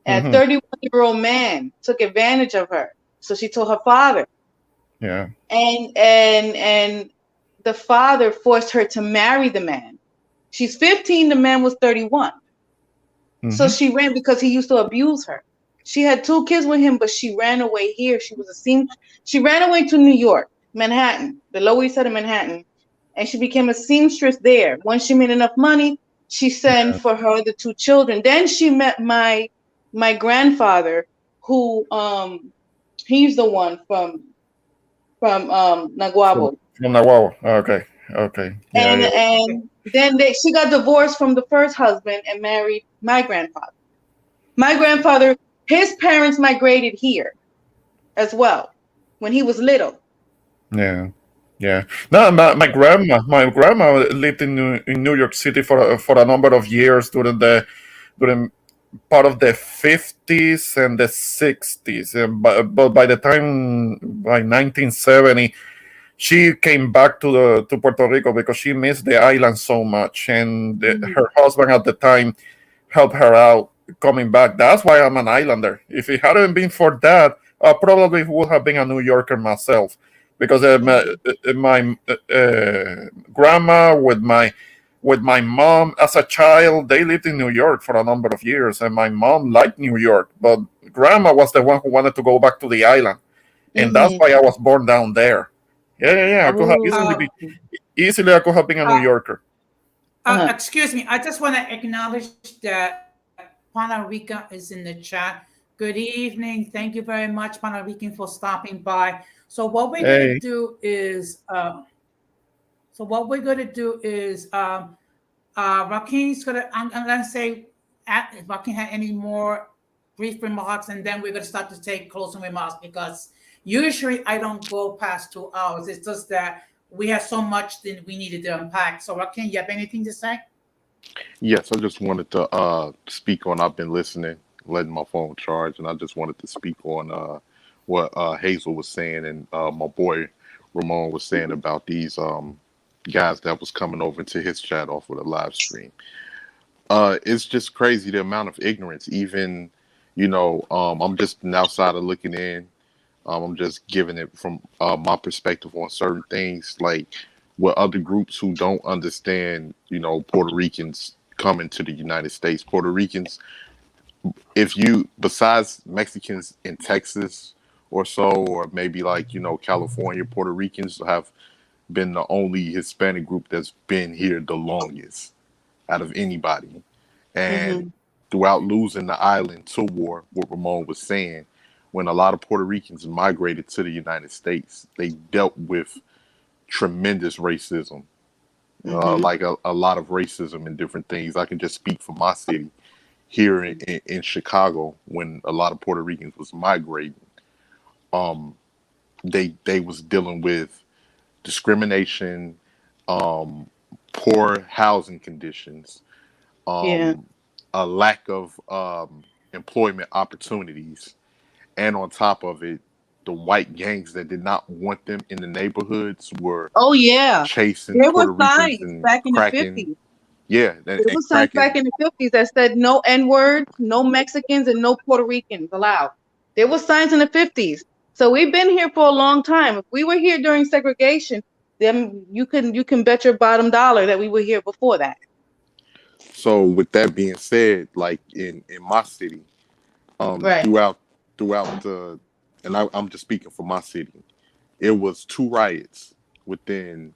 And a Hmm. 31-year-old man took advantage of her. So she told her father. Yeah. And the father forced her to marry the man. She's 15, the man was 31. So Hmm. she ran because he used to abuse her. She had 2 kids with him, but she ran away here. She ran away to New York, Manhattan, the Lower East Side of Manhattan, and she became a seamstress there. Once she made enough money, she sent for her other 2 children. Then she met my grandfather, who he's the one from From Naguabo. Nahuabo. Okay. Okay. Yeah. And Yeah. Okay. and then she got divorced from the first husband and married my grandfather. My grandfather, his parents migrated here as well when he was little. Yeah. Yeah. No, my grandma lived in New York City for a number of years during part of the 50s and the 60s. But by the time by 1970, she came back to Puerto Rico because she missed the island so much, and Mhm. her husband at the time helped her out coming back. That's why I'm an islander. If it hadn't been for that, I probably would have been a New Yorker myself because Mhm. my grandma with my mom as a child, they lived in New York for a number of years, and my mom liked New York, but grandma was the one who wanted to go back to the island, and that's Mhm. why I was born down there. Yeah, yeah, yeah. I could have Uh, easily I could have been a New uh, Yorker. Uh-huh. excuse me. I just want to acknowledge that Pana Rica is in the chat. Good evening. Thank you very much, Pana Rican, for stopping by. So what we're gonna Hey, do is, Raquel's gonna. I'm gonna say, if Raquel had any more brief remarks, and then we're gonna start to take closing remarks because usually I don't go past 2 hours. It's just that we have so much that we needed to unpack. So Raquel, you have anything to say? Yes, I just wanted to speak on. I've been listening, letting my phone charge, and I just wanted to speak on what Hazel was saying and my boy Ramon was saying about these guys that was coming over to his chat off of the live stream. It's just crazy the amount of ignorance. Even, I'm just an outsider looking in. I'm just giving it from my perspective on certain things, like with other groups who don't understand, Puerto Ricans coming to the United States. Puerto Ricans, if you, besides Mexicans in Texas or so, or maybe like, California, Puerto Ricans have been the only Hispanic group that's been here the longest out of anybody. And Mhm. throughout losing the island to war, what Ramon was saying, when a lot of Puerto Ricans migrated to the United States, they dealt with tremendous racism, Mhm. like a lot of racism and different things. I can just speak for my city here in Chicago. When a lot of Puerto Ricans was migrating, um, they was dealing with discrimination, um, poor housing conditions, Yeah. um, a lack of employment opportunities, and on top of it, the white gangs that did not want them in the neighborhoods were Oh yeah, chasing there were Puerto Ricans signs and back in the cracking. 50s. Yeah, There and were signs back cracking. in the 50s that said no N words, no Mexicans, and no Puerto Ricans allowed. There were signs in the 50s. So we've been here for a long time. If we were here during segregation, then you can bet your bottom dollar that we were here before that. So with that being said, like in my city, Right. throughout the, and I'm just speaking for my city, it was two riots within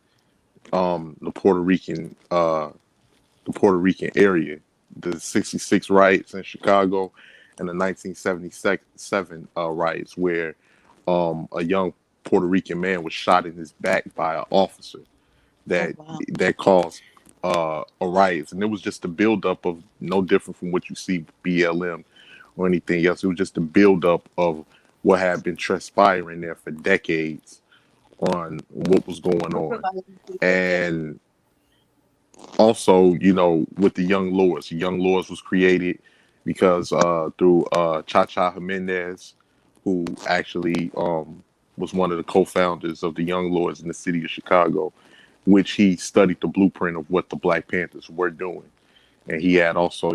the Puerto Rican area, the '66 riots in Chicago, and the 1977 riots where a young Puerto Rican man was shot in his back by an officer Oh that wow. that caused a riot, and it was just a buildup of no different from what you see with BLM or anything else. It was just a buildup of what had been transpiring there for decades on what was going on, Brutalizing people. Yeah. and also, with the Young Lords was created because through Cha Cha Jimenez, who actually was one of the co-founders of the Young Lords in the city of Chicago, which he studied the blueprint of what the Black Panthers were doing. And he had also,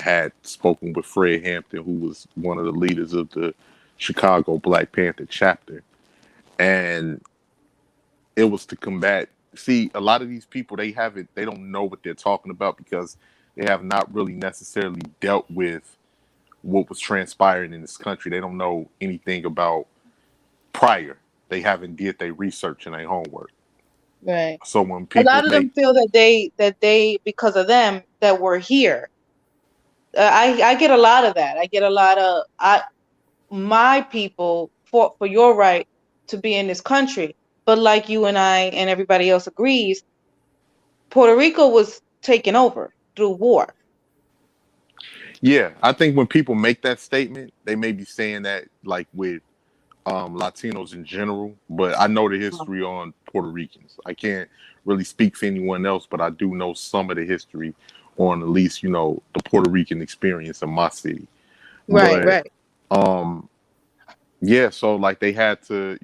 had spoken with Fred Hampton, who was one of the leaders of the Chicago Black Panther chapter. And it was to combat. See, a lot of these people, they don't know what they're talking about because they have not really necessarily dealt with what was transpiring in this country. They don't know anything about prior. They haven't did their research and their homework. Right. So when A people lot of make them feel that they because of them that we're here. I get a lot of that. I get a lot of my people fought for your right to be in this country. But like you and I and everybody else agrees, Puerto Rico was taken over through war. Yeah, I think when people make that statement, they may be saying that like with Latinos in general, but I know the history on Puerto Ricans. I can't really speak for anyone else, but I do know some of the history on at least, the Puerto Rican experience in my city. Right, But right. um yeah, so like they had to,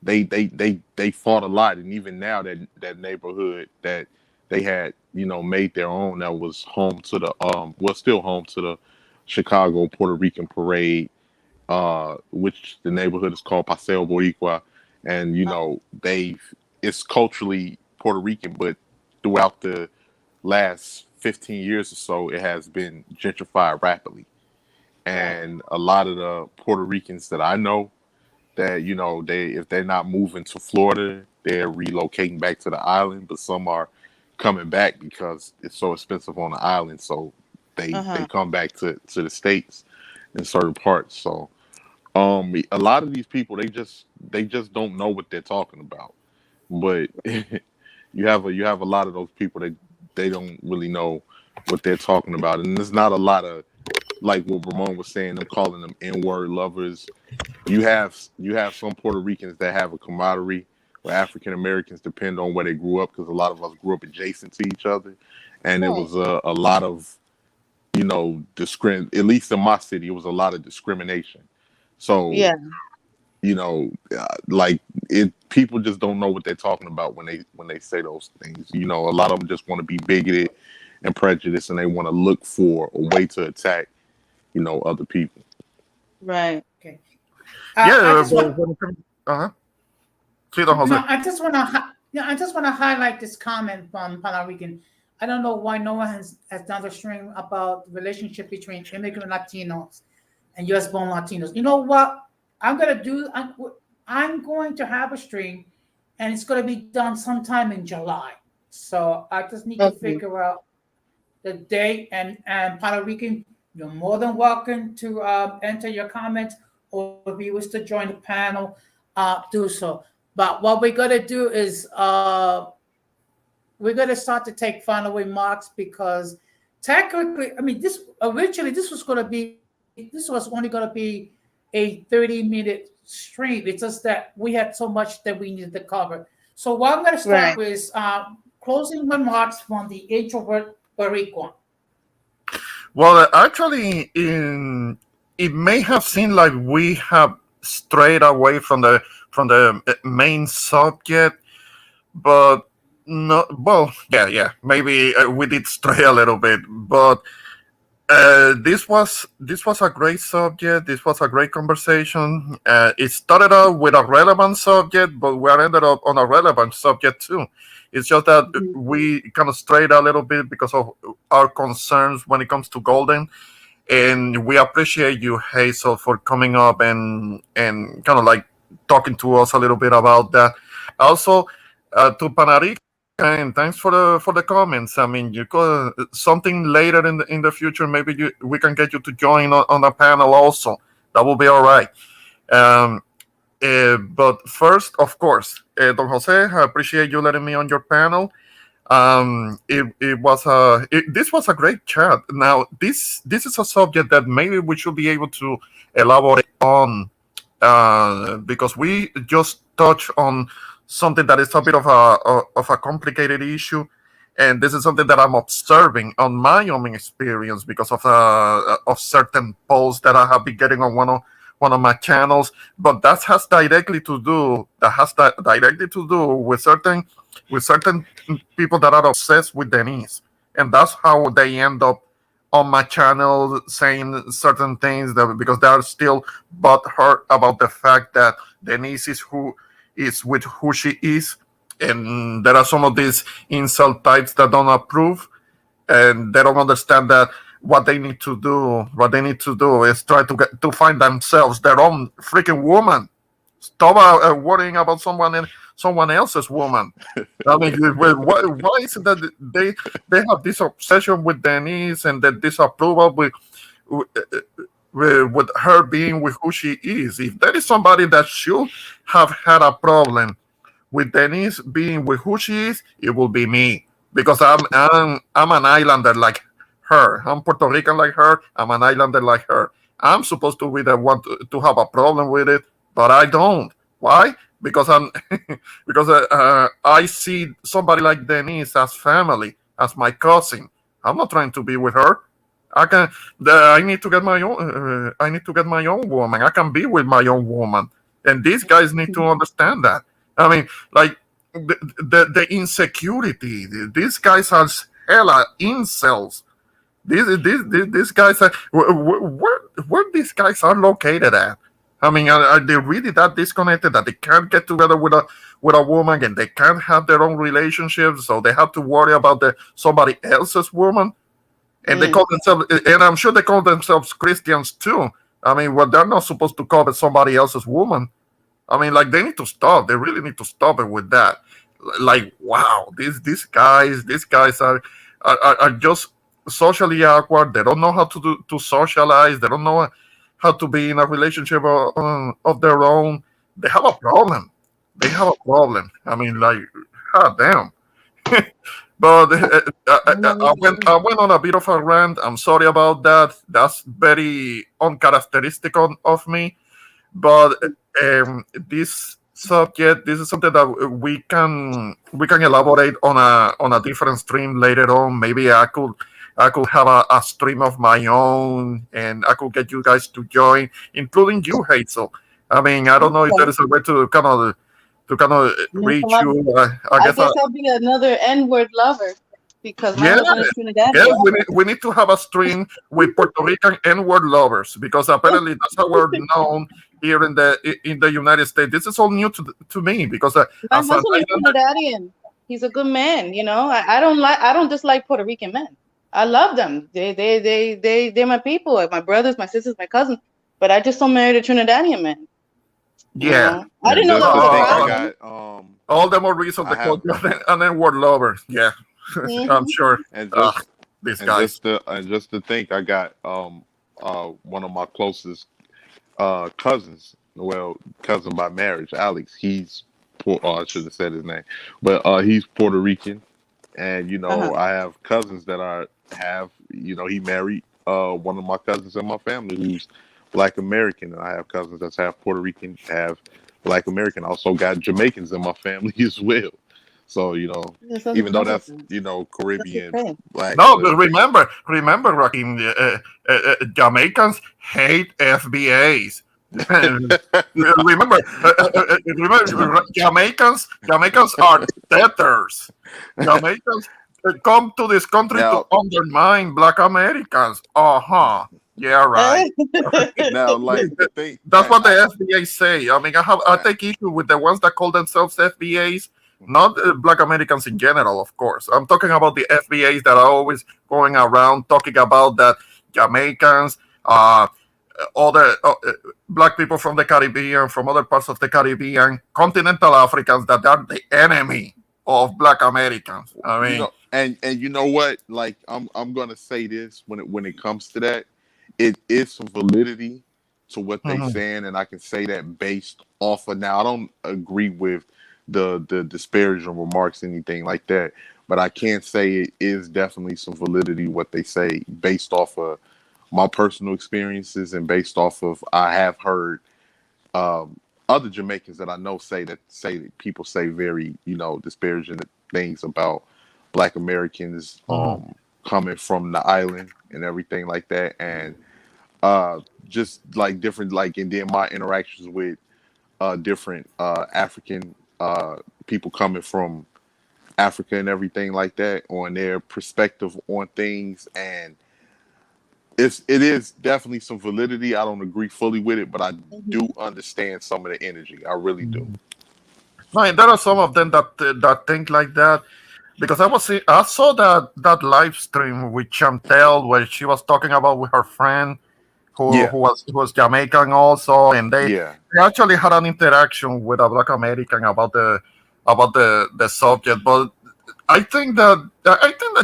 they fought a lot, and even now that neighborhood that they had, made their own, that was home to the was still home to the Chicago Puerto Rican parade, which the neighborhood is called Paseo Boricua, and it's culturally Puerto Rican, but throughout the last 15 years or so, it has been gentrified rapidly, Right. and a lot of the Puerto Ricans that I know that they if they're not moving to Florida, they're relocating back to the island, but some are coming back because it's so expensive on the island, so they Uh-huh. come back to the states in certain parts. So a lot of these people they just don't know what they're talking about. But you have a lot of those people that they don't really know what they're talking about, and there's not a lot of, like what Ramon was saying, them calling them N-word lovers. You have some Puerto Ricans that have a camaraderie where African Americans depend on where they grew up, because a lot of us grew up adjacent to each other, and it Right. was a lot of at least in my city, it was a lot of discrimination. So Yeah. like it, people just don't know what they're talking about when they say those things. A lot of them just want to be bigoted and prejudiced, and they want to look for a way to attack other people. Right. Okay. I Yeah, just but want when it comes, uh-huh. See, don Jose. no. I just want to highlight this comment from Puerto Rican. I don't know why no one has done the stream about the relationship between immigrant Latinos and U.S. born Latinos. You know what? I'm gonna do. I'm going to have a stream, and it's gonna be done sometime in July. So I just need to Okay. figure out the date, and Puerto Rican, you're more than welcome to enter your comments, or if you wish to join the panel, do so. But what we're gonna do is we're gonna start to take final remarks, because technically, I mean, this originally this was only gonna be a 30-minute stream. It's just that we had so much that we needed to cover. So what I'm gonna start Right. with is closing remarks from the introvert Bariqua. Well, actually, it may have seemed like we have strayed away from the main subject, but no. Well, yeah. Maybe we did stray a little bit, but this was a great subject. This was a great conversation. It started out with a relevant subject, but we ended up on a relevant subject too. It's just that Mhm. we kind of strayed a little bit because of our concerns when it comes to golden, and we appreciate you, Hazel, for coming up and kind of like talking to us a little bit about that. Also, to Panarica, and thanks for the comments. I mean, you could something later in the future. Maybe we can get you to join on a panel also. That will be all right. Um, but first, of course, Don Jose, I appreciate you letting me on your panel. This was a great chat. Now this is a subject that maybe we should be able to elaborate on, because we just touch on something that is a bit of a complicated issue, and this is something that I'm observing on my own experience because of certain posts that I have been getting on one of my channels. But that has directly to do with certain people that are obsessed with Denise, and that's how they end up on my channel saying certain things that because they are still butthurt about the fact that Denise is with who she is, and there are some of these insult types that don't approve, and they don't understand that what they need to do is try to find themselves their own freaking woman. Stop worrying about someone else's woman. I mean, why is it that they have this obsession with Denise and that disapproval with, with her being with who she is? If there is somebody that should have had a problem with Denise being with who she is, it will be me because I'm an islander like her. I'm Puerto Rican like her. I'm an islander like her. I'm supposed to be the one to have a problem with it, but I don't. Why? Because I'm because I see somebody like Denise as family, as my cousin. I'm not trying to be with her. I can. I need to get my own. I need to get my own woman. I can be with my own woman, and these guys need to understand that. I mean, like the insecurity. These guys are hella incels. These guys are where these guys are located at. I mean, are they really that disconnected that they can't get together with a woman and they can't have their own relationships, so they have to worry about somebody else's woman? And they Mm. call themselves, and I'm sure they call themselves Christians too. I mean, well, they're not supposed to covet somebody else's woman. I mean, like they need to stop. They really need to stop it with that. Like, wow, these guys are just socially awkward. They don't know how to socialize. They don't know how to be in a relationship of their own. They have a problem. They have a problem. I mean, like, god damn. But I went on a bit of a rant. I'm sorry about that. That's very uncharacteristic of me. But this is something that we can elaborate on a different stream later on. Maybe I could have a stream of my own, and I could get you guys to join, including you, Hazel. I mean, I don't know if there is a way to kind of reach you. I I guess. guess I'll be another N-word lover because my Yeah, husband is yeah, Trinidadian. we need to have a stream with Puerto Rican N-word lovers because apparently that's how we're known here in the United States. This is all new to me because My as an husband is islander, Trinidadian. He's a good man, you know. I don't dislike Puerto Rican men. I love them. They're my people, like my brothers, my sisters, my cousins. But I just don't marry the Trinidadian men. You yeah, know, I And didn't know just that to was a think, I problem. got all the more reason I to call have you an N-word lover. Yeah, I'm Hmm. sure. and Ugh, just these and guys. just to think, I got one of my closest cousins. Well, cousin by marriage, Alex. I should have said his name, but he's Puerto Rican, and Uh-huh. I have cousins that he married one of my cousins in my family who's Black American, and I have cousins that's half Puerto Rican, half Black American. I also got Jamaicans in my family as well. So even though that's That's Caribbean okay. Black, No, but but remember, Raheem, Jamaicans hate FBAs. remember, Jamaicans are debtors. Jamaicans come to this country to Now, undermine Black Americans. Yeah, right. now, like the thing, That's what the FBA say. I mean, I take issue with the ones that call themselves FBAs, not Black Americans in general, of course. I'm talking about the FBAs that are always going around talking about that Jamaicans, other black people from the Caribbean, from other parts of the Caribbean, continental Africans that are the enemy of Black Americans. I you mean, know, and you know what? Like, I'm gonna say this when it comes to that, it is some validity to what they mhm, saying, and I can say that based off of. Now, I don't agree with the disparaging remarks, anything like that, but I can say it is definitely some validity what they say based off of my personal experiences and based off of I have heard um, other Jamaicans that I know say that people say very disparaging things about Black Americans mhm, coming from the island and everything like that, and uh, just like different like and then my interactions with different African people coming from Africa and everything like that on their perspective on things, and it is definitely some validity. I don't agree fully with it, but I do understand some of the energy. I really do. mhm. No, and there are some of them that think like that because I saw that live stream with Chantel where she was talking about with her friend Yeah, who was Jamaican also, and yeah, they actually had an interaction with a Black American about the subject. But I think that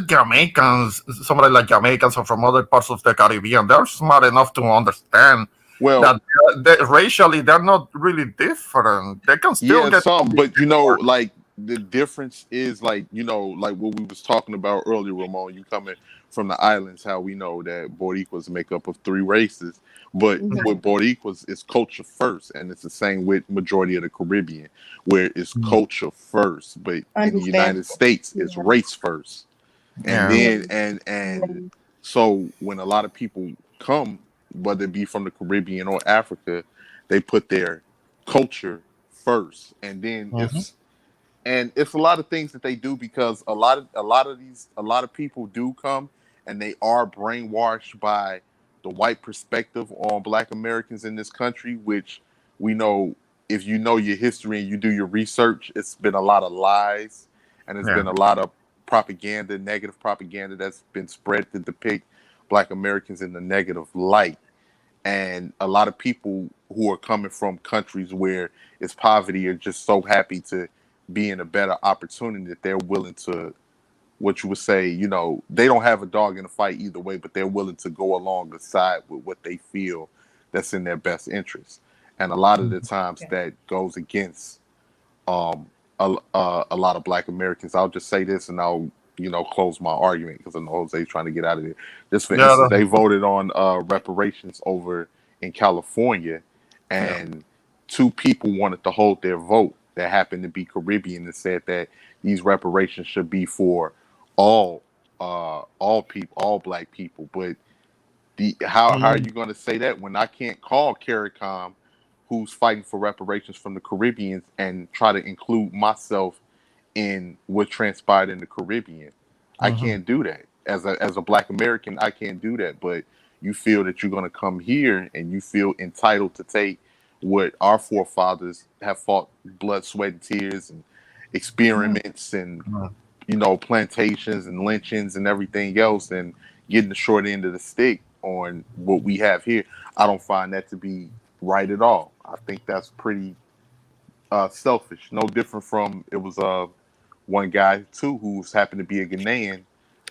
Jamaicans, somebody like Jamaicans or from other parts of the Caribbean, they're smart enough to understand well, that racially they're not really different. They can still yeah, get some, on but board. like the difference is like like what we was talking about earlier, Ramon. You coming from the islands, how we know that Boricuas make up of three races, but with Boricuas, it's culture first, and it's the same with majority of the Caribbean, where it's Mm, culture first, but in the United Understandable. States, it's Yeah. race first, and yeah. then and so when a lot of people come, whether it be from the Caribbean or Africa, they put their culture first, and then Mhm. it's a lot of things that they do because a lot of people do come and they are brainwashed by the white perspective on Black Americans in this country, which we know if you know your history and you do your research, it's been a lot of lies and it's Yeah. been a lot of propaganda, negative propaganda that's been spread to depict Black Americans in the negative light, and a lot of people who are coming from countries where it's poverty are just so happy to be in a better opportunity that they're willing to, what you would say, they don't have a dog in the fight either way, but they're willing to go along the side with what they feel that's in their best interest, and a lot of the times Yeah. that goes against um, a lot of Black Americans. I'll just say this, and I'll close my argument because I know Jose's trying to get out of there. Just for Yeah. instance, they voted on reparations over in California, Yeah. and two people wanted to hold their vote that happened to be Caribbean and said that these reparations should be for all all people, all Black people, but how are Mhm. you going to say that when I can't call CARICOM, who's fighting for reparations from the Caribbeans, and try to include myself in what transpired in the Caribbean? I Mhm. can't do that as a Black American. I can't do that. But you feel that you're going to come here and you feel entitled to take what our forefathers have fought blood, sweat, and tears, and experiments, and Mhm. plantations and lynchings and everything else, and getting the short end of the stick on what we have here. I don't find that to be right at all. I think that's pretty selfish. No different from it was one guy too who's happened to be a Ghanaian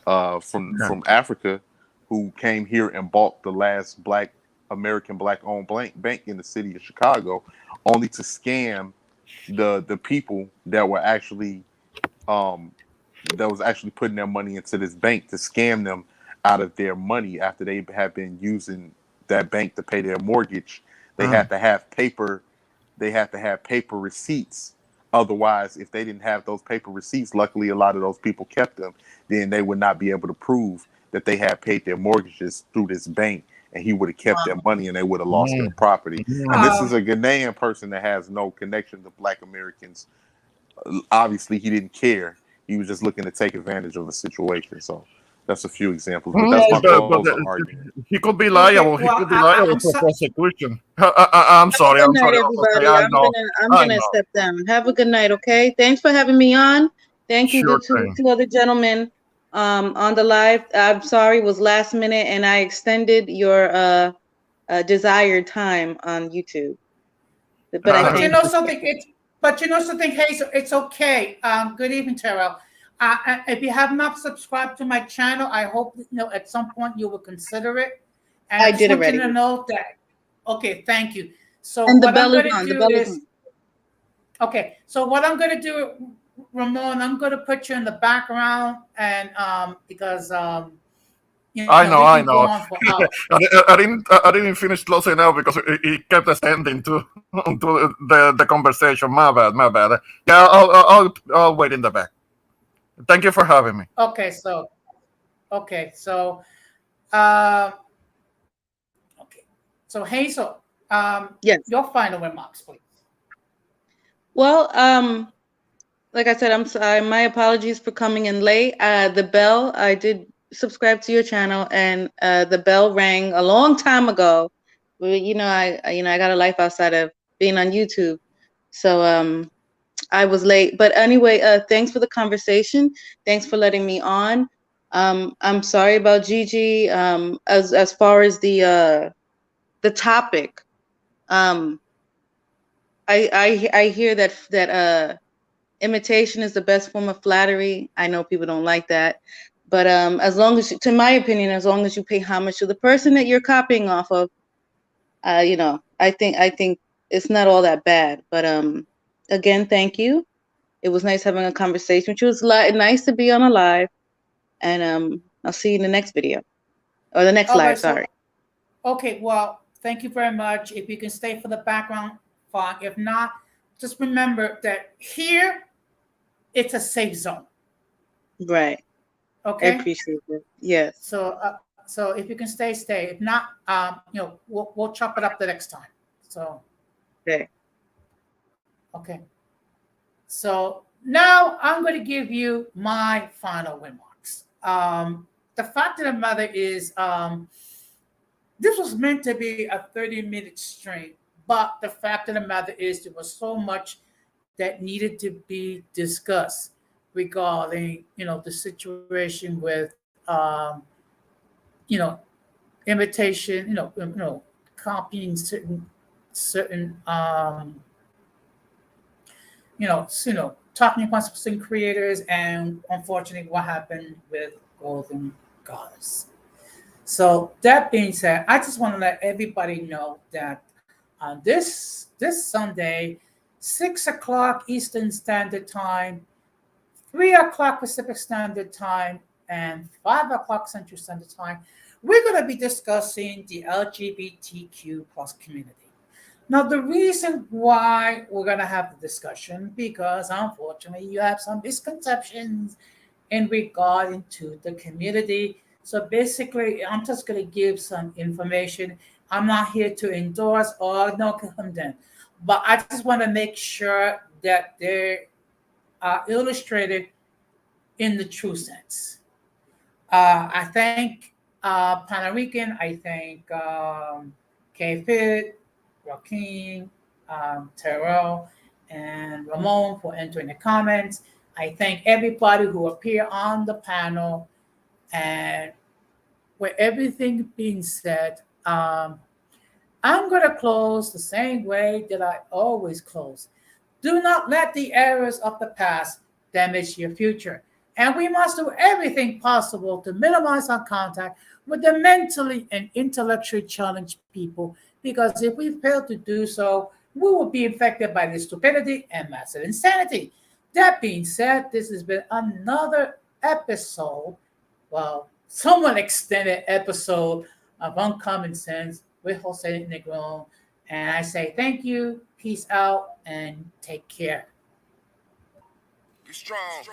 Yeah. from Africa who came here and bought the last Black American Black owned bank in the city of Chicago, only to scam the people um, that was actually putting their money into this bank, to scam them out of their money after they have been using that bank to pay their mortgage. They Mm. had to have paper. They had to have paper receipts. Otherwise, if they didn't have those paper receipts, luckily a lot of those people kept them. Then they would not be able to prove that they had paid their mortgages through this bank and he would have kept their money and they would have lost their property. And this is a Ghanaian person that has no connection to Black Americans. Obviously, he didn't care. He was just looking to take advantage of the situation. So that's a few examples, but that's my closing argument. He could be liable. Okay, well, he could be liable for prosecution. I'm sorry. Good I'm night, sorry. everybody. Okay, I I'm know. gonna step down. Have a good night, okay? Thanks for having me on. Thank you Sure to thing. two other gentlemen on the live. I'm sorry it was last minute and I extended your desired time on YouTube. But I But think you know something, hey, so it's okay. Good evening, Terrell. If you have not subscribed to my channel, I hope at some point you will consider it. And I just did want already. you to know that. Okay, thank you. So And the what bell I'm is going on. to The do bell is is, on. okay. So what I'm going to do, Ramon, I'm going to put you in the background, and because I know. we can go on for hours. I didn't finish closing out because it kept extending to the conversation. My bad. Yeah, I'll wait in the back. Thank you for having me. Okay, so uh, okay, so Hazel, Yes. your final remarks, please. Well, like I said, I'm sorry. My apologies for coming in late. The bell, I did subscribe to your channel, and the bell rang a long time ago. I got a life outside of being on YouTube, so I was late. But anyway, thanks for the conversation. Thanks for letting me on. I'm sorry about Gigi. As far as the topic, I hear that imitation is the best form of flattery. I know people don't like that, but as long as, to my opinion, as long as you pay homage to the person that you're copying off of, I think it's not all that bad. But again, thank you. It was nice having a conversation with you. It was nice to be on a live, and I'll see you in the next video or the next All live. right, so Sorry. okay, well, thank you very much. If you can stay for the background, fine. If not, just remember that here it's a safe zone. Right. Okay. I appreciate it. Yes. So if you can stay. If not, we'll chop it up the next time. So. Okay. Okay. So now I'm going to give you my final remarks. The fact of the matter is, this was meant to be a 30-minute stream, but the fact of the matter is there was so much that needed to be discussed regarding, the situation with, imitation, copying certain talking about some creators, and unfortunately what happened with Golden Goddess. So that being said, I just want to let everybody know that this Sunday, 6 o'clock Eastern Standard Time, 3 o'clock Pacific Standard Time, and 5 o'clock Central Standard Time, we're going to be discussing the LGBTQ plus community. Now, the reason why we're going to have the discussion, because unfortunately you have some misconceptions in regarding to the community. So basically, I'm just going to give some information. I'm not here to endorse or no condemn, but I just want to make sure that they are illustrated in the true sense. I thank Puerto Rican, I thank K-Fit, Joaquin, Terrell, and Ramon for entering the comments. I thank everybody who appear on the panel. And with everything being said, I'm going to close the same way that I always close. Do not let the errors of the past damage your future. And we must do everything possible to minimize our contact with the mentally and intellectually challenged people, because if we fail to do so, we will be infected by the stupidity and massive insanity. That being said, this has been another episode, well, somewhat extended episode of Uncommon Sense with Jose Negron. And I say thank you, peace out, and take care. Be strong.